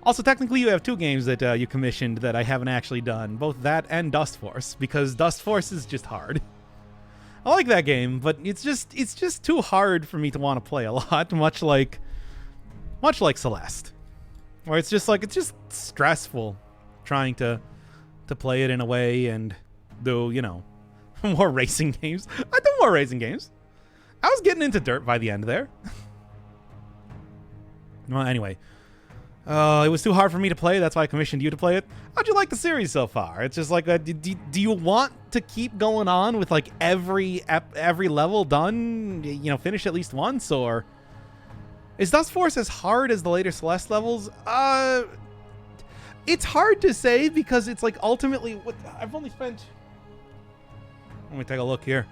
Also, technically, you have 2 games that you commissioned that I haven't actually done. Both that and Dust Force, because Dust Force is just hard. I like that game, but it's just too hard for me to want to play a lot, much like Celeste. Where it's just stressful trying to play it in a way and do, you know, more racing games. I do more racing games. I was getting into dirt by the end there. Well, anyway. It was too hard for me to play. That's why I commissioned you to play it. How'd you like the series so far? It's just like, do you want to keep going on with like every level done? You know, finish at least once, or Is Dustforce as hard as the later Celeste levels? It's hard to say because it's like ultimately what I've only spent. Let me take a look here.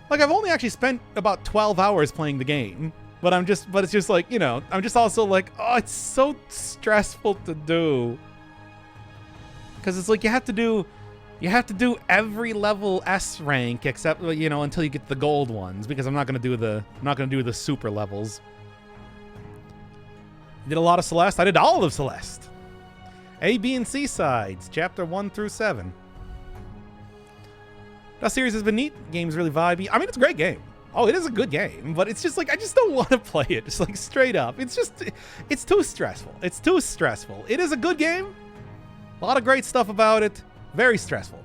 Like I've only actually spent about 12 hours playing the game, but it's just like, you know, I'm just also like, oh, it's so stressful to do. Because it's like you have to do every level S rank except, you know, until you get the gold ones, because I'm not gonna do the super levels. Did a lot of Celeste. I did all of Celeste. A, B, and C sides, chapter 1 through 7. That series has been neat. Game's really vibey. I mean, it's a great game. Oh, it is a good game, but it's just like I just don't want to play it. Just like straight up. It's too stressful. It's too stressful. It is a good game. A lot of great stuff about it. Very stressful.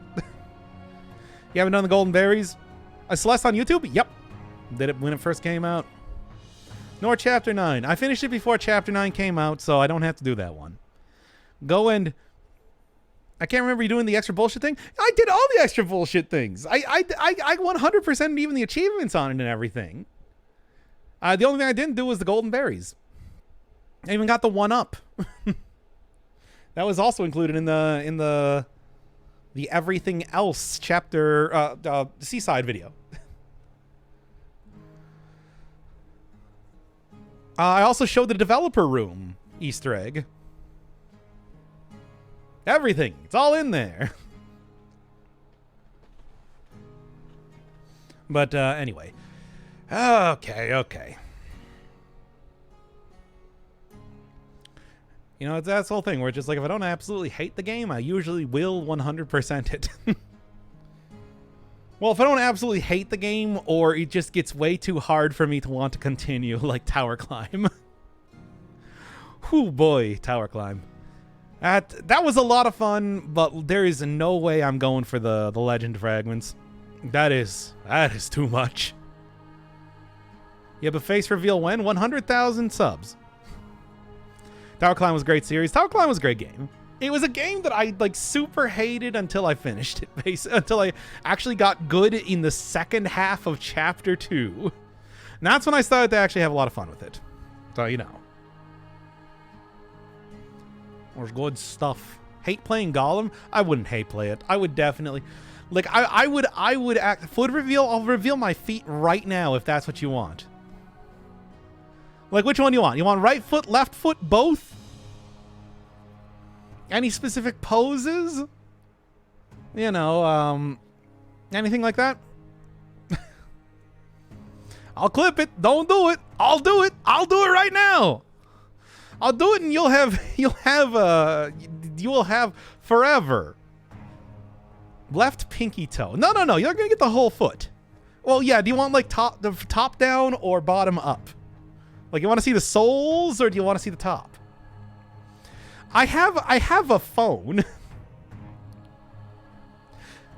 You haven't done the Golden Berries? Celeste on YouTube? Yep. Did it when it first came out. Nor Chapter 9. I finished it before Chapter 9 came out, so I don't have to do that one. Go and... I can't remember you doing the extra bullshit thing. I did all the extra bullshit things. I 100%ed even the achievements on it and everything. The only thing I didn't do was the Golden Berries. I even got the 1-up. That was also included in the everything else chapter Seaside video. I also showed the developer room Easter egg. Everything. It's all in there. But anyway. Okay. You know, that's the whole thing where it's just like if I don't absolutely hate the game, I usually will 100% it. Well, if I don't absolutely hate the game or it just gets way too hard for me to want to continue, like Tower Climb. Whew, boy, Tower Climb. That was a lot of fun, but there is no way I'm going for the legend fragments. That is too much. You have a face reveal when? 100,000 subs. Tower Climb was a great series. Tower Climb was a great game. It was a game that I like super hated until I finished it, until I actually got good in the second half of Chapter 2. And that's when I started to actually have a lot of fun with it. So, you know. There's good stuff. Hate playing Gollum? I wouldn't hate play it. I would definitely, like, I would act foot reveal. I'll reveal my feet right now if that's what you want. Like, which one do you want? You want right foot, left foot, both? Any specific poses? You know, anything like that? I'll clip it. Don't do it. I'll do it. I'll do it right now. I'll do it and you'll have forever. Left pinky toe. No. You're going to get the whole foot. Well, yeah. Do you want like top down or bottom up? Like you want to see the soles or do you want to see the top? I have a phone.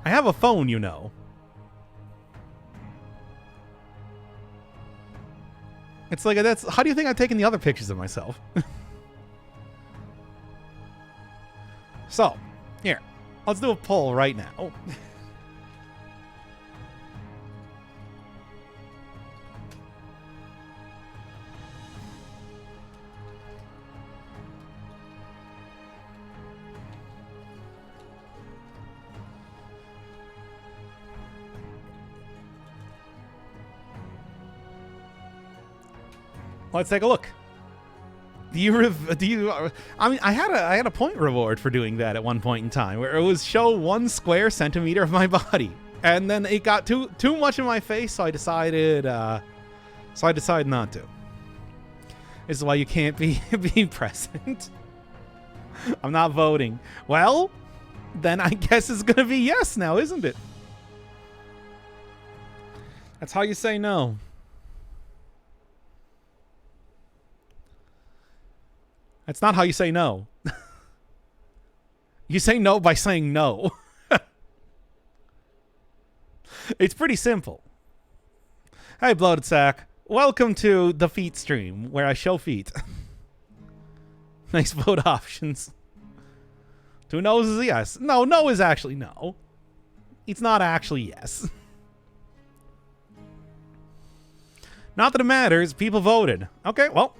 I have a phone, you know. It's like, that's, how do you think I've taken the other pictures of myself? So, here. Let's do a poll right now. Let's take a look. Do you? I mean, I had a point reward for doing that at one point in time, where it was show 1 square centimeter of my body, and then it got too much in my face, so I decided not to. This is why you can't be present. I'm not voting. Well, then I guess it's gonna be yes now, isn't it? That's how you say no. That's not how you say no. You say no by saying no. It's pretty simple. Hey, Bloated Sack. Welcome to the feet stream, where I show feet. Nice vote options. 2 no's is yes. No is actually no. It's not actually yes. Not that it matters. People voted. Okay, well.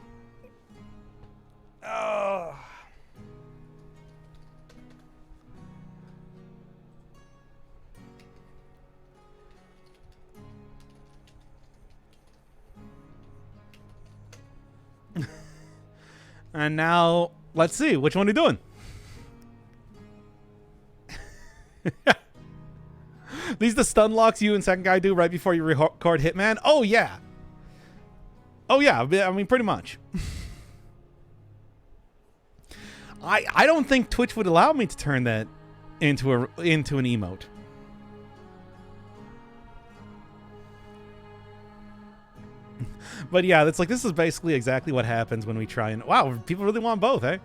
And now, let's see. Which one are you doing? These the stun locks you and second guy do right before you record Hitman? Oh, yeah. Oh, yeah. I mean, pretty much. I don't think Twitch would allow me to turn that into an emote. But yeah, that's like, this is basically exactly what happens when we try and... Wow, people really want both, eh?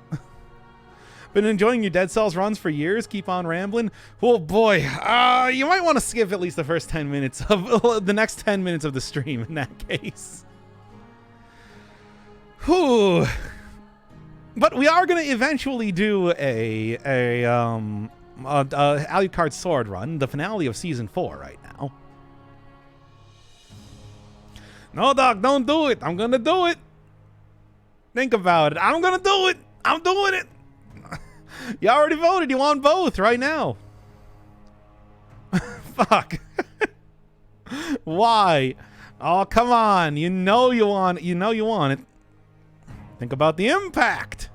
Been enjoying your Dead Cells runs for years. Keep on rambling. Oh boy, you might want to skip at least the first 10 minutes of the next 10 minutes of the stream in that case. Whew. But we are going to eventually do a Alucard Sword run, the finale of Season 4 right now. No, Doc, don't do it. I'm going to do it. Think about it. I'm going to do it. I'm doing it. You already voted. You want both right now. Fuck. Why? Oh, come on. You know you want it. Think about the impact.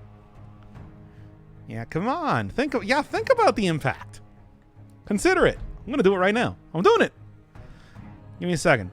Yeah, come on. Think about the impact. Consider it. I'm going to do it right now. I'm doing it. Give me a second.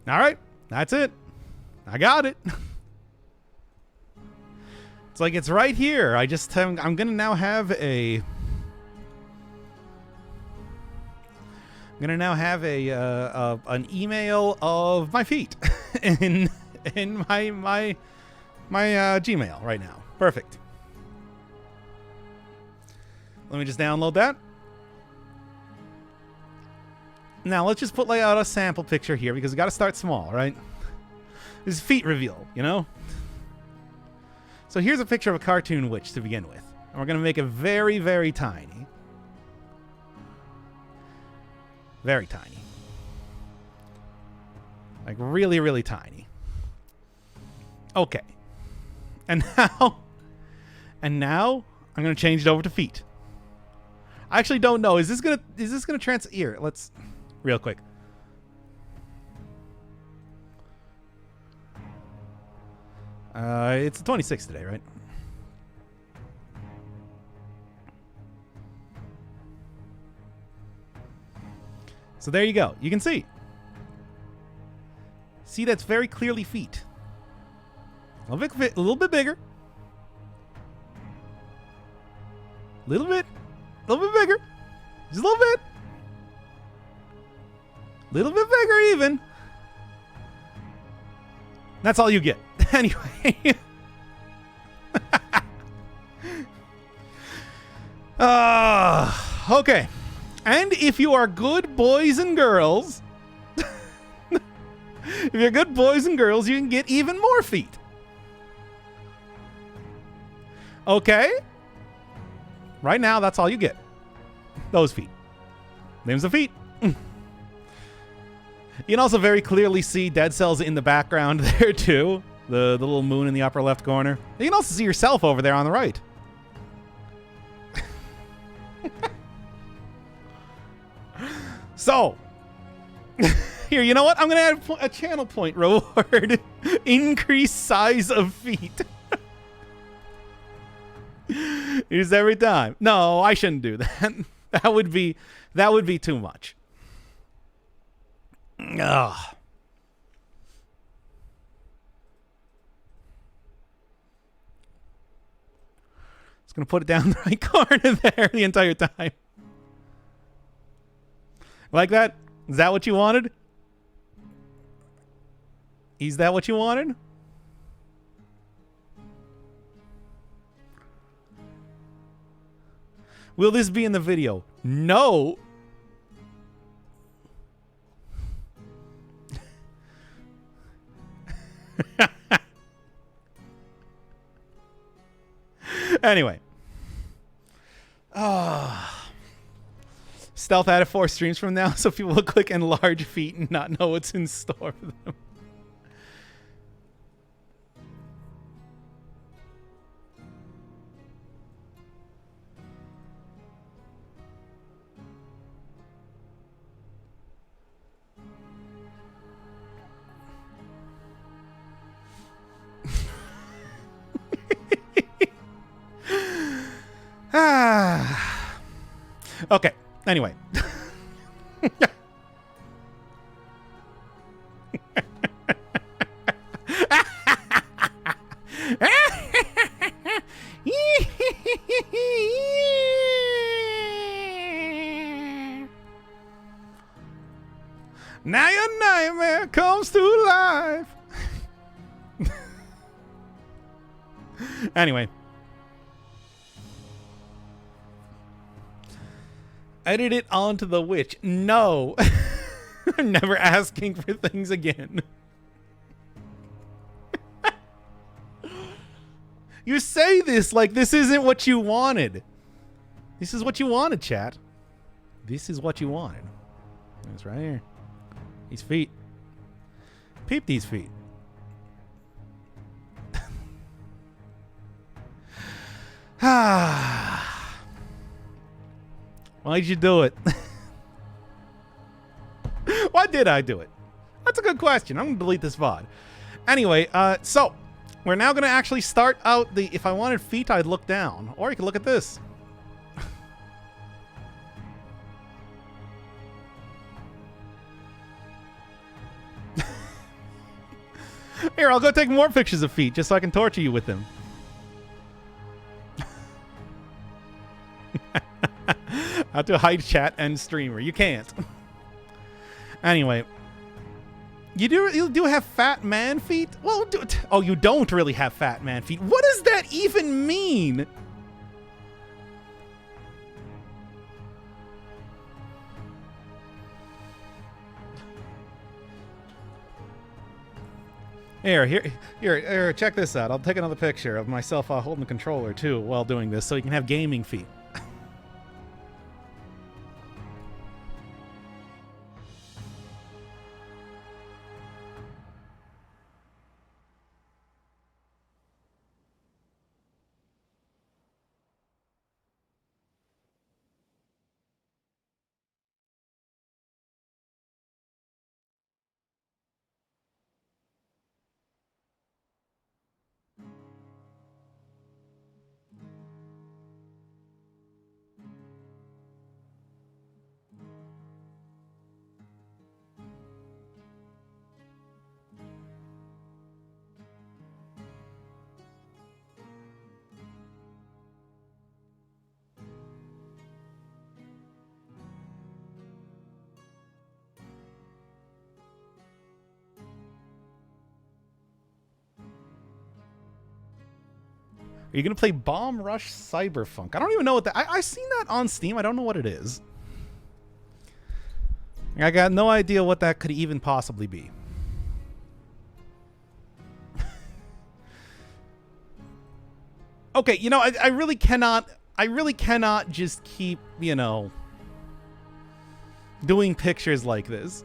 All right, that's it. I got it. It's like it's right here. I'm gonna now have a. I'm gonna now have an email of my feet in my Gmail right now. Perfect. Let me just download that. Now, let's just put out a sample picture here because we got to start small, right? This is feet reveal, you know? So here's a picture of a cartoon witch to begin with. And we're going to make it very, very tiny. Very tiny. Like really, really tiny. Okay. And now I'm going to change it over to feet. I actually don't know. Is this going to here, let's real quick. It's the 26th today, right? So there you go. You can see. See, that's very clearly feet. A little bit bigger. A little bit bigger. Just a little bit. Little bit bigger even. That's all you get. Anyway. Okay. And if you are good boys and girls, if you're good boys and girls, you can get even more feet. Okay? Right now, that's all you get. Those feet. Names of feet. You can also very clearly see Dead Cells in the background there, too. The little moon in the upper left corner. You can also see yourself over there on the right. So, here, you know what? I'm going to add a channel point reward. Increase size of feet. Use every time. No, I shouldn't do that. That would be too much. Ugh. Just going to put it down the right corner there the entire time. Like that? Is that what you wanted? Is that what you wanted? Will this be in the video? No. Anyway. Stealth added 4 streams from now, so people will click enlarge feet and not know what's in store for them. Okay. Anyway. Now your nightmare comes to life. Anyway. Edit it onto the witch. No. I'm never asking for things again. You say this like this isn't what you wanted. This is what you wanted, chat. This is what you wanted. It's right here. These feet. Peep these feet. Why'd you do it? Why did I do it? That's a good question. I'm going to delete this VOD. Anyway, so we're now going to actually start out the... If I wanted feet, I'd look down. Or you can look at this. Here, I'll go take more pictures of feet just so I can torture you with them. How to hide chat and streamer. You can't. Anyway. You do have fat man feet? Well, oh, you don't really have fat man feet. What does that even mean? Here, check this out. I'll take another picture of myself holding the controller, too, while doing this, so you can have gaming feet. Are you going to play Bomb Rush Cyberpunk? I don't even know what that... I've seen that on Steam. I don't know what it is. I got no idea what that could even possibly be. Okay, you know, I really cannot just keep, you know, doing pictures like this.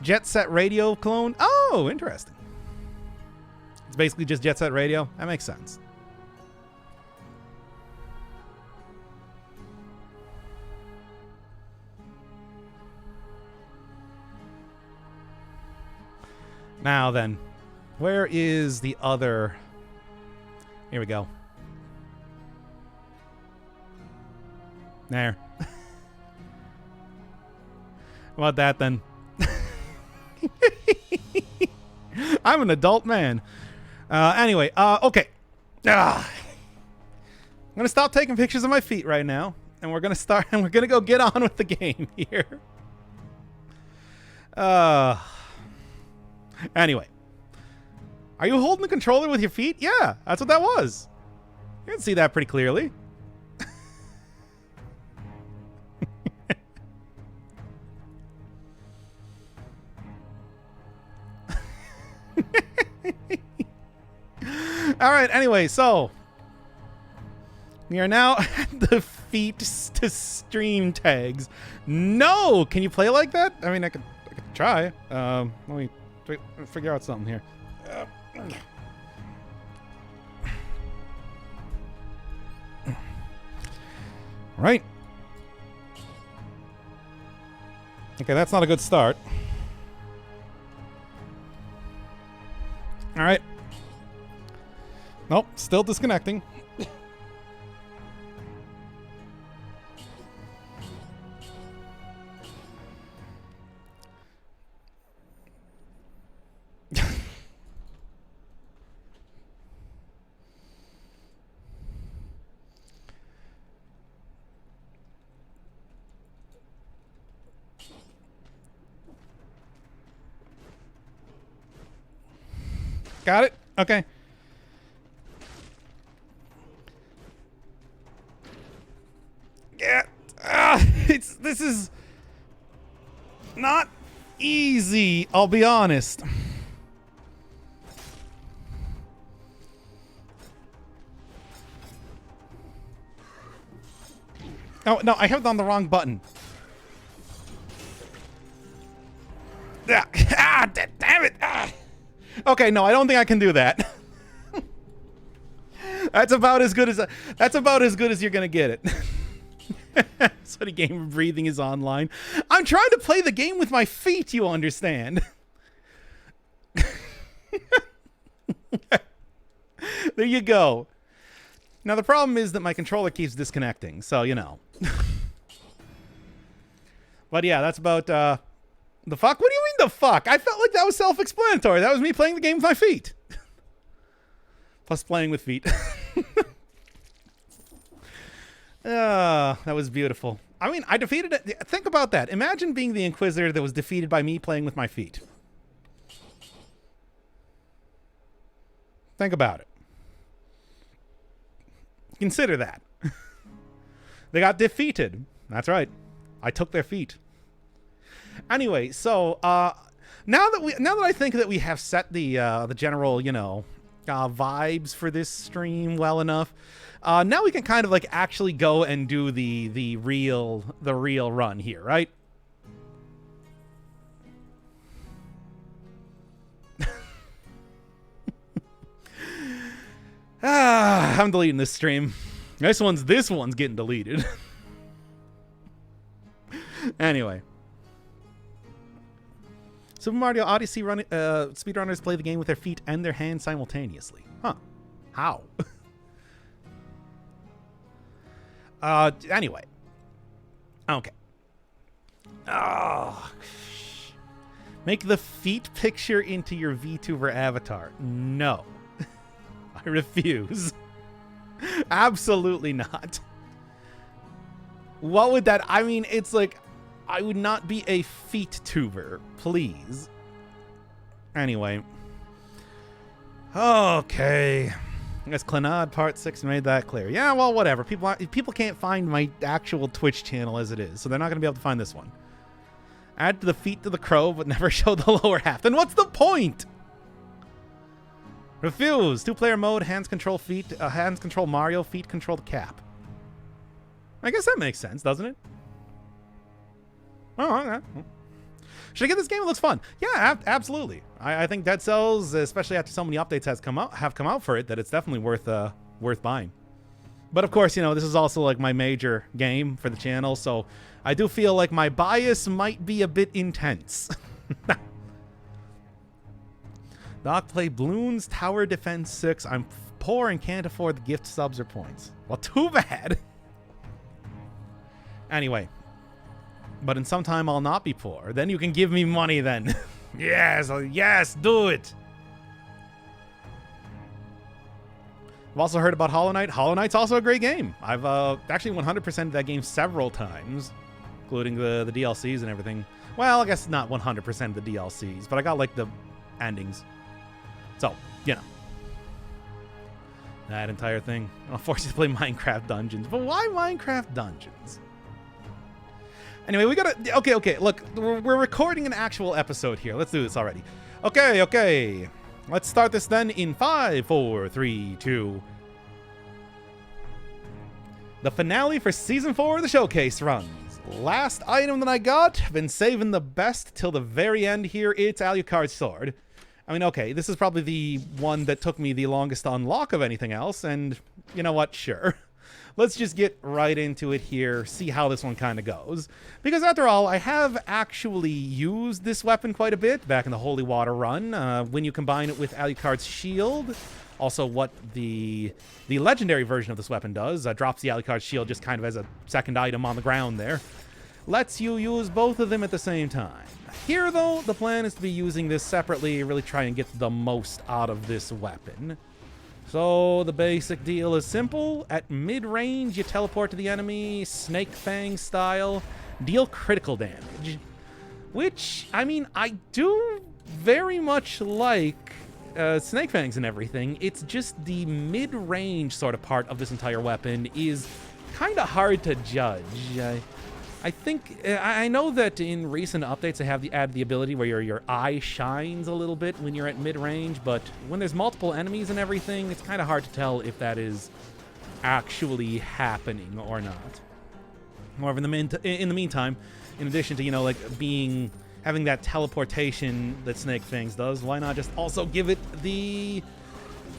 Jet Set Radio clone? Oh, interesting. It's basically just Jet Set Radio. That makes sense. Now then, where is the other... Here we go. There. How about that then? I'm an adult man. Anyway, okay. I'm gonna stop taking pictures of my feet right now, and we're gonna go get on with the game here. Anyway. Are you holding the controller with your feet? Yeah, that's what that was. You can see that pretty clearly. All right, anyway, so we are now at the feet to stream tags. No! Can you play like that? I mean, I could try. Let me figure out something here. Right. Okay, that's not a good start. All right. Nope, still disconnecting. Got it? Okay. Yeah. This is not easy, I'll be honest. Oh, no, I have it on the wrong button. Damn it. Okay, no, I don't think I can do that. That's about as good as you're gonna get it. Sweaty Gamer Breathing is online. I'm trying to play the game with my feet, you understand. There you go. Now the problem is that my controller keeps disconnecting, so you know. But yeah, that's about the fuck? What do you mean the fuck? I felt like that was self-explanatory. That was me playing the game with my feet. Plus playing with feet. That was beautiful. I mean, I defeated it. Think about that. Imagine being the Inquisitor that was defeated by me playing with my feet. Think about it. Consider that. They got defeated. That's right. I took their feet. Anyway, so now that I think that we have set the general, you know, vibes for this stream well enough, now we can kind of like actually go and do the real run here, right? I'm deleting this stream. This one's getting deleted. Anyway. Super Mario Odyssey speedrunners play the game with their feet and their hands simultaneously. Huh. How? Anyway. Okay. Oh. Make the feet picture into your VTuber avatar. No. I refuse. Absolutely not. What would that... I mean, it's like... I would not be a feet-tuber, please. Anyway. Okay. I guess Clannad Part 6 made that clear. Yeah, well, whatever. People can't find my actual Twitch channel as it is, so they're not going to be able to find this one. Add to the feet to the crow, but never show the lower half. Then what's the point? Refuse. 2-player mode, hands control feet, hands control Mario, feet control the cap. I guess that makes sense, doesn't it? Oh, okay. Should I get this game? It looks fun. Yeah, absolutely. I think Dead Cells, especially after so many updates have come out for it, that it's definitely worth buying. But of course, you know, this is also like my major game for the channel, so I do feel like my bias might be a bit intense. Doc, play Bloons Tower Defense 6. I'm poor and can't afford the gift subs or points. Well, too bad. Anyway. But in some time I'll not be poor. Then you can give me money then. Yes, yes, do it. I've also heard about Hollow Knight. Hollow Knight's also a great game. I've actually 100%ed that game several times, including the DLCs and everything. Well, I guess not 100% of the DLCs, but I got like the endings. So, you know. That entire thing. I'll force you to play Minecraft Dungeons. But why Minecraft Dungeons? Anyway, we gotta... Okay. Look, we're recording an actual episode here. Let's do this already. Okay. Let's start this then in 5, 4, 3, 2. The finale for Season 4 of the Showcase runs. Last item that I got. Been saving the best till the very end here. It's Alucard's sword. I mean, okay, this is probably the one that took me the longest to unlock of anything else. And you know what? Sure. Let's just get right into it here, see how this one kind of goes. Because after all, I have actually used this weapon quite a bit back in the Holy Water run. When you combine it with Alucard's shield, also what the legendary version of this weapon does, drops the Alucard shield just kind of as a second item on the ground there. Lets you use both of them at the same time. Here, though, the plan is to be using this separately, really try and get the most out of this weapon. So the basic deal is simple. At mid-range, you teleport to the enemy, Snake Fang style, deal critical damage. Which, I mean, I do very much like Snake Fangs and everything. It's just the mid-range sort of part of this entire weapon is kind of hard to judge. I think, I know that in recent updates they have added the ability where your eye shines a little bit when you're at mid-range, but when there's multiple enemies and everything, it's kind of hard to tell if that is actually happening or not. However, in the meantime, in addition to, you know, like having that teleportation that Snake Fangs does, why not just also give it the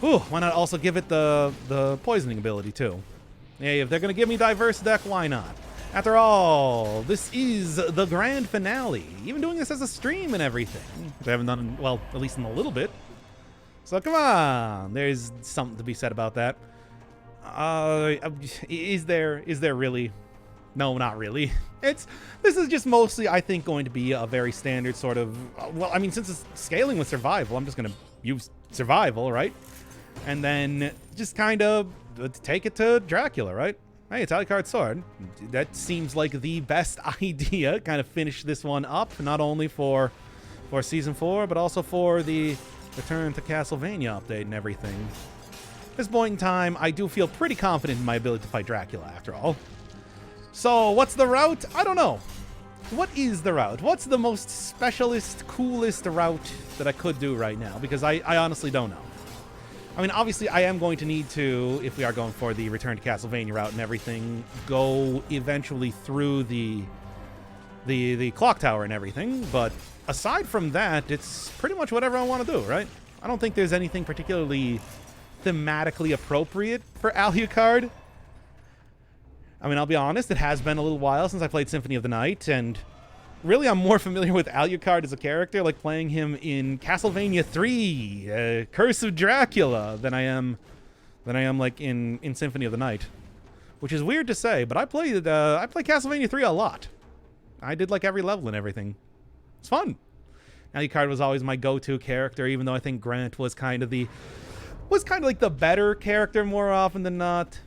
poisoning ability too? Yeah, if they're gonna give me diverse deck, why not? After all, this is the grand finale. Even doing this as a stream and everything, which I haven't done, well, at least in a little bit. So come on, there's something to be said about that. Is there really? No, not really. This is just mostly, I think, going to be a very standard sort of, well, I mean, since it's scaling with survival, I'm just going to use survival, right? And then just kind of take it to Dracula, right? Hey, it's Alucard's sword. That seems like the best idea. Kind of finish this one up, not only for Season 4, but also for the Return to Castlevania update and everything. At this point in time, I do feel pretty confident in my ability to fight Dracula, after all. So, what's the route? I don't know. What is the route? What's the most specialist, coolest route that I could do right now? Because I honestly don't know. I mean, obviously, I am going to need to, if we are going for the Return to Castlevania route and everything, go eventually through the clock tower and everything. But aside from that, it's pretty much whatever I want to do, right? I don't think there's anything particularly thematically appropriate for Alucard. I mean, I'll be honest, it has been a little while since I played Symphony of the Night, and really I'm more familiar with Alucard as a character, like playing him in Castlevania 3, Curse of Dracula, than I am like in Symphony of the Night. Which is weird to say, but I played Castlevania 3 a lot. I did like every level and everything. It's fun. Alucard was always my go-to character, even though I think Grant was kind of like the better character more often than not.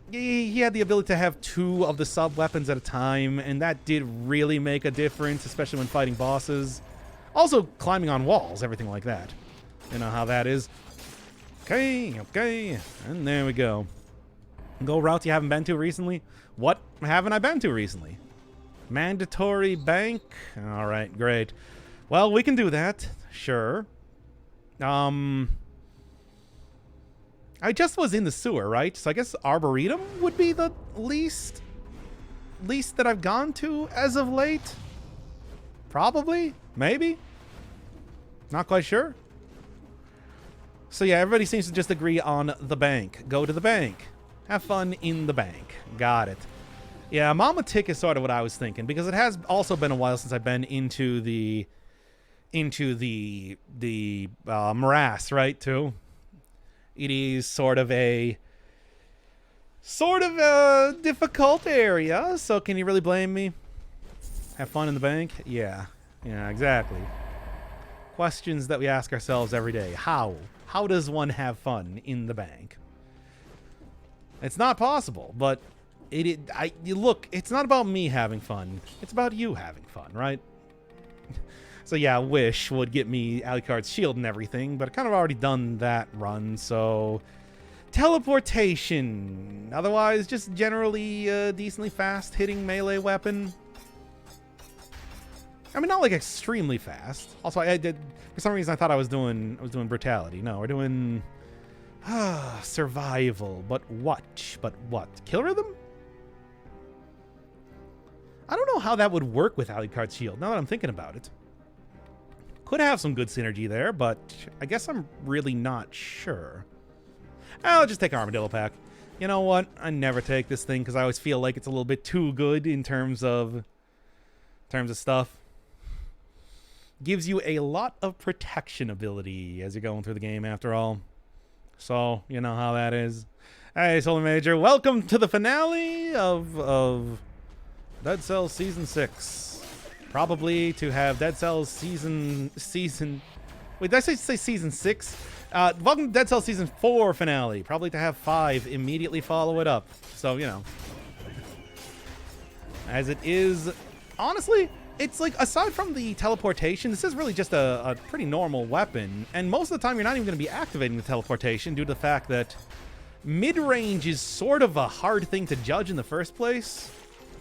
He had the ability to have 2 of the sub-weapons at a time, and that did really make a difference, especially when fighting bosses. Also, climbing on walls, everything like that. You know how that is. Okay. And there we go. Go routes you haven't been to recently? What haven't I been to recently? Mandatory bank? Alright, great. Well, we can do that. Sure. I just was in the sewer, right? So I guess Arboretum would be the least that I've gone to as of late? Probably? Maybe? Not quite sure. So yeah, everybody seems to just agree on the bank. Go to the bank. Have fun in the bank. Got it. Yeah, Mama Tick is sort of what I was thinking, because it has also been a while since I've been into the morass, right, too? It is sort of a difficult area, so can you really blame me? Have fun in the bank? Yeah, exactly. Questions that we ask ourselves every day. How does one have fun in the bank? It's not possible, but look, it's not about me having fun. It's about you having fun, right? So yeah, Wish would get me Alucard's shield and everything, but I kind of already done that run, so... Teleportation. Otherwise, just generally decently fast-hitting melee weapon. I mean, not like extremely fast. Also, I did... For some reason, I thought I was doing brutality. No, we're doing... survival. But what? Kill rhythm? I don't know how that would work with Alucard's shield, now that I'm thinking about it. Could have some good synergy there, but I guess I'm really not sure. I'll just take Armadillo Pack. You know what? I never take this thing because I always feel like it's a little bit too good in terms of stuff. Gives you a lot of protection ability as you're going through the game, after all. So, you know how that is. Hey, Solar Major, welcome to the finale of Dead Cells Season 6. Probably to have Dead Cells season... Wait, did I say Season 6? Welcome to Dead Cells Season 4 finale. Probably to have 5 immediately follow it up. So, you know. As it is... Honestly, it's like, aside from the teleportation, this is really just a pretty normal weapon. And most of the time, you're not even going to be activating the teleportation due to the fact that mid-range is sort of a hard thing to judge in the first place.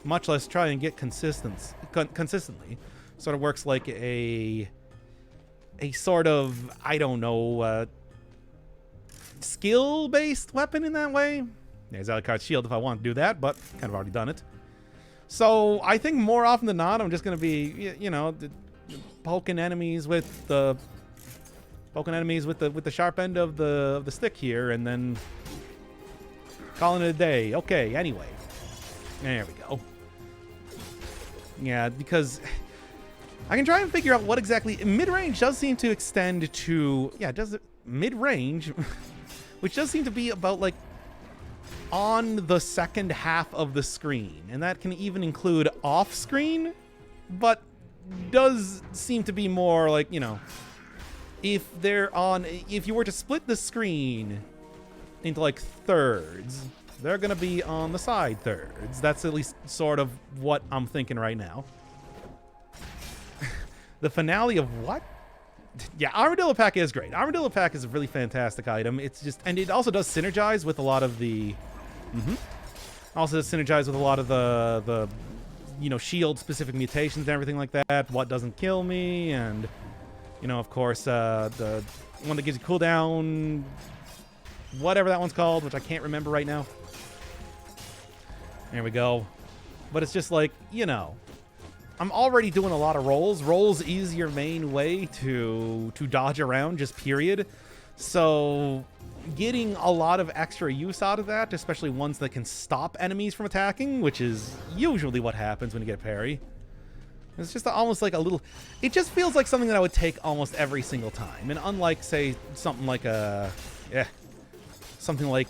Much less try and get consistently. Sort of works like a sort of, I don't know, skill-based weapon in that way. There's Alucard's shield if I want to do that, but kind of already done it. So I think more often than not, I'm just going to be, you know, poking enemies with the sharp end of the stick here, and then calling it a day. Okay, anyway. There we go. Yeah, because I can try and figure out what exactly... Mid-range does seem to extend to... Yeah, does it... Mid-range, which does seem to be about, like, on the second half of the screen. And that can even include off-screen, but does seem to be more, like, you know... If you were to split the screen into, like, thirds... They're going to be on the side thirds. That's at least sort of what I'm thinking right now. The finale of what? Yeah, Armadillo Pack is great. Armadillo Pack is a really fantastic item. It's just... And it also does synergize with a lot of the... Also does synergize with a lot of the you know, shield-specific mutations and everything like that. What doesn't kill me, and... You know, of course, the one that gives you cooldown... Whatever that one's called, which I can't remember right now. There we go. But it's just like, you know, I'm already doing a lot of rolls. Rolls is your main way to dodge around, just period. So getting a lot of extra use out of that, especially ones that can stop enemies from attacking, which is usually what happens when you get parry. It's just almost like a little... It just feels like something that I would take almost every single time. And unlike, say, something like a... Yeah. Something like,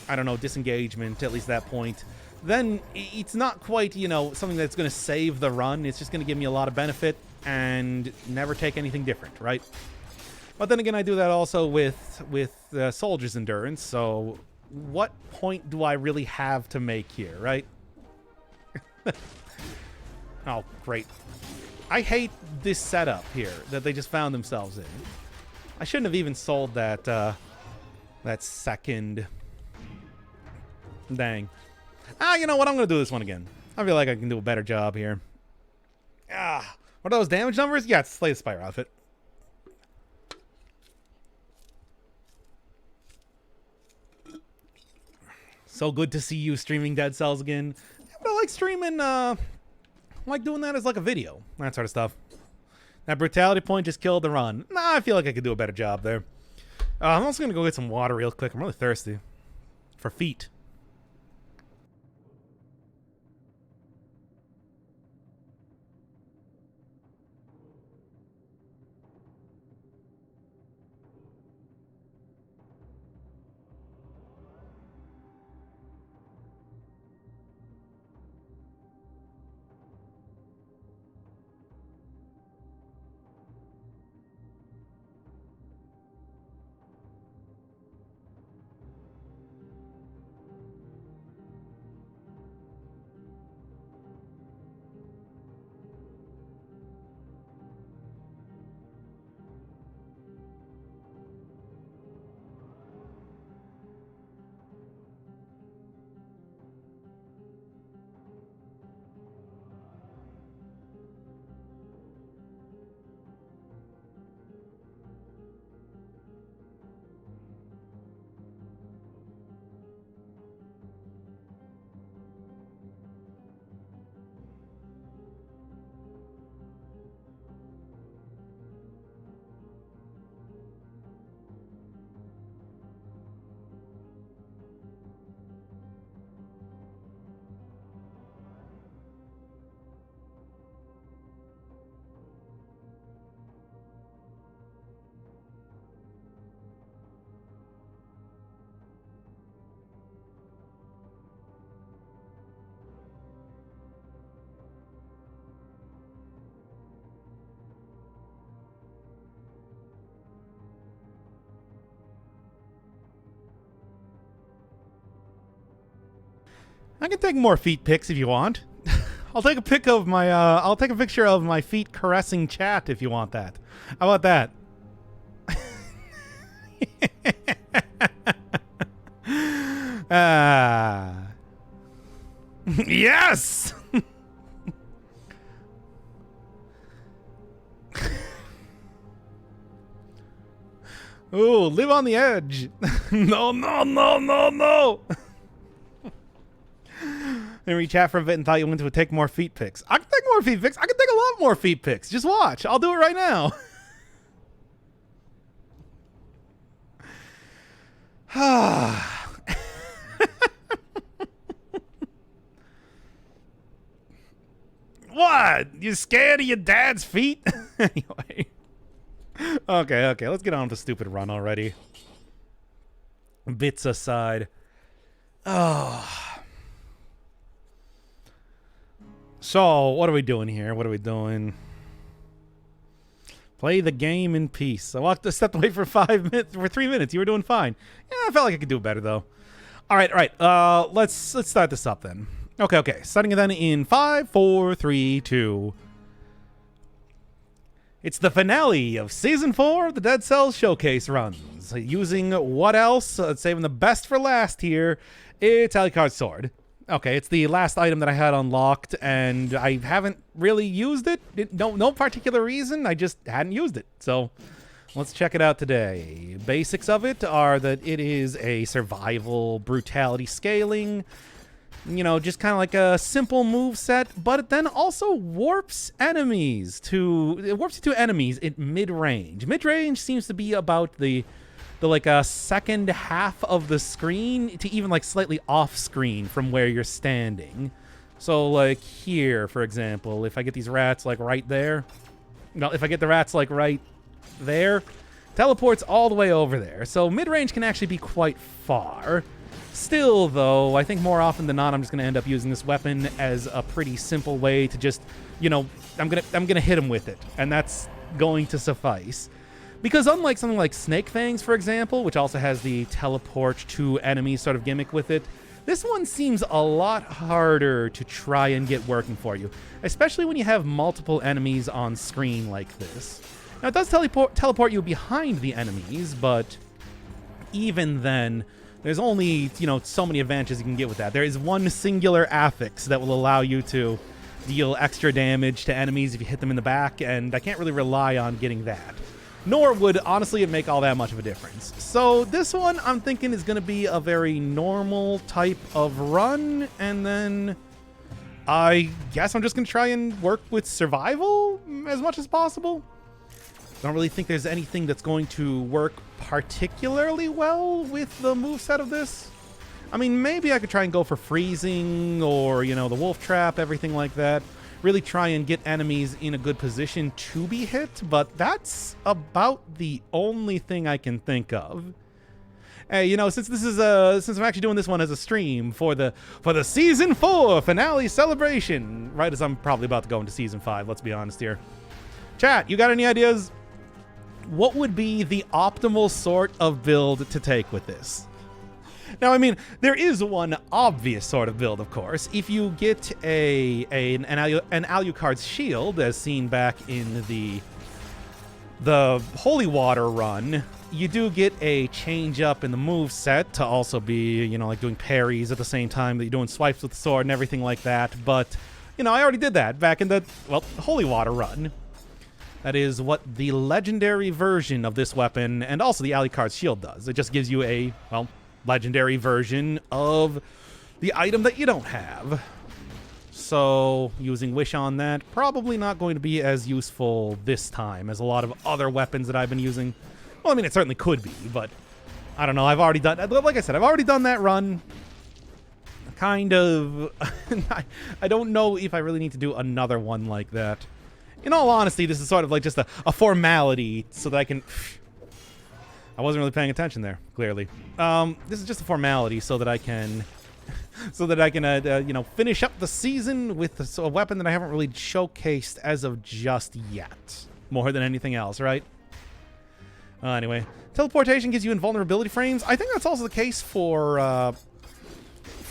I don't know, disengagement, at least that point, then it's not quite, you know, something that's going to save the run. It's just going to give me a lot of benefit and never take anything different, right? But then again, I do that also with Soldier's Endurance, so what point do I really have to make here, right? Oh, great. I hate this setup here that they just found themselves in. I shouldn't have even sold that, that second. Dang. You know what? I'm going to do this one again. I feel like I can do a better job here. What are those damage numbers? Yeah, it's Slay the Spire outfit. So good to see you streaming Dead Cells again. Yeah, but I like streaming, I like doing that as like a video. That sort of stuff. That brutality point just killed the run. Nah, I feel like I could do a better job there. I'm also going to go get some water real quick. I'm really thirsty. For feet. I can take more feet pics if you want. I'll take a pic of my I'll take a picture of my feet caressing chat if you want that. How about that? Yes. Ooh, live on the edge. No, no, no, no, no. And we chat for a bit and thought you wanted to take more feet pics. I can take more feet pics. I can take a lot more feet pics. Just watch. I'll do it right now. What? You scared of your dad's feet? Anyway. Okay. Let's get on with the stupid run already. Bits aside. So, what are we doing here? What are we doing? Play the game in peace. I walked a step away for 5 minutes, for 3 minutes. You were doing fine. Yeah, I felt like I could do better though. All right. Let's start this up then. Okay. Starting it then in 5, 4, 3, 2. It's the finale of Season 4 of the Dead Cells Showcase runs. Using what else? Saving the best for last here. It's Alucard's sword. Okay, it's the last item that I had unlocked, and I haven't really used it. No particular reason. I just hadn't used it. So let's check it out today. Basics of it are that it is a survival brutality scaling. You know, just kind of like a simple move set, but it then also warps enemies to enemies in mid-range. Mid-range seems to be about the like a second half of the screen to even like slightly off screen from where you're standing. So like here, for example, if I get these rats like right there, if I get the rats like right there, teleports all the way over there. So mid-range can actually be quite far. Still, though, I think more often than not, I'm just going to end up using this weapon as a pretty simple way to just, you know, I'm gonna hit him with it, and that's going to suffice. Because unlike something like Snake Fangs, for example, which also has the teleport to enemies sort of gimmick with it, this one seems a lot harder to try and get working for you, especially when you have multiple enemies on screen like this. Now, it does teleport you behind the enemies, but even then, there's only, so many advantages you can get with that. There is one singular affix that will allow you to deal extra damage to enemies if you hit them in the back, and I can't really rely on getting that. Nor would, honestly, it make all that much of a difference. So this one, I'm thinking, is going to be a very normal type of run, and then I guess I'm just going to try and work with survival as much as possible. I don't really think there's anything that's going to work particularly well with the moveset of this. I mean, maybe I could try and go for freezing or, the wolf trap, everything like that. Really try and get enemies in a good position to be hit, but that's about the only thing I can think of. Hey, since this is since I'm actually doing this one as a stream for the season 4 finale celebration, right as I'm probably about to go into season 5, let's be honest here. Chat, you got any ideas? What would be the optimal sort of build to take with this? Now, I mean, there is one obvious sort of build, of course. If you get an Alucard's shield, as seen back in the Holy Water run, you do get a change up in the move set to also be, like doing parries at the same time that you're doing swipes with the sword and everything like that. But, I already did that back in the, Holy Water run. That is what the legendary version of this weapon and also the Alucard's shield does. It just gives you a, legendary version of the item that you don't have. So using Wish on that, probably not going to be as useful this time as a lot of other weapons that I've been using. Well, I mean, it certainly could be, but I don't know. I've already done, like I said, I've already done that run. Kind of. I don't know if I really need to do another one like that. In all honesty, this is sort of like just a formality so that I can... I wasn't really paying attention there, clearly. This is just a formality so that I can, finish up the season with a weapon that I haven't really showcased as of just yet. More than anything else, right? Anyway, teleportation gives you invulnerability frames. I think that's also the case for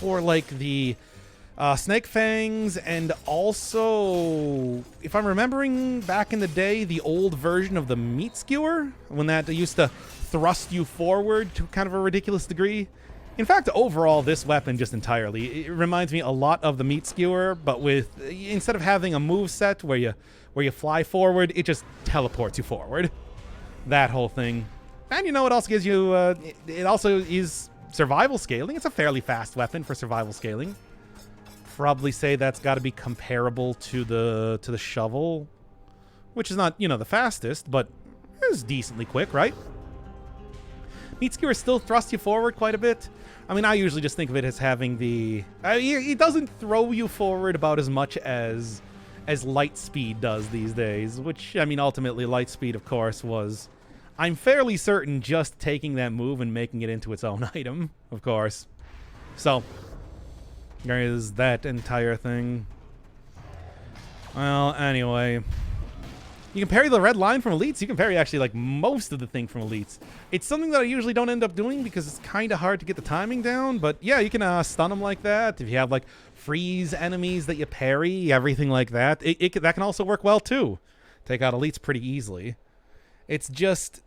like the Snake Fangs, and also, if I'm remembering back in the day, the old version of the Meat Skewer, when that used to thrust you forward to kind of a ridiculous degree. In fact, overall, this weapon just entirely, it reminds me a lot of the Meat Skewer, but with, instead of having a move set where you fly forward, it just teleports you forward. That whole thing. And it also gives you, it also is survival scaling. It's a fairly fast weapon for survival scaling. Probably say that's got to be comparable to the shovel, which is not, the fastest, but is decently quick, right? Meat Skewer still thrusts you forward quite a bit. I mean, I usually just think of it as having the... it doesn't throw you forward about as much as Light Speed does these days, which, I mean, ultimately Light Speed, of course, was... I'm fairly certain just taking that move and making it into its own item, of course. So, there is that entire thing. Well, anyway... You can parry the red line from elites. You can parry actually like most of the thing from elites. It's something that I usually don't end up doing because it's kind of hard to get the timing down. But yeah, you can stun them like that. If you have like freeze enemies that you parry, everything like that, that can also work well too. Take out elites pretty easily. It's just,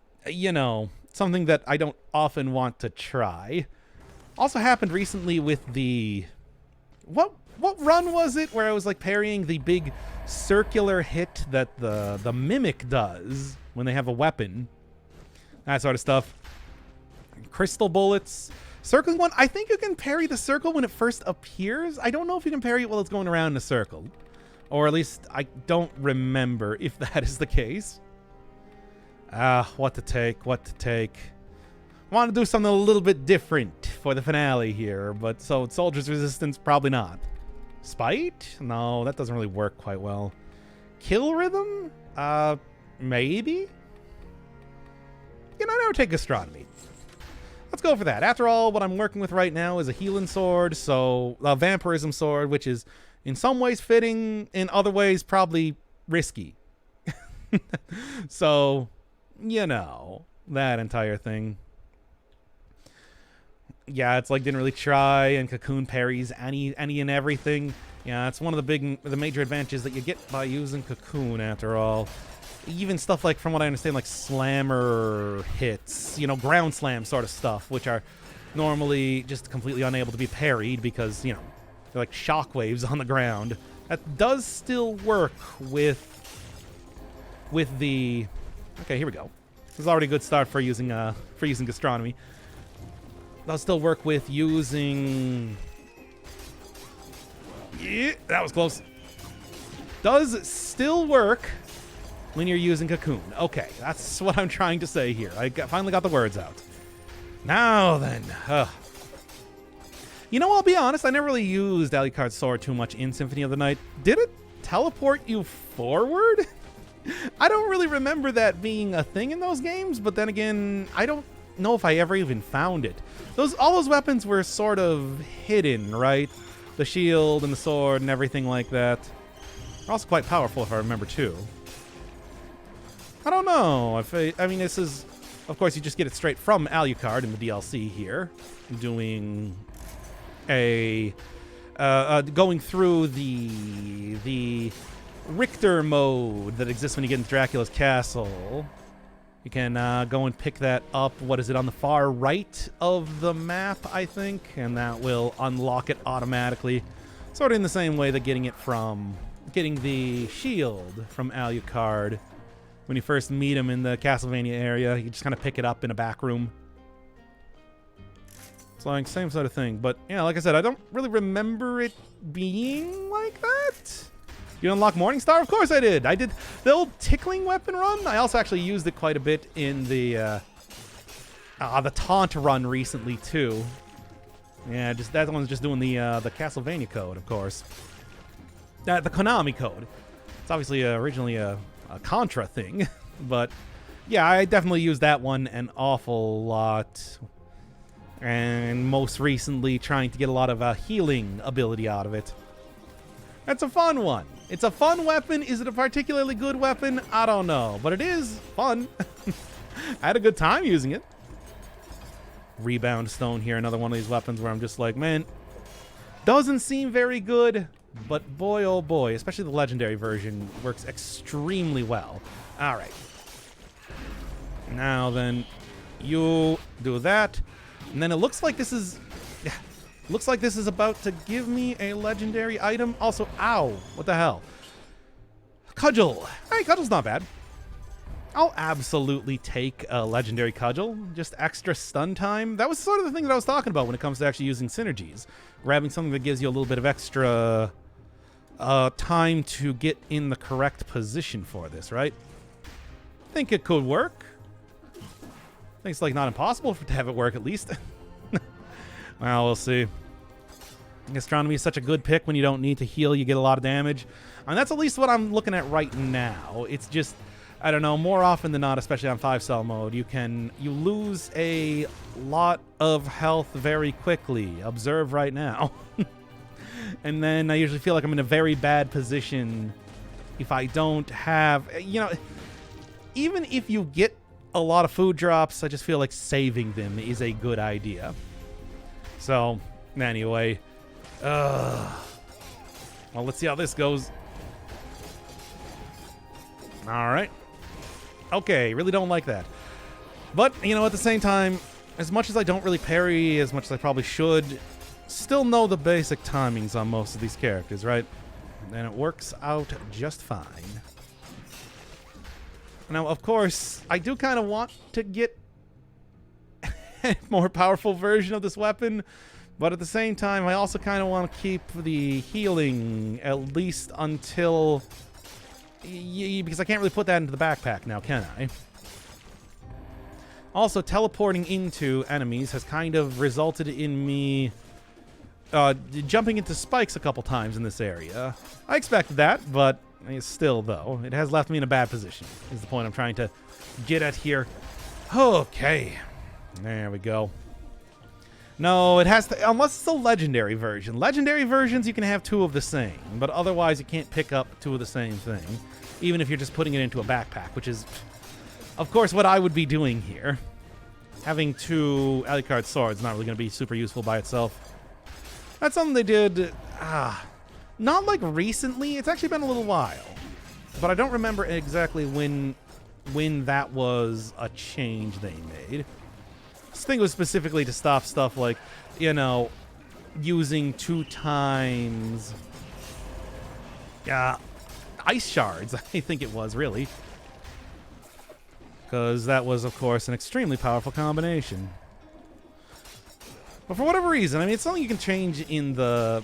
something that I don't often want to try. Also happened recently with the... What run was it where I was like parrying the big circular hit that the Mimic does when they have a weapon? That sort of stuff. Crystal bullets. Circling one, I think you can parry the circle when it first appears. I don't know if you can parry it while it's going around in a circle. Or at least I don't remember if that is the case. What to take. Want to do something a little bit different for the finale here, but so Soldier's Resistance, probably not. Spite? No, that doesn't really work quite well. Kill Rhythm? Maybe? I never take Astronomy. Let's go for that. After all, what I'm working with right now is a healing sword, so a vampirism sword, which is in some ways fitting, in other ways probably risky. So, that entire thing. Yeah, it's like didn't really try, and Cocoon parries any and everything. Yeah, it's one of the major advantages that you get by using Cocoon, after all. Even stuff like, from what I understand, like slammer hits, you know, ground slam sort of stuff, which are normally just completely unable to be parried because, you know, they're like shockwaves on the ground. That does still work with the... Okay, here we go. This is already a good start for using gastronomy. Does still work with using... Yeah, that was close. Does still work when you're using Cocoon. Okay, that's what I'm trying to say here. I finally got the words out. Now then. You know, I'll be honest, I never really used Alucard's sword too much in Symphony of the Night. Did it teleport you forward? I don't really remember that being a thing in those games, but then again, I don't know if I ever even found it. All those weapons were sort of hidden, right? The shield and the sword and everything like that. They're also quite powerful, if I remember, too. I don't know. I mean, this is... Of course, you just get it straight from Alucard in the DLC here. Doing a... going through the Richter mode that exists when you get into Dracula's castle. You can go and pick that up, what is it, on the far right of the map, I think, and that will unlock it automatically. Sort of in the same way that getting the shield from Alucard when you first meet him in the Castlevania area. You just kind of pick it up in a back room. It's like same sort of thing, but yeah, like I said, I don't really remember it being like that. You unlock Morningstar? Of course I did. I did the old tickling weapon run. I also actually used it quite a bit in the taunt run recently too. Yeah, just that one's just doing the Castlevania code, of course. The Konami code. It's obviously originally a Contra thing, but yeah, I definitely used that one an awful lot. And most recently, trying to get a lot of healing ability out of it. That's a fun one. It's a fun weapon. Is it a particularly good weapon? I don't know, but it is fun. I had a good time using it. Rebound Stone here, another one of these weapons where I'm just like, man, doesn't seem very good, but boy, oh boy, especially the legendary version works extremely well. All right. Now then, you do that, and then it looks like this is... Looks like this is about to give me a legendary item. Also, ow, what the hell? Cudgel. Hey, Cudgel's not bad. I'll absolutely take a legendary Cudgel. Just extra stun time. That was sort of the thing that I was talking about when it comes to actually using synergies. Grabbing something that gives you a little bit of extra time to get in the correct position for this, right? Think it could work. I think it's like not impossible to have it work at least. Well, we'll see. Gastronomy is such a good pick when you don't need to heal. You get a lot of damage. And that's at least what I'm looking at right now. It's just, I don't know, more often than not, especially on 5-cell mode, you lose a lot of health very quickly. Observe right now. And then I usually feel like I'm in a very bad position if I don't have, you know, even if you get a lot of food drops, I just feel like saving them is a good idea. So, anyway, well, let's see how this goes. All right. Okay, really don't like that. But, you know, at the same time, as much as I don't really parry as much as I probably should, still know the basic timings on most of these characters, right? And it works out just fine. Now, of course, I do kind of want to get a more powerful version of this weapon, but at the same time, I also kind of want to keep the healing at least until... because I can't really put that into the backpack now, can I? Also, teleporting into enemies has kind of resulted in me jumping into spikes a couple times in this area. I expected that, but still, though, it has left me in a bad position, is the point I'm trying to get at here. Okay. There we go. No, it has to, unless it's a legendary version. Legendary versions, you can have two of the same, but otherwise you can't pick up two of the same thing, even if you're just putting it into a backpack, which is, of course, what I would be doing here. Having two Alucard swords not really going to be super useful by itself. That's something they did. Not like recently. It's actually been a little while. But I don't remember exactly when that was a change they made. This thing was specifically to stop stuff like, you know, using 2 times ice shards, I think it was, really. Because that was, of course, an extremely powerful combination. But for whatever reason, I mean, it's something you can change in the...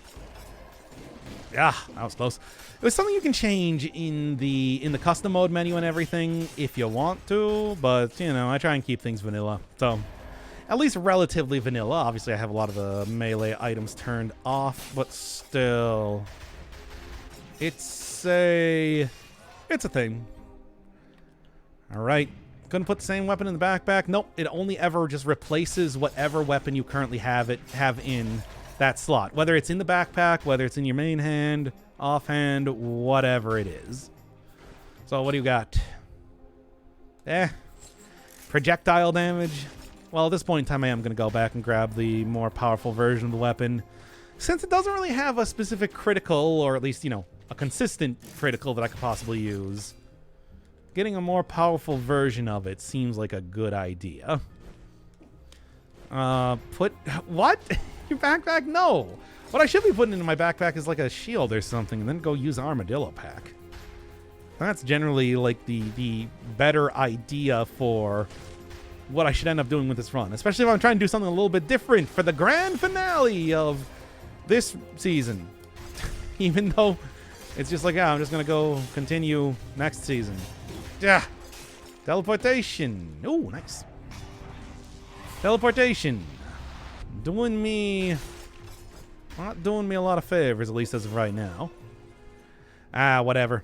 Yeah, that was close. It was something you can change in the custom mode menu and everything if you want to, but, you know, I try and keep things vanilla. So, at least relatively vanilla. Obviously, I have a lot of the melee items turned off, but still... It's a thing. Alright. Couldn't put the same weapon in the backpack. Nope. It only ever just replaces whatever weapon you currently have in that slot. Whether it's in the backpack, whether it's in your main hand, offhand, whatever it is. So what do you got? Projectile damage. Well, at this point in time, I am going to go back and grab the more powerful version of the weapon. Since it doesn't really have a specific critical, or at least, you know, a consistent critical that I could possibly use, getting a more powerful version of it seems like a good idea. What? Your backpack? No. What I should be putting into my backpack is like a shield or something, and then go use Armadillo Pack. That's generally like the better idea for what I should end up doing with this run, especially if I'm trying to do something a little bit different for the grand finale of this season. Even though it's just like, yeah, I'm just gonna go continue next season. Yeah. Teleportation. Oh, nice. Teleportation. Not doing me a lot of favors, at least as of right now. Whatever.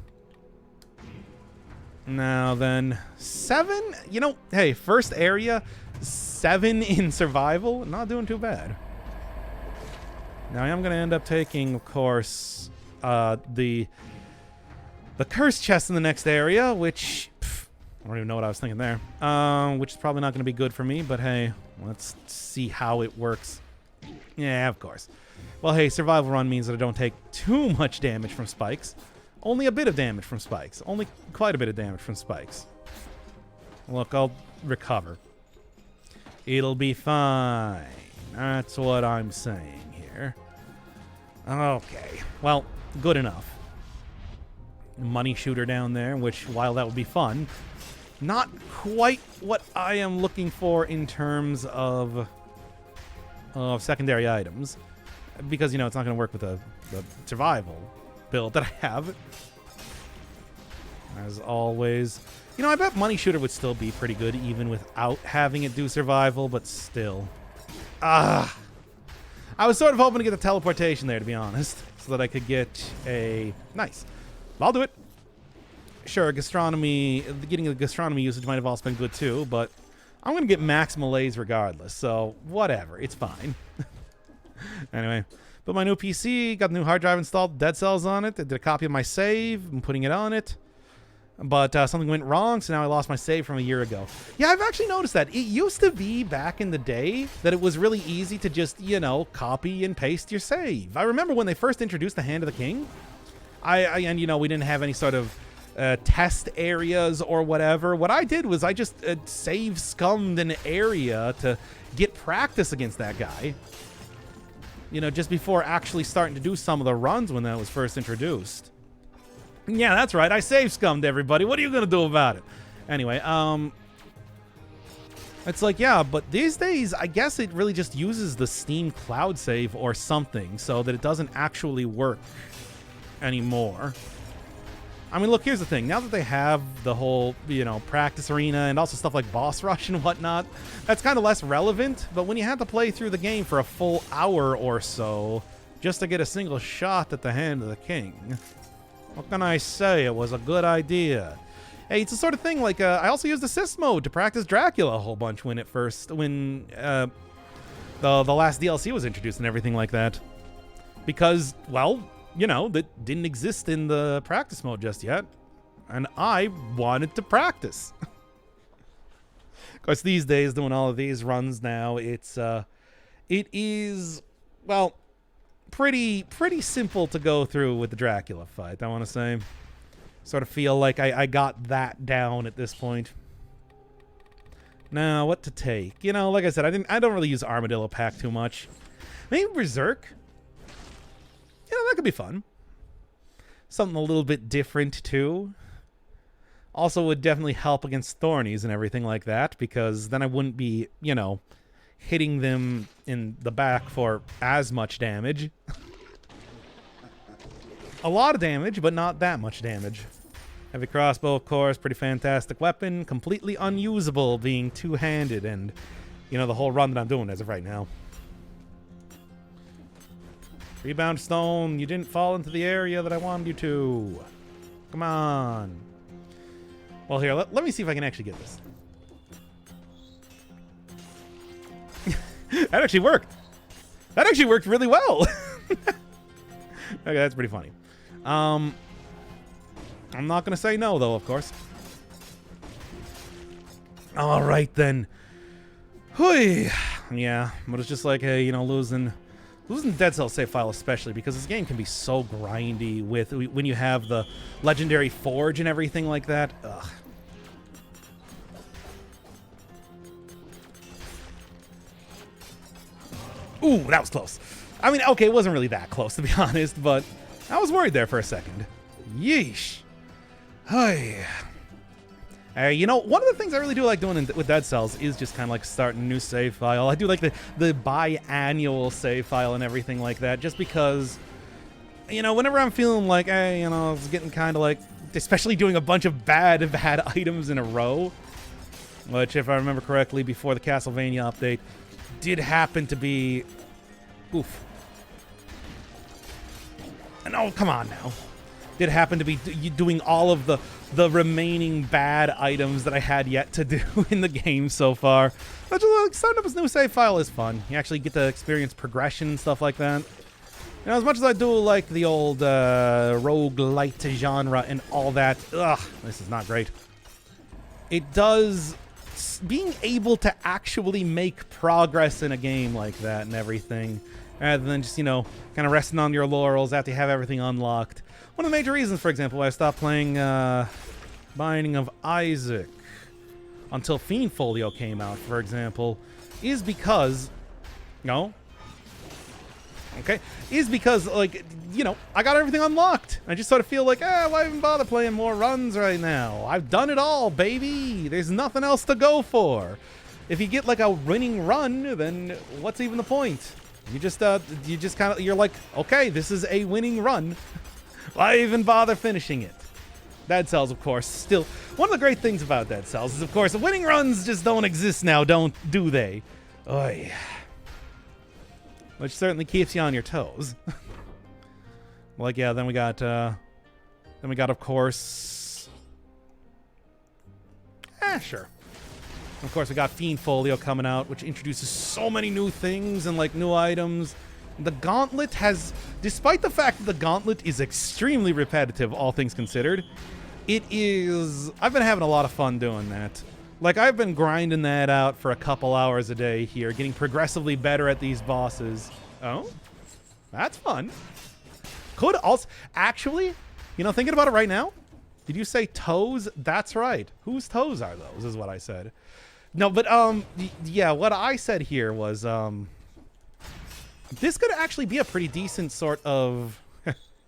Now then, 7? You know, hey, first area, 7 in survival. Not doing too bad. Now I am going to end up taking, of course, the curse chest in the next area, which... I don't even know what I was thinking there. Which is probably not going to be good for me, but hey, let's see how it works. Yeah, of course. Well, hey, survival run means that I don't take too much damage from spikes. Only a bit of damage from spikes. Only quite a bit of damage from spikes. Look, I'll recover. It'll be fine. That's what I'm saying here. Okay. Well, good enough. Money shooter down there, which, while that would be fun, not quite what I am looking for in terms of secondary items. Because, you know, it's not going to work with the survival build that I have. As always. You know, I bet Money Shooter would still be pretty good even without having it do survival, but still. I was sort of hoping to get the teleportation there, to be honest, so that I could get a... Nice. I'll do it. Sure, gastronomy... Getting the gastronomy usage might have also been good too, but I'm going to get max malaise regardless, so whatever. It's fine. Anyway, but my new PC, got the new hard drive installed, Dead Cells on it. I did a copy of my save. I'm putting it on it. But something went wrong, so now I lost my save from a year ago. Yeah, I've actually noticed that. It used to be back in the day that it was really easy to just, you know, copy and paste your save. I remember when they first introduced the Hand of the King. And, you know, we didn't have any sort of test areas or whatever. What I did was I just save scummed an area to get practice against that guy. You know, just before actually starting to do some of the runs when that was first introduced. Yeah, that's right. I save scummed everybody. What are you going to do about it? Anyway, it's like, yeah, but these days, I guess it really just uses the Steam Cloud Save or something so that it doesn't actually work anymore. I mean, look, here's the thing. Now that they have the whole, you know, practice arena and also stuff like boss rush and whatnot, that's kind of less relevant. But when you had to play through the game for a full hour or so just to get a single shot at the Hand of the King, what can I say? It was a good idea. Hey, it's the sort of thing like I also used assist mode to practice Dracula a whole bunch when the last DLC was introduced and everything like that. Because, well, you know, that didn't exist in the practice mode just yet. And I wanted to practice. Of course, these days, doing all of these runs now, it is, well, pretty simple to go through with the Dracula fight, I want to say. Sort of feel like I got that down at this point. Now, what to take? You know, like I said, I don't really use Armadillo Pack too much. Maybe Berserk? You know, that could be fun. Something a little bit different, too. Also would definitely help against Thornies and everything like that, because then I wouldn't be, you know, hitting them in the back for as much damage. A lot of damage, but not that much damage. Heavy crossbow, of course, pretty fantastic weapon. Completely unusable being two-handed and, you know, the whole run that I'm doing as of right now. Rebound stone, you didn't fall into the area that I wanted you to. Come on. Well, here, let me see if I can actually get this. That actually worked. That actually worked really well. Okay, that's pretty funny. I'm not going to say no, though, of course. All right, then. Hui. Yeah, but it's just like, hey, you know, losing Dead Cell save file especially, because this game can be so grindy with when you have the legendary forge and everything like that. Ugh. Ooh, that was close. I mean, okay, it wasn't really that close, to be honest, but I was worried there for a second. Yeesh. Hey. You know, one of the things I really do like doing with Dead Cells is just kind of like starting a new save file. I do like the biannual save file and everything like that, just because, you know, whenever I'm feeling like, hey, you know, it's getting kind of like, especially doing a bunch of bad items in a row, which, if I remember correctly, before the Castlevania update, did happen to be, oof. And oh, come on now. Did happen to be doing all of the remaining bad items that I had yet to do in the game so far. But just like starting up a new save file is fun. You actually get to experience progression and stuff like that. You know, as much as I do like the old roguelite genre and all that, ugh, this is not great. It does, being able to actually make progress in a game like that and everything, rather than just, you know, kind of resting on your laurels after you have everything unlocked. One of the major reasons, for example, why I stopped playing Binding of Isaac until Fiend Folio came out, for example, is because, no, okay, is because, like, you know, I got everything unlocked. I just sort of feel like, why even bother playing more runs right now? I've done it all, baby. There's nothing else to go for. If you get like a winning run, then what's even the point? You just kind of, you're like, okay, this is a winning run. Why even bother finishing it? Dead Cells, of course, still one of the great things about Dead Cells is, of course, the winning runs just don't exist now, do they? Oy. Which certainly keeps you on your toes. Like, yeah, then we got, of course, sure. Of course, we got Fiend Folio coming out, which introduces so many new things and, like, new items. The Gauntlet has, despite the fact that the Gauntlet is extremely repetitive, all things considered, it is, I've been having a lot of fun doing that. Like, I've been grinding that out for a couple hours a day here, getting progressively better at these bosses. Oh, that's fun. Could also, actually, you know, thinking about it right now, did you say toes? That's right. Whose toes are those, is what I said. No, but, yeah, what I said here was, this could actually be a pretty decent sort of,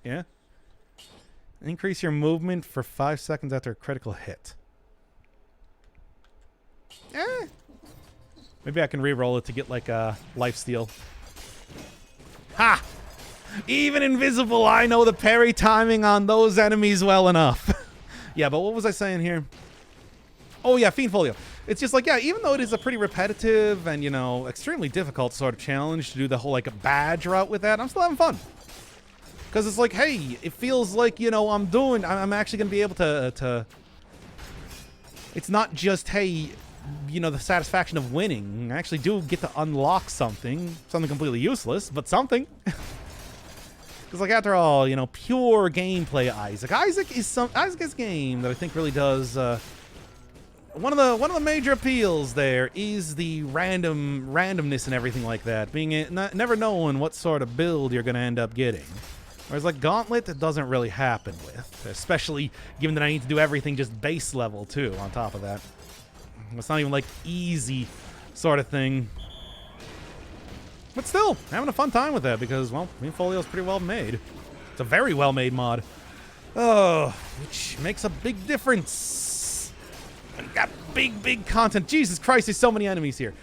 yeah. Increase your movement for 5 seconds after a critical hit. Maybe I can re-roll it to get like a lifesteal. Ha! Even invisible, I know the parry timing on those enemies well enough. Yeah, but what was I saying here? Oh yeah, Fiend Folio. It's just like, yeah, even though it is a pretty repetitive and, you know, extremely difficult sort of challenge to do the whole, like, badge route with that, I'm still having fun. Because it's like, hey, it feels like, you know, I'm actually going to be able to... It's not just, hey, you know, the satisfaction of winning. I actually do get to unlock something completely useless, but something. Because, like, after all, you know, pure gameplay Isaac. Isaac is a game that I think really does... one of the major appeals there is the randomness and everything like that, being never knowing what sort of build you're going to end up getting. Whereas like Gauntlet, it doesn't really happen with, especially given that I need to do everything just base level too. On top of that, it's not even like easy sort of thing. But still, having a fun time with that because, well, Folio's pretty well made. It's a very well made mod. Oh, which makes a big difference. And got big content. Jesus Christ, there's so many enemies here.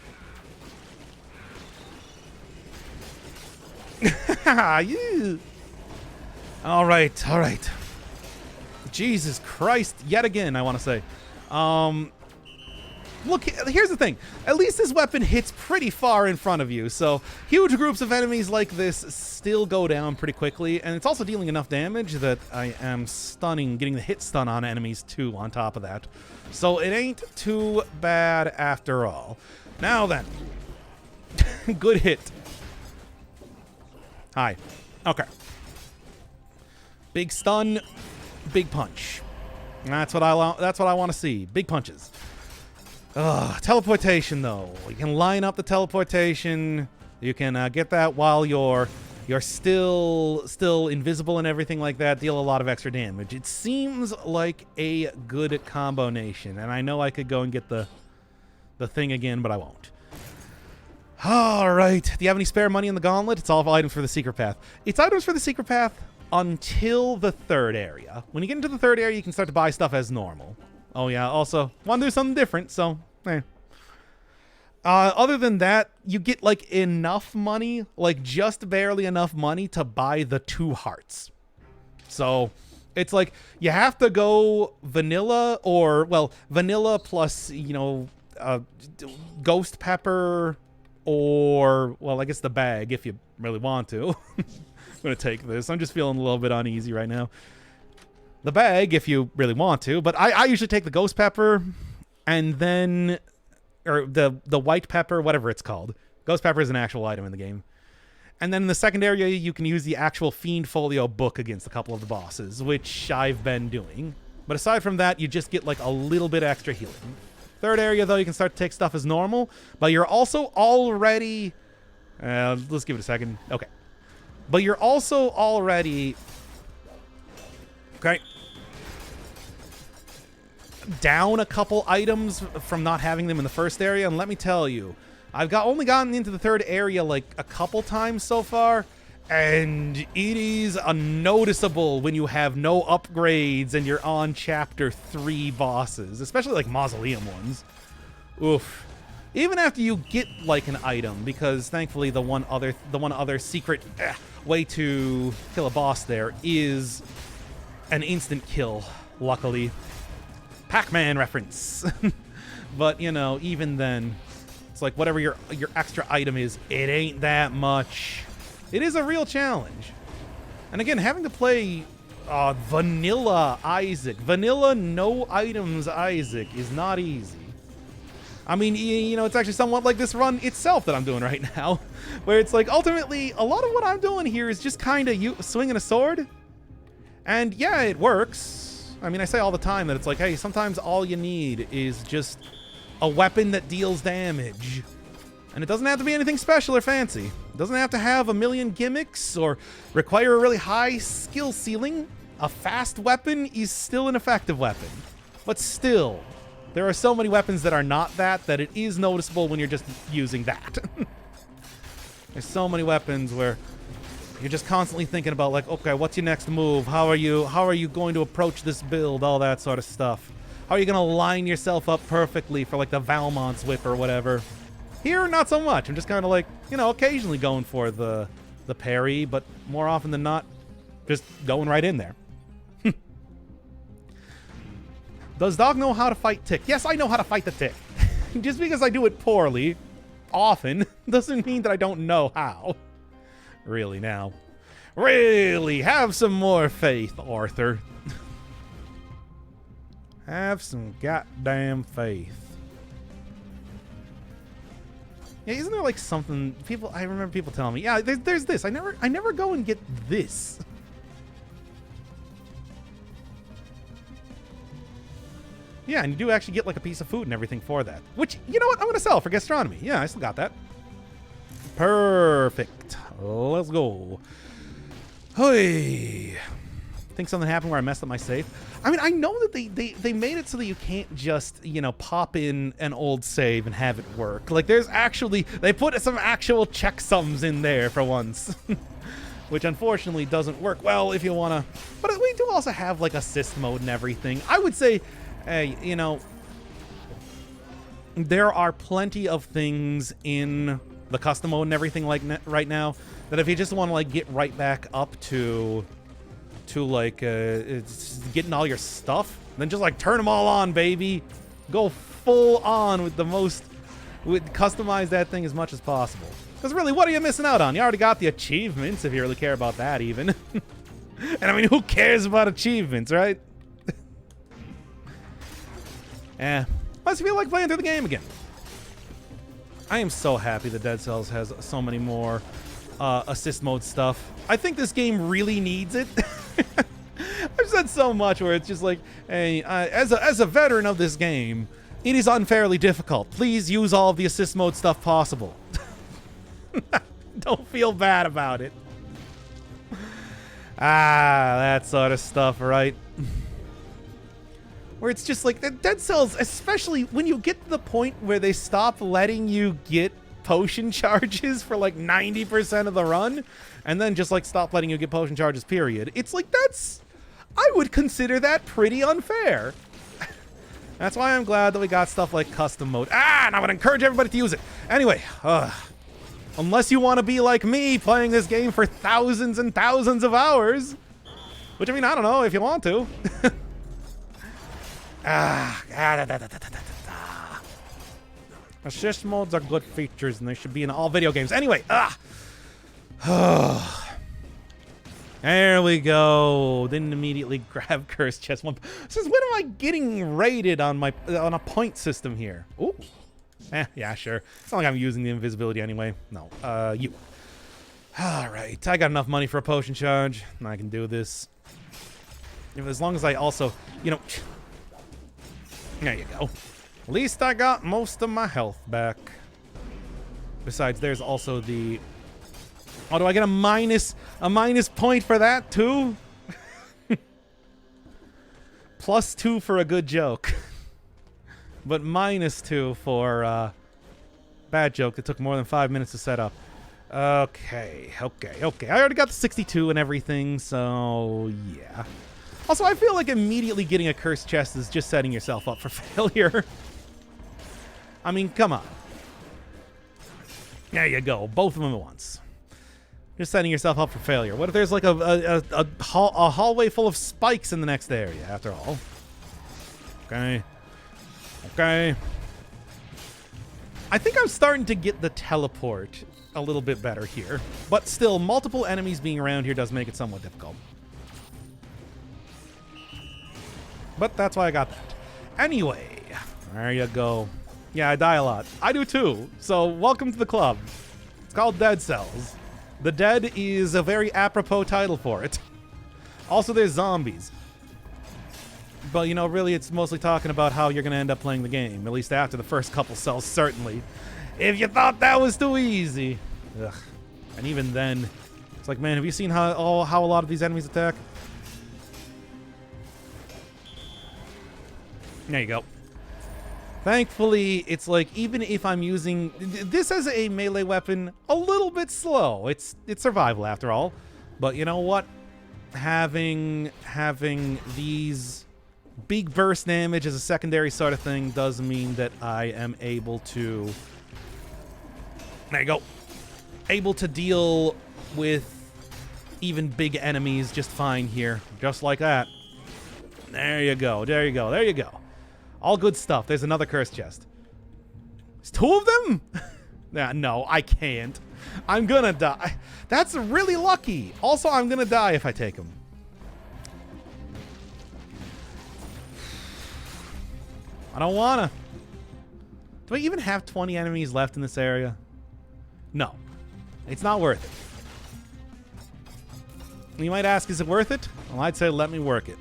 Yeah. All right. Jesus Christ, yet again, I want to say. Look, here's the thing. At least this weapon hits pretty far in front of you, so huge groups of enemies like this still go down pretty quickly, and it's also dealing enough damage that I am getting the hit stun on enemies too on top of that. So it ain't too bad after all. Now then. Good hit. Hi. Okay. Big stun, big punch. That's what I want to see. Big punches. Teleportation though. You can line up the teleportation. You can get that while you're still invisible and everything like that. Deal a lot of extra damage. It seems like a good combination, and I know I could go and get the thing again, but I won't. All right. Do you have any spare money in the gauntlet? It's all items for the secret path. It's items for the secret path until the third area. When you get into the third area, you can start to buy stuff as normal. Oh yeah, also, want to do something different, so, other than that, you get, like, enough money, like, just barely enough money to buy the 2 hearts. So, it's like, you have to go vanilla, or, well, vanilla plus, ghost pepper, or, well, I guess the bag, if you really want to. I'm gonna take this. I'm just feeling a little bit uneasy right now. The bag, if you really want to, but I usually take the ghost pepper and then, or the white pepper, whatever it's called. Ghost pepper is an actual item in the game. And then in the second area, you can use the actual Fiend Folio book against a couple of the bosses, which I've been doing. But aside from that, you just get like a little bit extra healing. Third area, though, you can start to take stuff as normal, but you're also already, let's give it a second. Okay. But you're also already, okay, down a couple items from not having them in the first area, and let me tell you, I've only gotten into the third area like a couple times so far, and it is noticeable when you have no upgrades and you're on chapter 3 bosses, especially like mausoleum ones. Oof. Even after you get like an item, because thankfully the one other secret way to kill a boss there is an instant kill, luckily. Pac-Man reference. But, even then, it's like whatever your extra item is, it ain't that much. It is a real challenge. And again, having to play vanilla Isaac, vanilla no items Isaac is not easy. I mean, it's actually somewhat like this run itself that I'm doing right now, where it's like ultimately a lot of what I'm doing here is just kind of swinging a sword. And yeah, it works. I mean, I say all the time that it's like, hey, sometimes all you need is just a weapon that deals damage. And it doesn't have to be anything special or fancy. It doesn't have to have a million gimmicks or require a really high skill ceiling. A fast weapon is still an effective weapon. But still, there are so many weapons that are not that it is noticeable when you're just using that. There's so many weapons where you're just constantly thinking about like, okay, what's your next move? How are you going to approach this build? All that sort of stuff. How are you going to line yourself up perfectly for like the Valmont's whip or whatever? Here, not so much. I'm just kind of like, occasionally going for the parry, but more often than not, just going right in there. Does Dog know how to fight Tick? Yes, I know how to fight the Tick. Just because I do it poorly, often, doesn't mean that I don't know how. Really now. Really, have some more faith, Arthur. Have some goddamn faith. Yeah, isn't there like something I remember people telling me, yeah, there's this. I never go and get this. Yeah, and you do actually get like a piece of food and everything for that. Which, you know what? I'm going to sell for gastronomy. Yeah, I still got that. Perfect. Let's go. Hey. Think something happened where I messed up my save? I mean, I know that they made it so that you can't just, you know, pop in an old save and have it work. Like, there's actually, they put some actual checksums in there for once. Which unfortunately doesn't work well if you want to. But we do also have like assist mode and everything. I would say, hey, you know, there are plenty of things in the custom mode and everything like right now that if you just want to like get right back up to like it's getting all your stuff, then just like turn them all on, baby. Go full on with customize that thing as much as possible. Because really, what are you missing out on? You already got the achievements, if you really care about that, even. And I mean, who cares about achievements, right? Eh. Unless you feel like playing through the game again. I am so happy that Dead Cells has so many more assist mode stuff. I think this game really needs it. I've said so much where it's just like, hey, as a veteran of this game, it is unfairly difficult. Please use all of the assist mode stuff possible. Don't feel bad about it. That sort of stuff, right? Where it's just like, Dead Cells, especially when you get to the point where they stop letting you get potion charges for like 90% of the run, and then just like stop letting you get potion charges, period. It's like, I would consider that pretty unfair. That's why I'm glad that we got stuff like custom mode. And I would encourage everybody to use it. Anyway, unless you want to be like me, playing this game for thousands and thousands of hours. Which, I mean, I don't know, if you want to. Assist modes are good features, and they should be in all video games. Anyway, there we go. Didn't immediately grab cursed chest one. Says, when am I getting rated on a point system here? Ooh. Yeah, sure. It's not like I'm using the invisibility anyway. No, you. All right, I got enough money for a potion charge. I can do this. As long as I also, you know, there you go. At least I got most of my health back. Besides, there's also the. Oh, do I get a minus point for that too? +2 for a good joke. But -2 for bad joke that took more than 5 minutes to set up. Okay. I already got the 62 and everything, so yeah. Also, I feel like immediately getting a cursed chest is just setting yourself up for failure. I mean, come on. There you go. Both of them at once. Just setting yourself up for failure. What if there's like a hallway full of spikes in the next area, after all? Okay. I think I'm starting to get the teleport a little bit better here. But still, multiple enemies being around here does make it somewhat difficult. But that's why I got that. Anyway, there you go. Yeah, I die a lot. I do too. So welcome to the club. It's called Dead Cells. The Dead is a very apropos title for it. Also, there's zombies. But, you know, really it's mostly talking about how you're going to end up playing the game. At least after the first couple cells, certainly. If you thought that was too easy. Ugh. And even then, it's like, man, have you seen how a lot of these enemies attack? There you go. Thankfully, it's like, even if I'm using this as a melee weapon, a little bit slow. It's survival after all. But you know what? Having these big burst damage as a secondary sort of thing does mean that I am able to, there you go, able to deal with even big enemies just fine here. Just like that. There you go. All good stuff. There's another cursed chest. There's 2 of them? No, I can't. I'm gonna die. That's really lucky. Also, I'm gonna die if I take them. I don't wanna. Do I even have 20 enemies left in this area? No. It's not worth it. You might ask, is it worth it? Well, I'd say let me work it.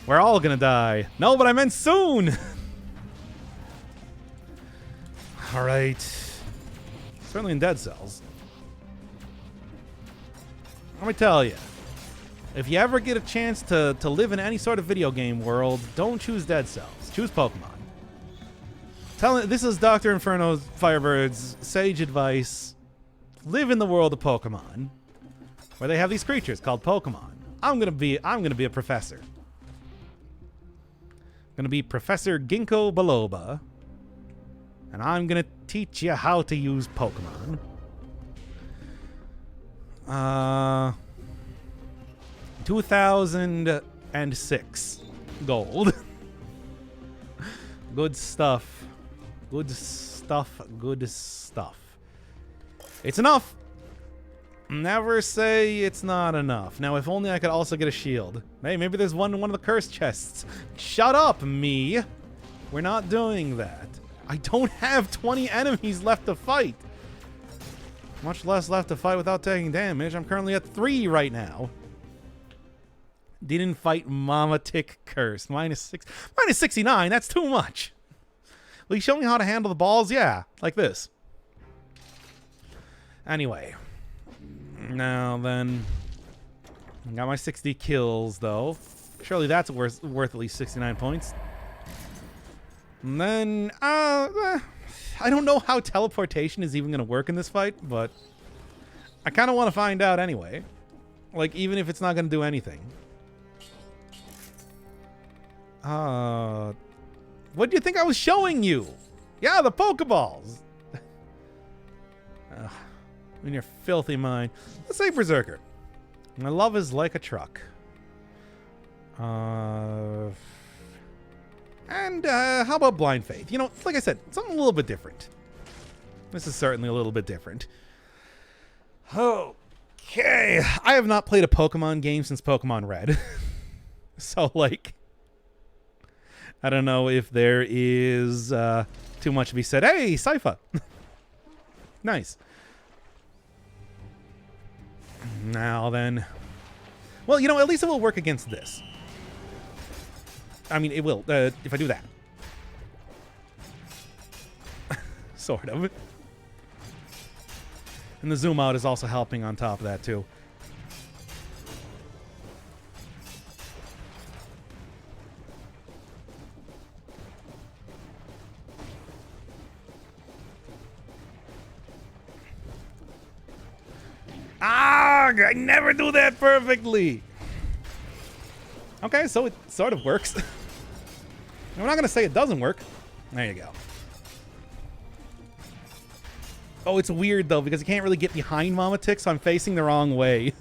We're all gonna die. No, but I meant soon. All right. Certainly in Dead Cells. Let me tell you. If you ever get a chance to live in any sort of video game world, don't choose Dead Cells. Choose Pokemon. This is Dr. Inferno's Firebird's sage advice. Live in the world of Pokemon, where they have these creatures called Pokemon. I'm gonna be a professor. I'm gonna be Professor Ginkgo Biloba, and I'm gonna teach you how to use Pokemon. 2006 gold. Good stuff. Good stuff. Good stuff. It's enough. Never say it's not enough. Now, if only I could also get a shield. Hey, maybe there's one in one of the cursed chests. Shut up, me. We're not doing that. I don't have 20 enemies left to fight. Much less left to fight without taking damage. I'm currently at 3 right now. Didn't fight Mama Tick Curse. -6. -69. That's too much. Will you show me how to handle the balls? Yeah, like this. Anyway. Now then. Got my 60 kills, though. Surely that's worth at least 69 points. And then, I don't know how teleportation is even going to work in this fight, but I kind of want to find out anyway. Like, even if it's not going to do anything. What do you think I was showing you? Yeah, the Pokeballs. In your filthy mind. Let's say Berserker. My love is like a truck. And how about Blind Faith? You know, like I said, something a little bit different. This is certainly a little bit different. Okay. I have not played a Pokemon game since Pokemon Red. So, like, I don't know if there is too much to be said. Hey, Sypha. Nice. Now then. Well, you know, at least it will work against this. I mean, it will, if I do that. Sort of. And the zoom out is also helping on top of that, too. I never do that perfectly. Okay, so it sort of works. I'm not going to say it doesn't work. There you go. Oh, it's weird, though, because you can't really get behind Mama Tick, so I'm facing the wrong way.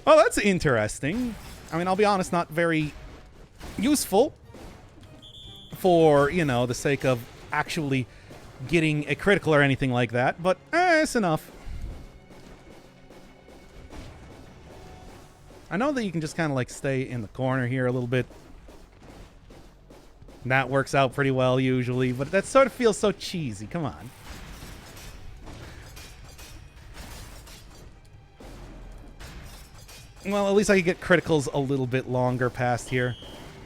Oh, that's interesting. I mean, I'll be honest, not very useful for, you know, the sake of actually getting a critical or anything like that, but it's enough. I know that you can just kind of like stay in the corner here a little bit. That works out pretty well usually, but that sort of feels so cheesy. Come on. Well, at least I can get criticals a little bit longer past here.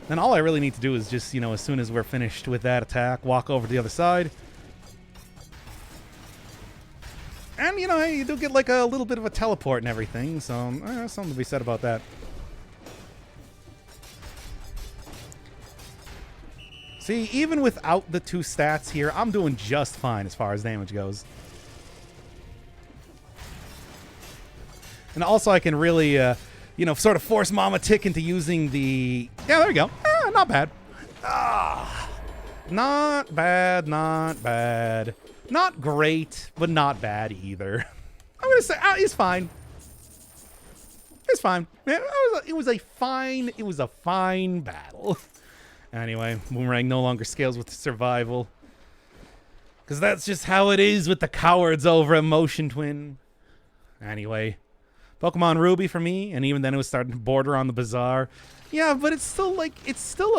Then all I really need to do is just, you know, as soon as we're finished with that attack, walk over to the other side. And, you know, you do get, like, a little bit of a teleport and everything, so something to be said about that. See, even without the 2 stats here, I'm doing just fine as far as damage goes. And also I can really, you know, sort of force Mama Tick into using the... Yeah, there you go. Not bad. Not bad, not bad. Not great, but not bad either. I'm going to say, it's fine. It's fine. It was a fine battle. Anyway, Boomerang no longer scales with survival. Because that's just how it is with the cowards over at Motion Twin. Anyway, Pokemon Ruby for me, and even then it was starting to border on the bizarre. Yeah, but it's still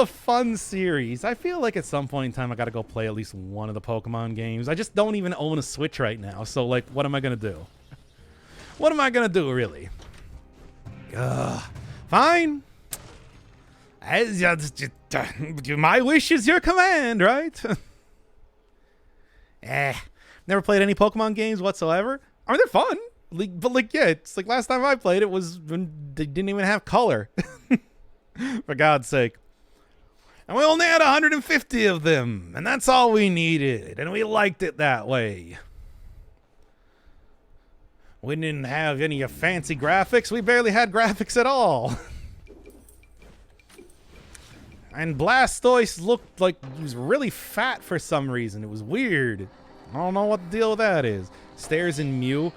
a fun series. I feel like at some point in time I gotta go play at least one of the Pokemon games. I just don't even own a Switch right now, so like, what am I gonna do? What am I gonna do, really? Fine. My wish is your command, right? Never played any Pokemon games whatsoever. I mean, they're fun. But yeah, it's like last time I played it was when they didn't even have color. For God's sake. And we only had 150 of them, and that's all we needed, and we liked it that way. We didn't have any fancy graphics. We barely had graphics at all. And Blastoise looked like he was really fat for some reason. It was weird. I don't know what the deal with that is. Stairs and Mew.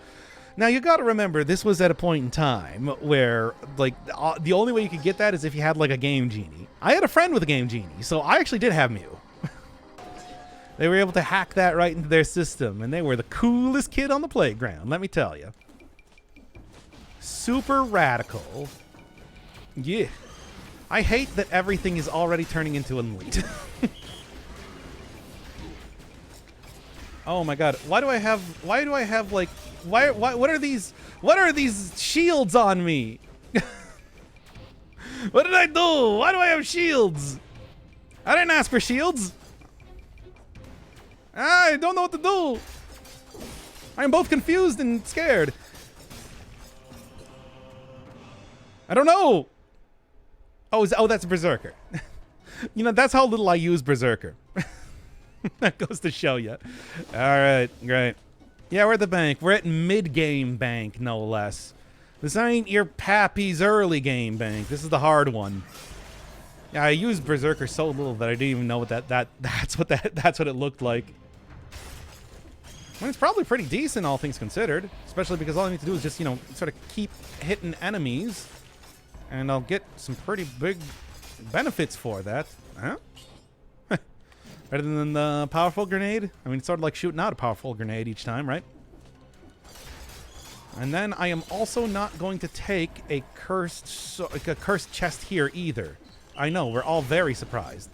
Now, you got to remember, this was at a point in time where, like, the only way you could get that is if you had, like, a Game Genie. I had a friend with a Game Genie, so I actually did have Mew. They were able to hack that right into their system, and they were the coolest kid on the playground, let me tell you. Super radical. Yeah. I hate that everything is already turning into an elite. Oh my god. Why do I have like what are these shields on me? What did I do? Why do I have shields? I didn't ask for shields. I don't know what to do. I'm both confused and scared. I don't know. Oh, that's Berserker. You know, that's how little I use Berserker. That goes to show you. All right, great. Yeah, we're at the bank. We're at mid-game bank, no less. This ain't your pappy's early game bank. This is the hard one. Yeah, I used Berserker so little that I didn't even know what that's what it looked like. I mean, it's probably pretty decent, all things considered. Especially because all I need to do is just, you know, sort of keep hitting enemies. And I'll get some pretty big benefits for that. Huh? Better than the powerful grenade? I mean, it's sort of like shooting out a powerful grenade each time, right? And then I am also not going to take a cursed chest here either. I know, we're all very surprised.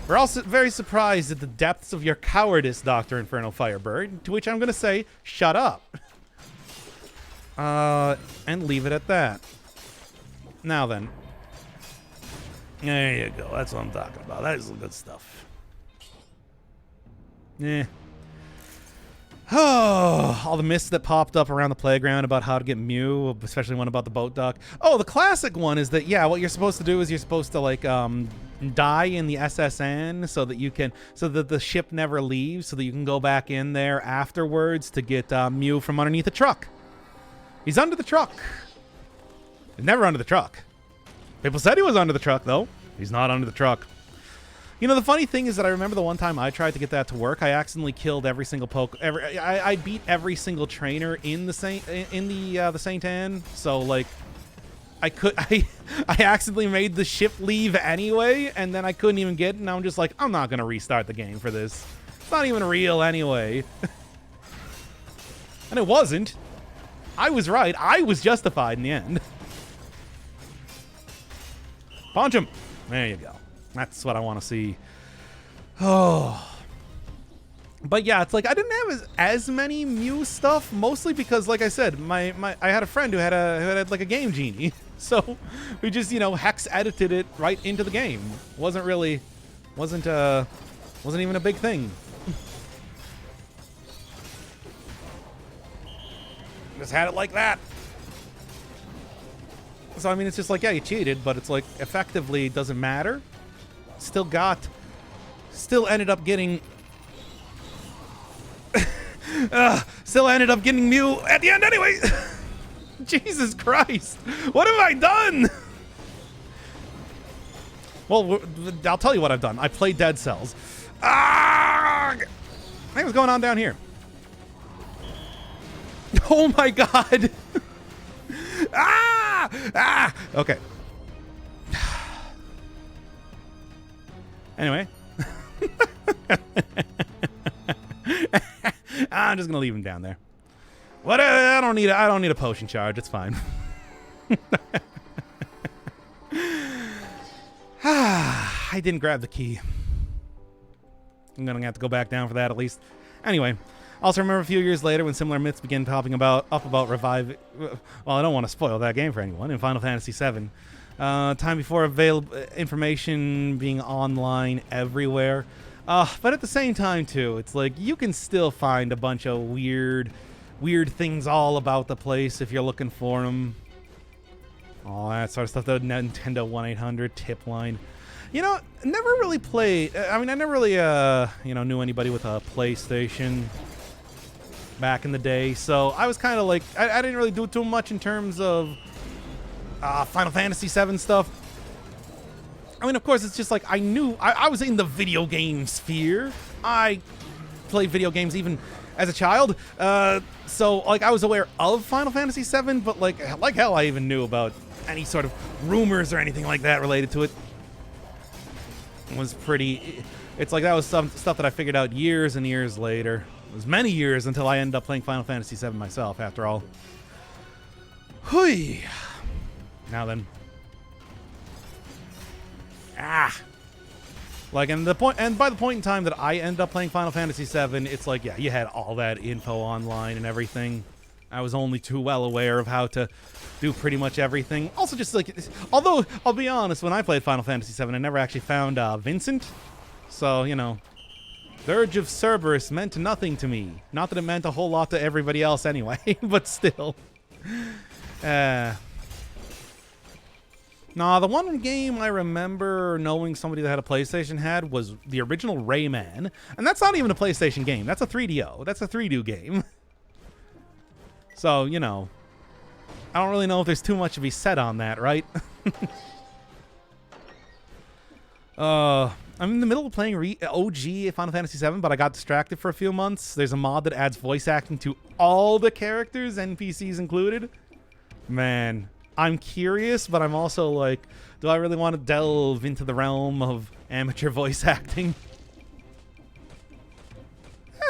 We're also very surprised at the depths of your cowardice, Dr. Inferno Firebird, to which I'm going to say, shut up. And leave it at that. Now then. There you go. That's what I'm talking about. That is some good stuff. Yeah. Oh, all the myths that popped up around the playground about how to get Mew, especially one about the boat dock. Oh, the classic one is that, yeah, what you're supposed to do is you're supposed to, like, die in the SSN so that the ship never leaves, so that you can go back in there afterwards to get Mew from underneath the truck. He's under the truck. He's never under the truck. People said he was under the truck, though. He's not under the truck. You know, the funny thing is that I remember the one time I tried to get that to work, I accidentally killed every single I beat every single trainer in the Saint Anne. So like, I accidentally made the ship leave anyway, and then I couldn't even get it. And I'm just like, I'm not gonna restart the game for this. It's not even real anyway. And it wasn't. I was right. I was justified in the end. Punch him. There you go. That's what I want to see. Oh. But yeah, it's like I didn't have as many Mew stuff, mostly because, like I said, I had a friend who had like a Game Genie. So we just, you know, hex edited it right into the game. Wasn't even a big thing. Just had it like that. So I mean, it's just like, yeah, you cheated, but it's like effectively it doesn't matter. Still ended up getting Mew at the end anyway. Jesus Christ, what have I done? Well, I'll tell you what I've done. I played Dead Cells. Hey, what's going on down here? Oh my god. Okay. Anyway. I'm just gonna leave him down there. Whatever. I don't need a potion charge. It's fine. I didn't grab the key. I'm gonna have to go back down for that at least. Anyway, also remember a few years later when similar myths began popping up about reviving. Well, I don't want to spoil that game for anyone. In Final Fantasy VII, Time before information being online everywhere. But at the same time, too, it's like you can still find a bunch of weird things all about the place if you're looking for them. All that sort of stuff. The Nintendo 1-800 tip line. You know, never really played. I mean, I never really, knew anybody with a PlayStation back in the day. So I was kind of like, I didn't really do too much in terms of Final Fantasy VII stuff. I mean, of course, it's just like I knew I was in the video game sphere. I played video games even as a child. So like I was aware of Final Fantasy VII, but like hell, I even knew about any sort of rumors or anything like that related to it. It was pretty. It's like that was some stuff that I figured out years and years later. It was many years until I ended up playing Final Fantasy VII myself. After all. Hui. Now then. Like, and by the point in time that I ended up playing Final Fantasy VII, it's like, yeah, you had all that info online and everything. I was only too well aware of how to do pretty much everything. Also, just like, although I'll be honest, when I played Final Fantasy VII, I never actually found Vincent. So, you know, Dirge of Cerberus meant nothing to me. Not that it meant a whole lot to everybody else anyway, but still. Nah, the one game I remember knowing somebody that had a PlayStation had was the original Rayman. And that's not even a PlayStation game. That's a 3DO. That's a 3DO game. So, you know, I don't really know if there's too much to be said on that, right? I'm in the middle of playing OG Final Fantasy VII, but I got distracted for a few months. There's a mod that adds voice acting to all the characters, NPCs included. Man, I'm curious, but I'm also like, do I really want to delve into the realm of amateur voice acting?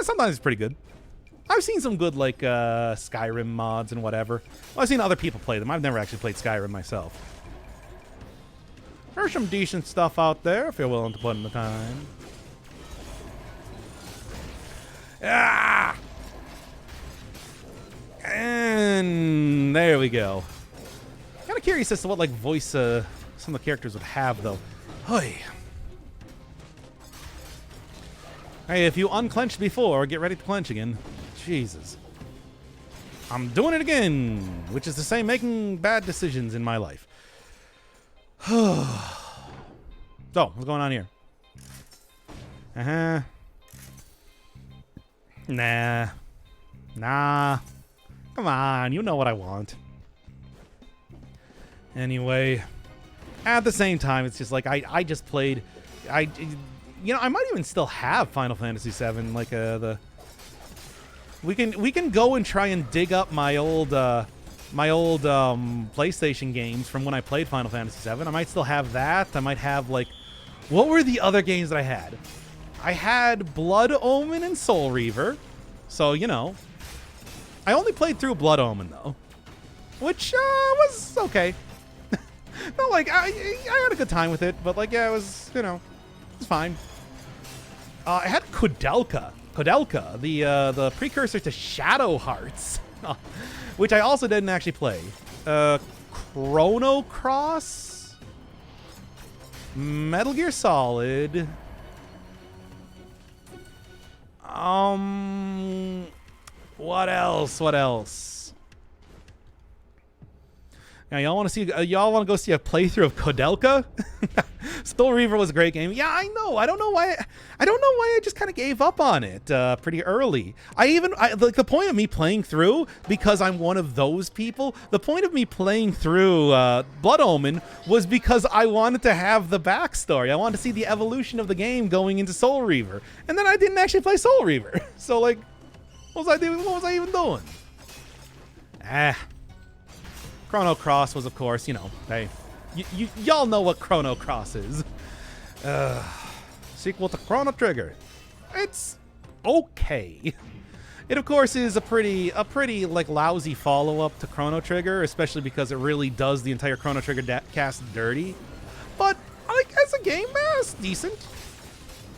Sometimes it's pretty good. I've seen some good, like, Skyrim mods and whatever. Well, I've seen other people play them. I've never actually played Skyrim myself. There's some decent stuff out there if you're willing to put in the time. Ah! And there we go. Kind of curious as to what, like, voice some of the characters would have, though. Hey, if you unclenched before, get ready to clench again. Jesus. I'm doing it again, which is to say making bad decisions in my life. So, what's going on here? Nah. Come on, you know what I want. Anyway, at the same time, it's just like I just played. I might even still have Final Fantasy VII. Like we can go and try and dig up my old PlayStation games from when I played Final Fantasy VII. I might still have that. I might have, like, what were the other games that I had? I had Blood Omen and Soul Reaver. So, you know, I only played through Blood Omen though, which was okay. Not like I had a good time with it, but like, yeah, it was, you know, it was fine. I had Koudelka, the precursor to Shadow Hearts, which I also didn't actually play. Chrono Cross, Metal Gear Solid. What else? Now, y'all want to see? Y'all want to go see a playthrough of Koudelka? Soul Reaver was a great game. Yeah, I know. I don't know why I just kind of gave up on it pretty early. Like, the point of me playing through, because I'm one of those people. The point of me playing through Blood Omen was because I wanted to have the backstory. I wanted to see the evolution of the game going into Soul Reaver, and then I didn't actually play Soul Reaver. So, like, what was I doing? What was I even doing? Chrono Cross was, of course, you know, y'all know what Chrono Cross is. Sequel to Chrono Trigger. It's okay. It, of course, is a pretty like lousy follow-up to Chrono Trigger, especially because it really does the entire Chrono Trigger cast dirty. But, like, as a game, it's decent.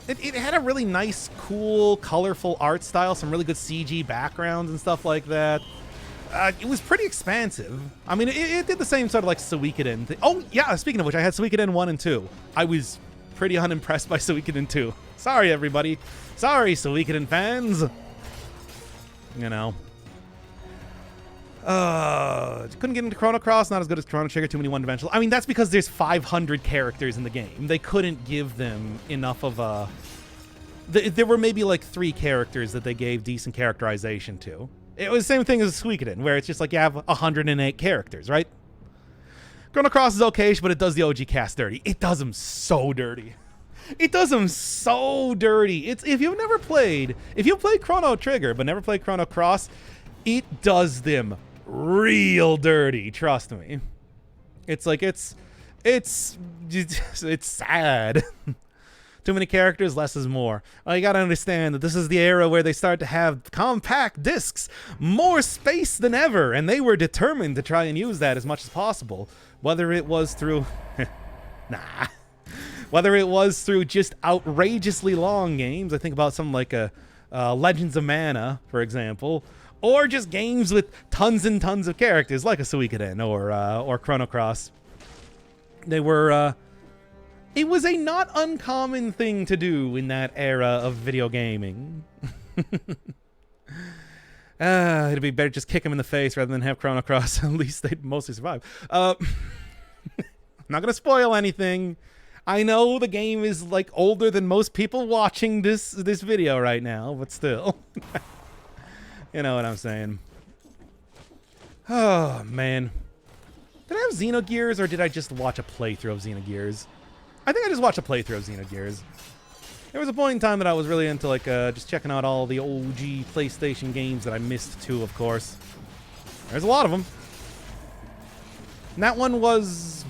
It had a really nice, cool, colorful art style, some really good CG backgrounds and stuff like that. It was pretty expansive. I mean, it did the same sort of like Suikoden thing. Oh, yeah, speaking of which, I had Suikoden 1 and 2. I was pretty unimpressed by Suikoden 2. Sorry, everybody. Sorry, Suikoden fans. You know. Couldn't get into Chrono Cross, not as good as Chrono Trigger, too many one-dimensional. I mean, that's because there's 500 characters in the game. They couldn't give them enough of a... There were maybe like 3 characters that they gave decent characterization to. It was the same thing as Suikoden, where it's just like you have 108 characters, right? Chrono Cross is okay, but it does the OG cast dirty. It does them so dirty. It does them so dirty. It's if you played Chrono Trigger but never played Chrono Cross, it does them real dirty. Trust me. It's like it's sad. Too many characters, less is more. Well, you gotta understand that this is the era where they start to have compact discs, more space than ever, and they were determined to try and use that as much as possible. Whether it was through... Whether it was through just outrageously long games, I think about something like Legends of Mana, for example, or just games with tons and tons of characters, like a Suikoden or Chrono Cross. They were... It was a not uncommon thing to do in that era of video gaming. It'd be better just kick him in the face rather than have Chrono Cross. At least they'd mostly survive. I'm not going to spoil anything. I know the game is like older than most people watching this video right now, but still. You know what I'm saying. Oh, man. Did I have Xenogears or did I just watch a playthrough of Xenogears? I think I just watched a playthrough of Xenogears. There was a point in time that I was really into like just checking out all the OG PlayStation games that I missed too, of course. There's a lot of them. And that one was,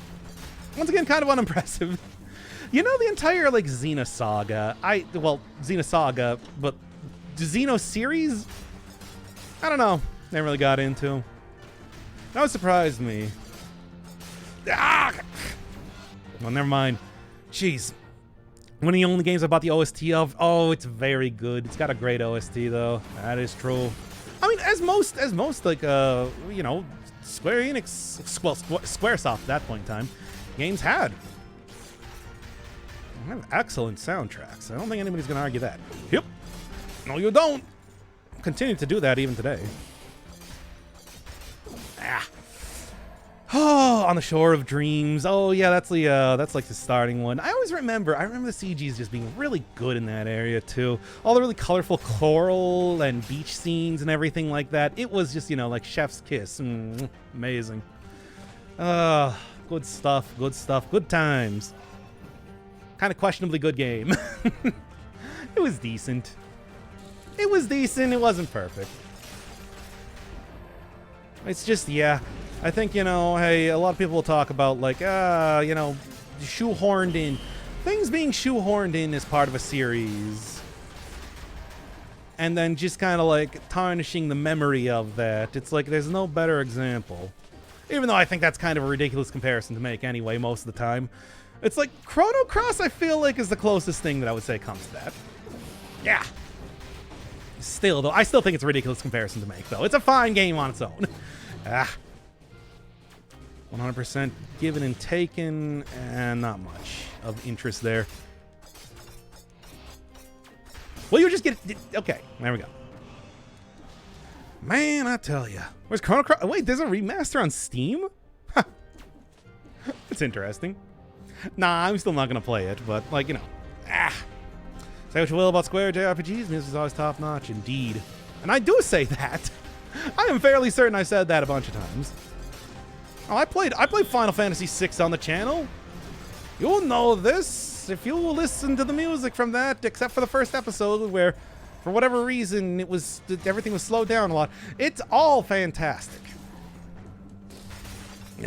once again, kind of unimpressive. You know, the entire like Xenosaga, Xenosaga, but the Xeno series, I don't know, never really got into. That surprised me. Ah! Well, never mind. Jeez. One of the only games I bought the OST of. Oh, it's very good. It's got a great OST though. That is true. I mean, as most like you know, Square Enix, well, Squaresoft at that point in time, games had. They have excellent soundtracks. I don't think anybody's gonna argue that. Yep. No, you don't. Continue to do that even today. Ah. Oh, On the Shore of Dreams. Oh yeah, that's like the starting one. I remember the CGs just being really good in that area too. All the really colorful coral and beach scenes and everything like that. It was just, you know, like chef's kiss. Amazing. Good stuff, good times. Kind of questionably good game. It was decent. It wasn't perfect. It's just, yeah. I think, you know, hey, a lot of people will talk about, like, you know, shoehorned in. Things being shoehorned in as part of a series. And then just kind of, like, tarnishing the memory of that. It's like, there's no better example. Even though I think that's kind of a ridiculous comparison to make anyway, most of the time. It's like, Chrono Cross, I feel like, is the closest thing that I would say comes to that. Yeah. Still, though, I still think it's a ridiculous comparison to make, though. It's a fine game on its own. 100% given and taken, and not much of interest there. Well, you just get... Okay, there we go. Man, I tell you. Where's Chrono Cross? Wait, there's a remaster on Steam? Huh. That's interesting. Nah, I'm still not going to play it, but, like, you know. Say what you will about Square JRPGs, music is always top-notch, indeed. And I do say that. I am fairly certain I said that a bunch of times. Oh, I played Final Fantasy VI on the channel. You'll know this if you listen to the music from that, except for the first episode where, for whatever reason, everything was slowed down a lot. It's all fantastic.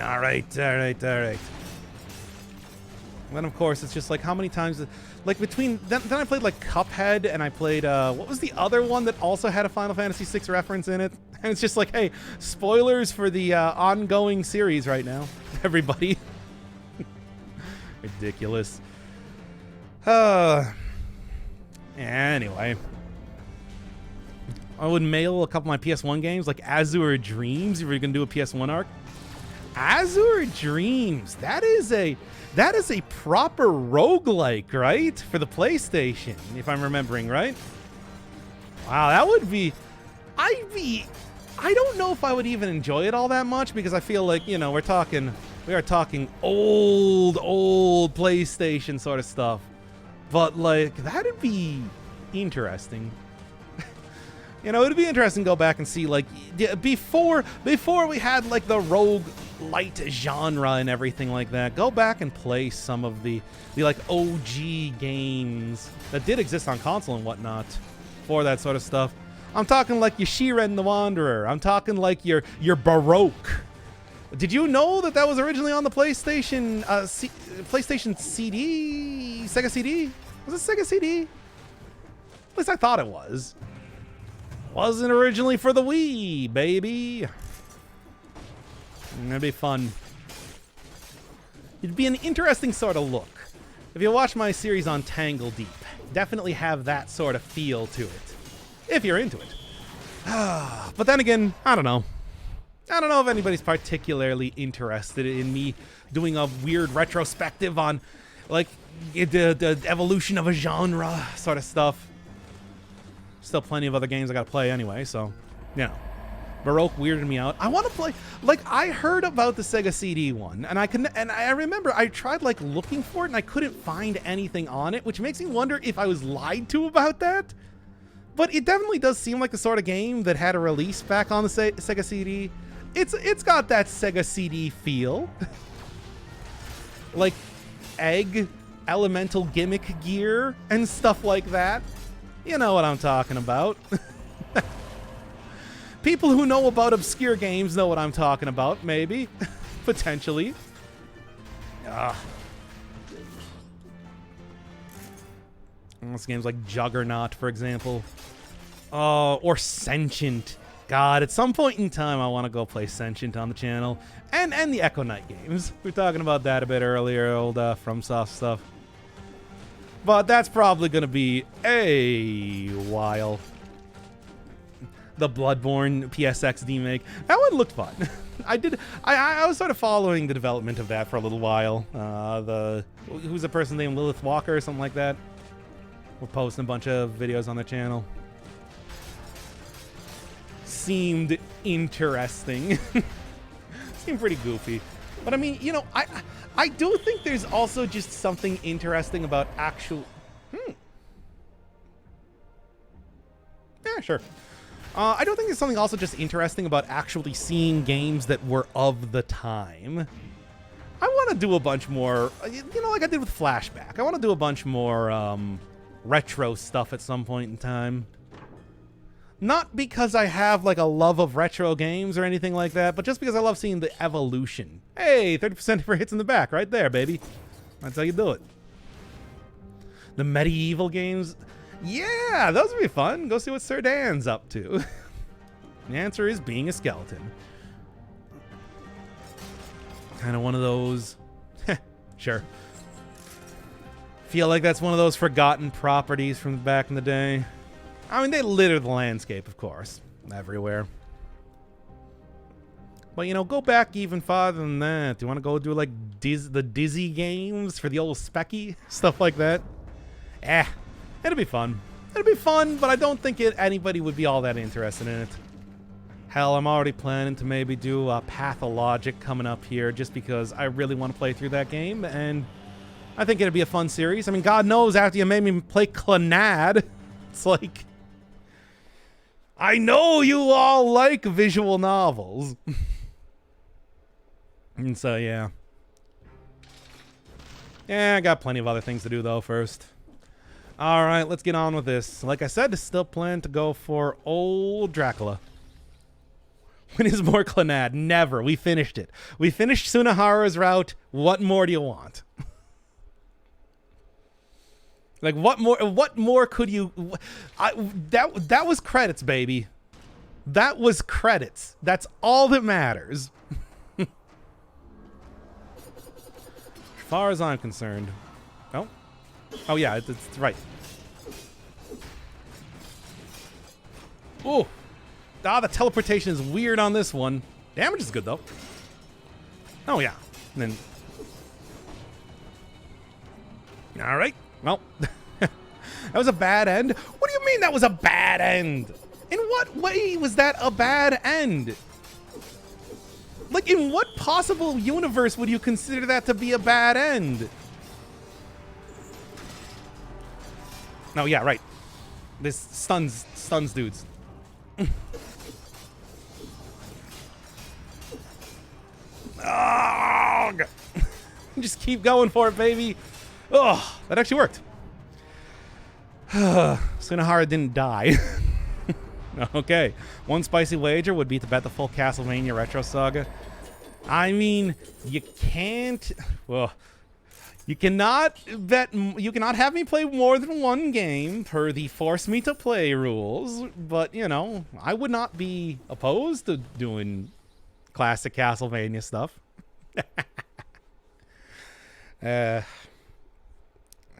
All right. Then of course it's just like how many times, like between then I played like Cuphead and I played what was the other one that also had a Final Fantasy VI reference in it? And it's just like, hey, spoilers for the ongoing series right now, everybody. Ridiculous. Anyway. I would mail a couple of my PS1 games, like Azure Dreams, if you're gonna do a PS1 arc. Azure Dreams, that is a proper roguelike, right? For the PlayStation, if I'm remembering right. Wow, that would be... I don't know if I would even enjoy it all that much, because I feel like, you know, we are talking old PlayStation sort of stuff. But, like, that'd be interesting. You know, it'd be interesting to go back and see, like, before we had, like, the roguelite genre and everything like that, go back and play some of the like, OG games that did exist on console and whatnot for that sort of stuff. I'm talking like your Shiren the Wanderer. I'm talking like your Baroque. Did you know that that was originally on the PlayStation PlayStation CD? Sega CD? Was it Sega CD? At least I thought it was. Wasn't originally for the Wii, baby. That'd be fun. It'd be an interesting sort of look. If you watch my series on Tangle Deep, definitely have that sort of feel to it. If you're into it. But then again, I don't know. I don't know if anybody's particularly interested in me doing a weird retrospective on, like, the evolution of a genre sort of stuff. Still plenty of other games I gotta play anyway, so, you know. Baroque weirded me out. I want to play, like, I heard about the Sega CD one, and I remember I tried, like, looking for it, and I couldn't find anything on it, which makes me wonder if I was lied to about that. But it definitely does seem like the sort of game that had a release back on the Sega CD. It's got that Sega CD feel. Like, egg, elemental gimmick gear, and stuff like that. You know what I'm talking about. People who know about obscure games know what I'm talking about, maybe. Potentially. This game's like Juggernaut, for example. Oh, or Sentient. God, at some point in time, I want to go play Sentient on the channel. And the Echo Knight games. We were talking about that a bit earlier, old FromSoft stuff. But that's probably going to be a while. The Bloodborne PSX remake. That one looked fun. I was sort of following the development of that for a little while. Who's the person named Lilith Walker or something like that? We're posting a bunch of videos on the channel. Seemed interesting. Seemed pretty goofy. But I mean, you know, I do think there's also just something interesting about actual... Yeah, sure. I don't think there's something also just interesting about actually seeing games that were of the time. I want to do a bunch more, you know, like I did with Flashback. I want to do a bunch more retro stuff at some point in time. Not because I have like a love of retro games or anything like that, but just because I love seeing the evolution. Hey, 30% for hits in the back right there, baby. That's how you do it. The medieval games... Yeah, those would be fun. Go see what Sir Dan's up to. The answer is being a skeleton. Kind of one of those... Sure. Feel like that's one of those forgotten properties from back in the day. I mean, they litter the landscape, of course. Everywhere. But, you know, go back even farther than that. Do you want to go do, like, the Dizzy games for the old Specky? Stuff like that? It'll be fun. It'll be fun, but I don't think anybody would be all that interested in it. Hell, I'm already planning to maybe do a Pathologic coming up here just because I really want to play through that game, and I think it'd be a fun series. I mean, God knows after you made me play Clannad, it's like... I know you all like visual novels. And so, yeah. Yeah, I got plenty of other things to do, though, first. All right, let's get on with this. Like I said, still plan to go for old Dracula. When is more Clannad? Never. We finished it. We finished Sunahara's route. What more do you want? Like, what more could you... that was credits, baby. That was credits. That's all that matters. As far as I'm concerned. Oh. Oh, yeah, it's right. Oh, the teleportation is weird on this one. Damage is good though. Oh yeah, and then. All right. Well, that was a bad end. What do you mean that was a bad end? In what way was that a bad end? Like, in what possible universe would you consider that to be a bad end? No, yeah, right. This stuns dudes. Oh, just keep going for it, baby. Oh, that actually worked. Sunahara didn't die. Okay. One spicy wager would be to bet the full Castlevania Retro Saga. I mean, you can't... Well, you cannot bet... You cannot have me play more than one game per the force me to play rules. But, you know, I would not be opposed to doing classic Castlevania stuff.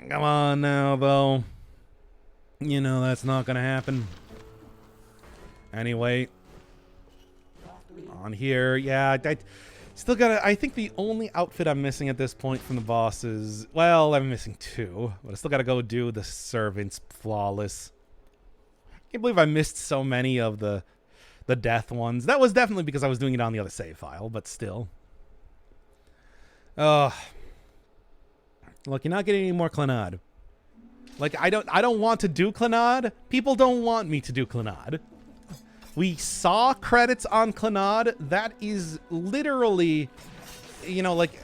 Come on now, though. You know that's not gonna happen. Anyway, on here, yeah, I still gotta. I think the only outfit I'm missing at this point from the bosses, well, I'm missing two, but I still gotta go do the Servants Flawless. Can't believe I missed so many of the death ones. That was definitely because I was doing it on the other save file, but still. Look, you're not getting any more Clannad. Like, I don't want to do Clannad. People don't want me to do Clannad. We saw credits on Clannad. That is literally, you know, like,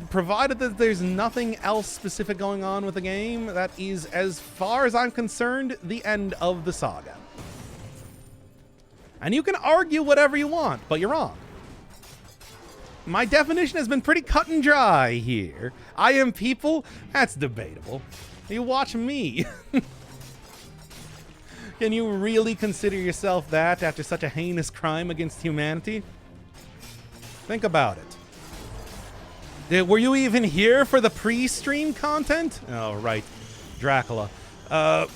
provided that there's nothing else specific going on with the game, that is, as far as I'm concerned, the end of the saga. And you can argue whatever you want, but you're wrong. My definition has been pretty cut and dry here. I am people? That's debatable. You watch me. Can you really consider yourself that after such a heinous crime against humanity? Think about it. Were you even here for the pre-stream content? Oh, right. Dracula. Ow.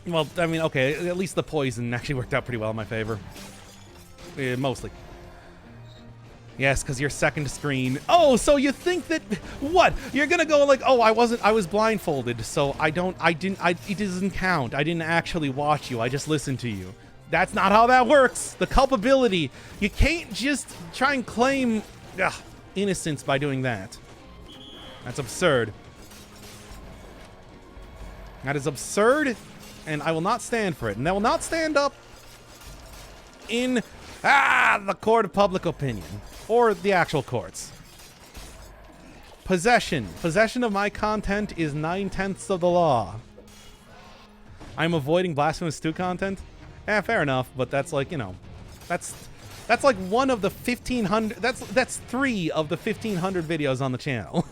Well, I mean, okay, at least the poison actually worked out pretty well in my favor. Mostly. Yes, because you're second screen. Oh, so you think that, what? You're gonna go like, oh, I was blindfolded, so it doesn't count. I didn't actually watch you, I just listened to you. That's not how that works. The culpability, you can't just try and claim innocence by doing that. That's absurd. That is absurd, and I will not stand for it. And I will not stand up in the court of public opinion. Or the actual courts. Possession. Possession of my content is 9/10 of the law. I'm avoiding Blasphemous 2 content? Fair enough, but that's like, you know, that's like one of the 1,500, that's 3 of the 1,500 videos on the channel.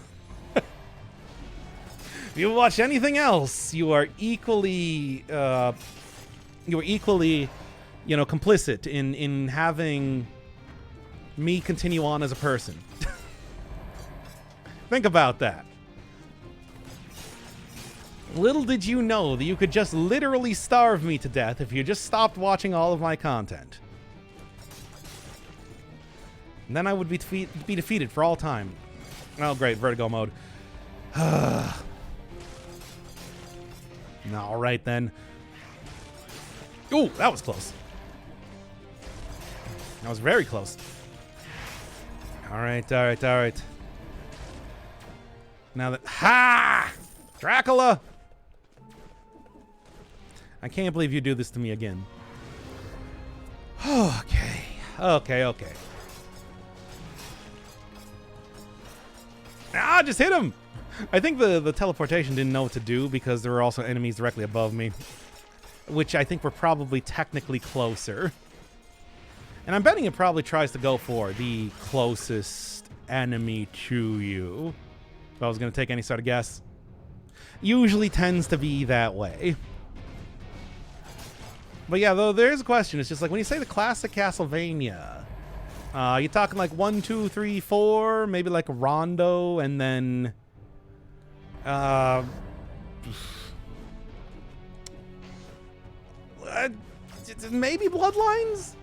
If you watch anything else, you are equally, you know, complicit in having me continue on as a person. Think about that. Little did you know that you could just literally starve me to death if you just stopped watching all of my content. And then I would be defeated for all time. Oh, great, vertigo mode. All right, then. Ooh, that was close. That was very close. All right. Now that... Ha! Dracula! I can't believe you do this to me again. Okay. Just hit him! I think the teleportation didn't know what to do because there were also enemies directly above me. Which I think were probably technically closer. And I'm betting it probably tries to go for the closest enemy to you. If I was going to take any sort of guess. Usually tends to be that way. But yeah, though, there's a question. It's just like when you say the classic Castlevania, you're talking like 1, 2, 3, 4, maybe like Rondo, and then... maybe Bloodlines?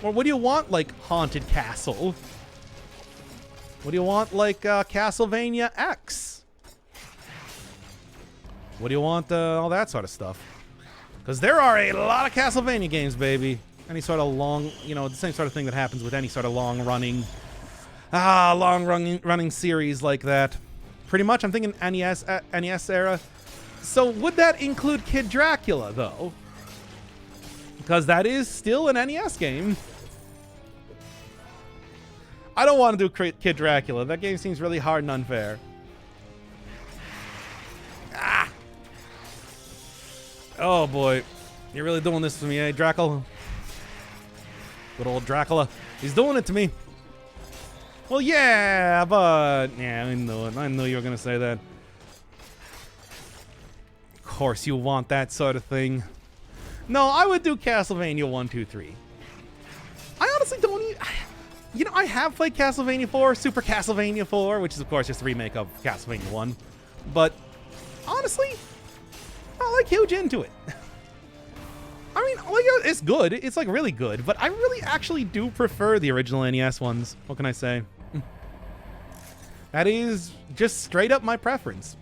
Or what do you want, like, Haunted Castle? What do you want, like, Castlevania X? What do you want, all that sort of stuff? Because there are a lot of Castlevania games, baby. Any sort of long, you know, the same sort of thing that happens with any sort of long-running series like that. Pretty much, I'm thinking NES era. So would that include Kid Dracula, though? Because that is still an NES game. I don't want to do Kid Dracula. That game seems really hard and unfair. Ah! Oh, boy. You're really doing this to me, eh, Dracula? Good old Dracula. He's doing it to me. Well, yeah, but... Yeah, I knew it. I knew you were going to say that. Of course you want that sort of thing. No, I would do Castlevania 1, 2, 3. I honestly don't even... You know, I have played Castlevania 4, Super Castlevania 4, which is, of course, just a remake of Castlevania 1. But, honestly, I'm not, like, huge into it. I mean, like, it's good. It's, like, really good. But I really actually do prefer the original NES ones. What can I say? That is just straight up my preference.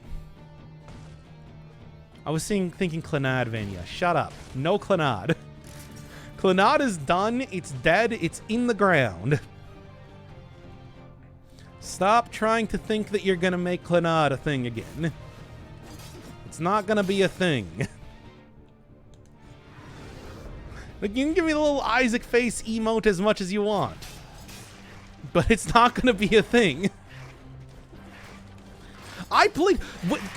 I was thinking Clannadvania. Shut up. No Clannad. Clannad is done. It's dead. It's in the ground. Stop trying to think that you're going to make Clannad a thing again. It's not going to be a thing. Like, you can give me the little Isaac face emote as much as you want. But it's not going to be a thing. I played...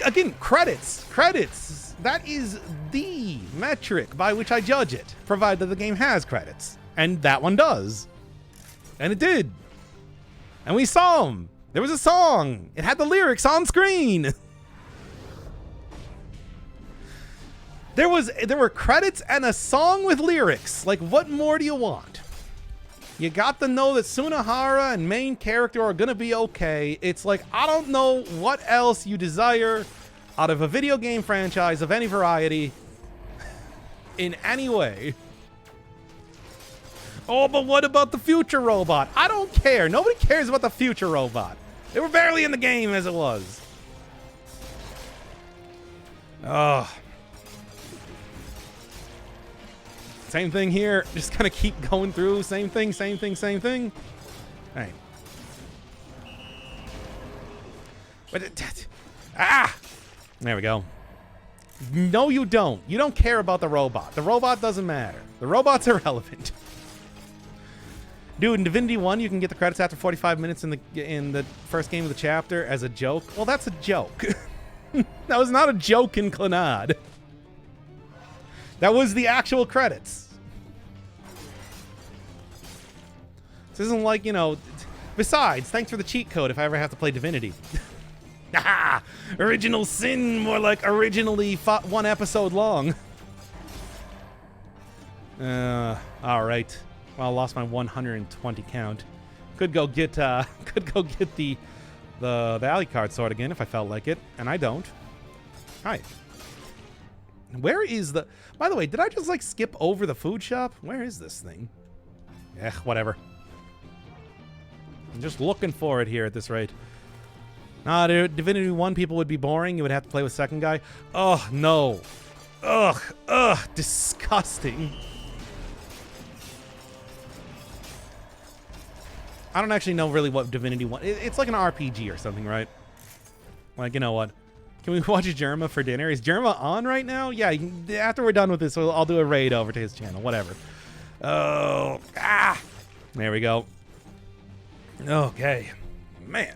Again, credits. Credits. That is the metric by which I judge it, provided the game has credits. And that one does. And it did. And we saw them. There was a song. It had the lyrics on screen. There were credits and a song with lyrics. Like, what more do you want? You got to know that Sunahara and main character are gonna be okay. It's like, I don't know what else you desire out of a video game franchise of any variety in any way. Oh, but what about the future robot? I don't care. Nobody cares about the future robot. They were barely in the game as it was. Ugh. Same thing here. Just kind of keep going through. Same thing, same thing, same thing. All right. But there we go. No, you don't. You don't care about the robot. The robot doesn't matter. The robot's irrelevant. Dude, in Divinity 1, you can get the credits after 45 minutes in the first game of the chapter as a joke. Well, that's a joke. That was not a joke in Clannad. That was the actual credits. This isn't like, you know... Besides, thanks for the cheat code if I ever have to play Divinity. Haha! Original sin, more like originally one episode long. Alright. Well, I lost my 120 count. Could go get the Alucard sword again if I felt like it, and I don't. Alright. Where is the... By the way, did I just, like, skip over the food shop? Where is this thing? Eh, whatever. I'm just looking for it here at this rate. Dude, Divinity 1 people would be boring. You would have to play with second guy. Oh, no. Ugh, disgusting. I don't actually know really what Divinity 1... It's like an RPG or something, right? Like, you know what? Can we watch Jerma for dinner? Is Jerma on right now? Yeah, after we're done with this, I'll do a raid over to his channel. Whatever. Oh, there we go. Okay. Man.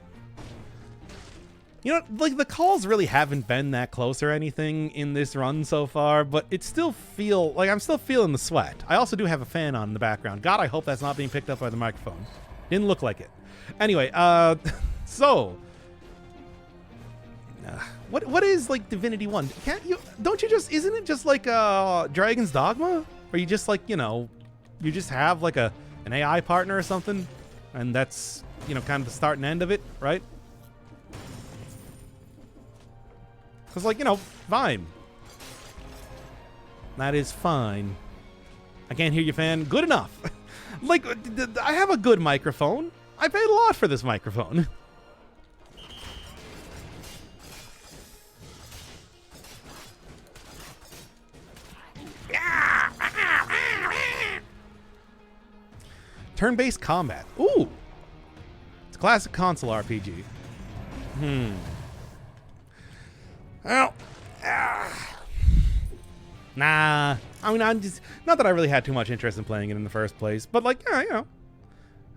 You know, like, the calls really haven't been that close or anything in this run so far, but it still feel like I'm still feeling the sweat. I also do have a fan on in the background. God, I hope that's not being picked up by the microphone. Didn't look like it. Anyway, so... What is, like, Divinity 1? Don't you just... Isn't it just like Dragon's Dogma? Or you just, like, you know... You just have, like, an AI partner or something? And that's, you know, kind of the start and end of it, right? Because, like, you know, fine. That is fine. I can't hear you, fan. Good enough. Like, I have a good microphone. I paid a lot for this microphone. Turn-based combat. Ooh. It's a classic console RPG. Well, nah. I mean, I'm just... Not that I really had too much interest in playing it in the first place, but like, yeah, you know.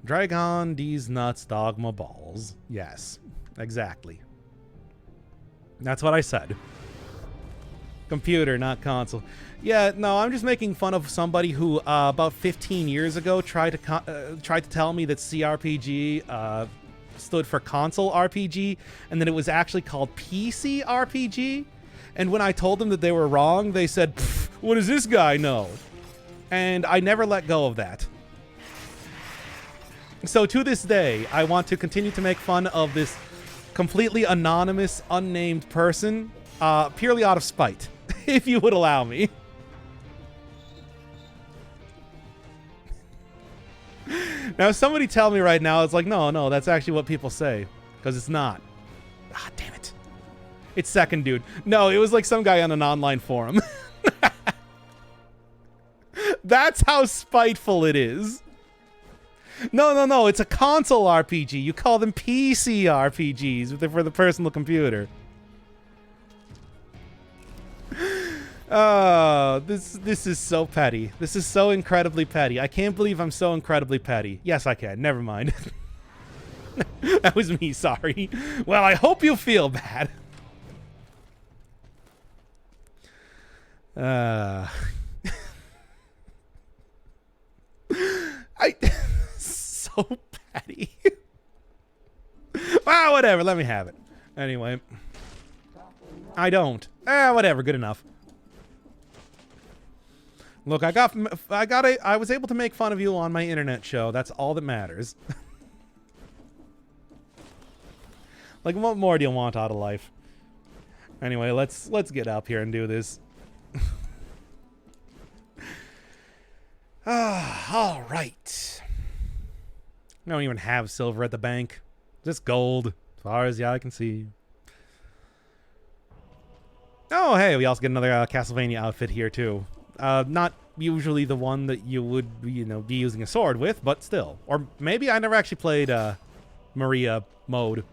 Dragon, D's nuts, dogma balls. Yes, exactly. That's what I said. Computer, not console. Yeah, no, I'm just making fun of somebody who about 15 years ago tried to tell me that CRPG stood for console RPG, and that it was actually called PC RPG. And when I told them that they were wrong, they said, "What does this guy know?" And I never let go of that. So to this day, I want to continue to make fun of this completely anonymous, unnamed person, purely out of spite, if you would allow me. Now, somebody tell me right now, it's like, no, that's actually what people say. Because it's not. Ah, damn it. It's second, dude. No, it was like some guy on an online forum. That's how spiteful it is. No, it's a console RPG. You call them PC RPGs for the personal computer. Oh, this is so petty. This is so incredibly petty. I can't believe I'm so incredibly petty. Yes, I can. Never mind. That was me, sorry. Well, I hope you feel bad. So petty. Well, whatever. Let me have it. Anyway. I don't. Whatever. Good enough. Look, I was able to make fun of you on my internet show. That's all that matters. Like, what more do you want out of life? Anyway, let's get up here and do this. All right. I don't even have silver at the bank. Just gold, as far as the eye can see. Oh, hey, we also get another Castlevania outfit here, too. Not usually the one that you would, be using a sword with, but still. Or maybe I never actually played Maria mode.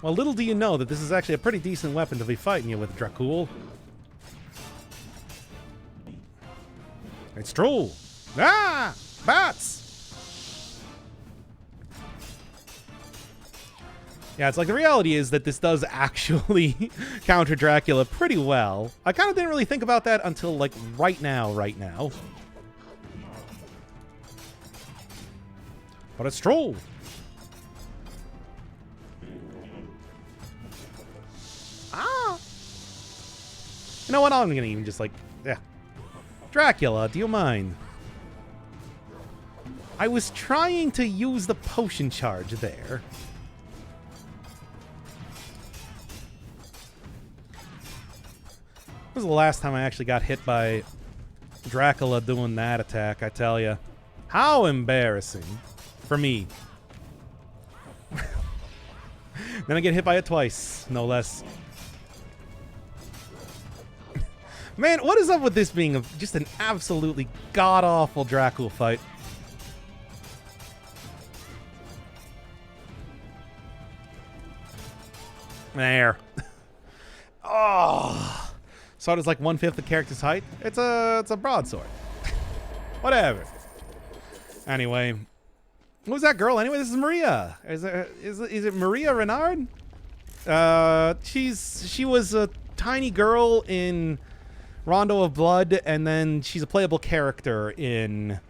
Well, little do you know that this is actually a pretty decent weapon to be fighting you with, Dracul. It's true. Ah! Bats! Yeah, it's like the reality is that this does actually counter Dracula pretty well. I kind of didn't really think about that until, like, right now. But it's true. Ah! You know what? I'm gonna even just, like, yeah. Dracula, do you mind? I was trying to use the potion charge there. When was the last time I actually got hit by Dracula doing that attack, I tell ya. How embarrassing. For me. Then I get hit by it twice, no less. Man, what is up with this being just an absolutely god-awful Dracula fight? There. Oh. So it is like 1/5 the character's height. It's a broadsword. Whatever. Anyway. Who's that girl? Anyway, this is Maria. Is it Maria Renard? She was a tiny girl in Rondo of Blood, and then she's a playable character in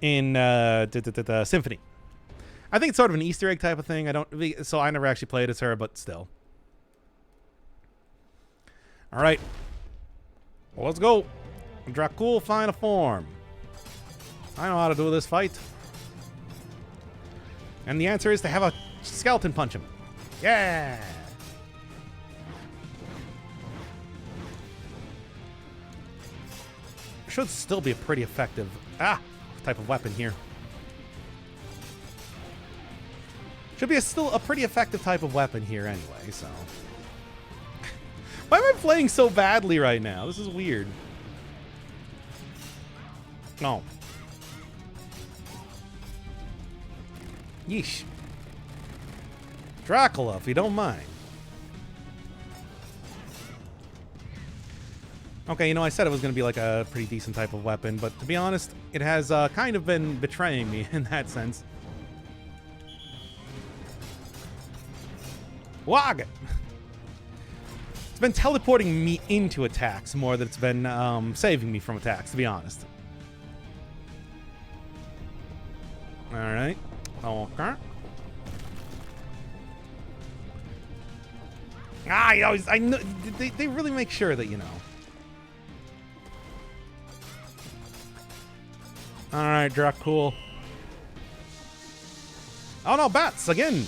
Symphony. I think it's sort of an Easter egg type of thing. So I never actually played as her, but still. All right. Well, let's go. Dracul, final form. I know how to do this fight. And the answer is to have a skeleton punch him. Yeah! Should still be a pretty effective type of weapon here. Should be still a pretty effective type of weapon here anyway, so. Why am I playing so badly right now? This is weird. No. Yeesh. Dracula, if you don't mind. Okay, you know, I said it was going to be like a pretty decent type of weapon, but to be honest, it has kind of been betraying me in that sense. Wag! It's been teleporting me into attacks more than it's been saving me from attacks, to be honest. Alright. Okay. I know they really make sure that you know. Alright, Dracul. Oh no, bats again!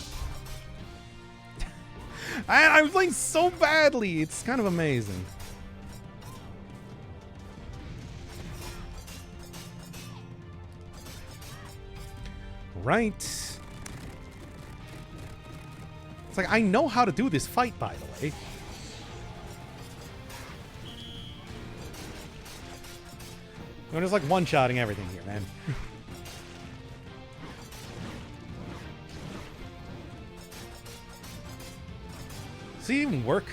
I'm playing so badly. It's kind of amazing. Right. It's like I know how to do this fight, by the way. I'm just like one-shotting everything here, man. Does it even work?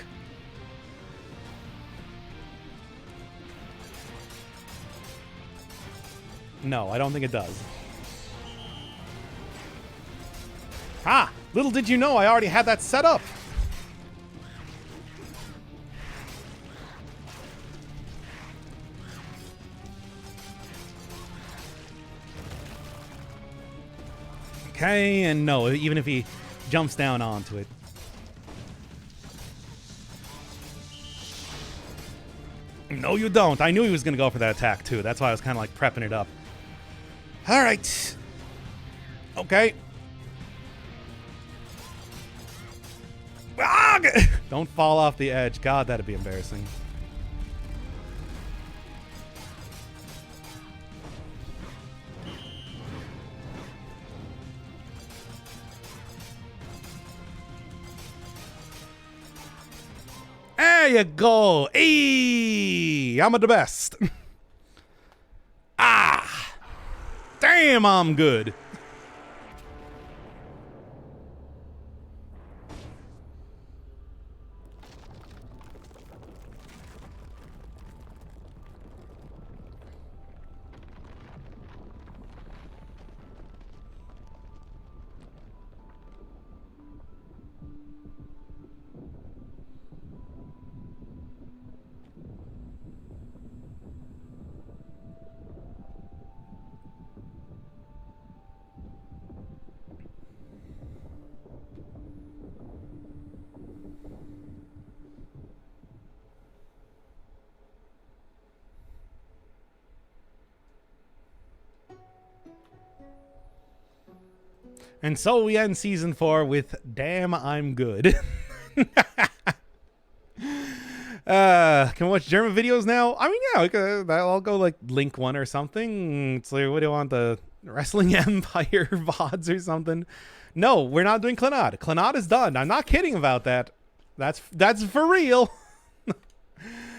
No, I don't think it does. Ah! Little did you know I already had that set up! Okay, and no, even if he jumps down onto it. No, you don't. I knew he was going to go for that attack, too. That's why I was kind of like prepping it up. All right. Okay. Ah! Don't fall off the edge. God, that'd be embarrassing. There you go. Hey, I'm the best. Ah. Damn, I'm good. And so we end season 4 with "Damn, I'm good." Can we watch German videos now? I mean, yeah, I'll go like link one or something. It's like, what do you want, the Wrestling Empire VODs or something? No, we're not doing Clannad. Clannad is done. I'm not kidding about that. That's for real.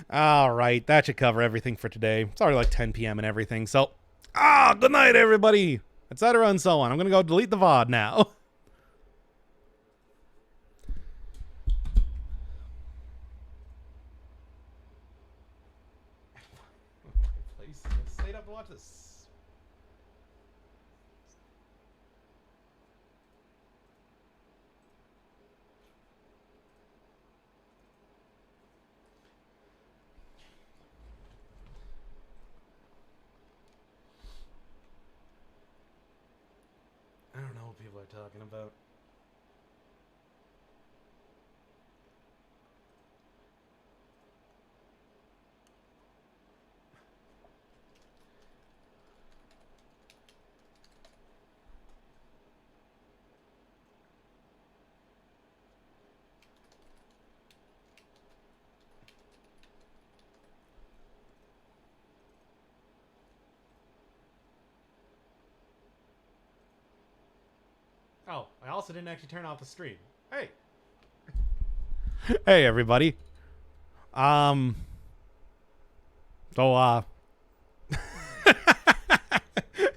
All right, that should cover everything for today. It's already like 10 p.m. and everything. So, good night, everybody. Etc. and so on. I'm gonna go delete the VOD now. Please, stay up to watch this. I don't know what people are talking about. Oh, I also didn't actually turn off the stream. Hey. Hey, everybody. So,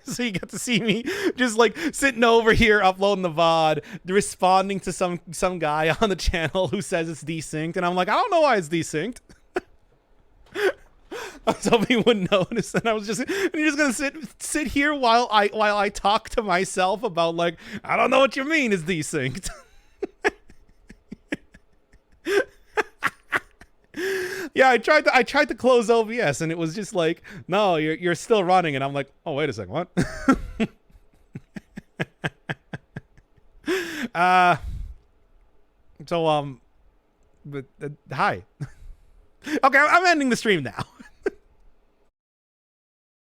so you get to see me just like sitting over here uploading the VOD, responding to some guy on the channel who says it's desynced, and I'm like, I don't know why it's desynced. I was hoping you wouldn't notice, and I was just, and you're just gonna sit here while I talk to myself about like, I don't know what you mean is desynced. Yeah, I tried to close OBS, and it was just like, no, you're still running, and I'm like, oh wait a second, what? But hi. Okay, I'm ending the stream now.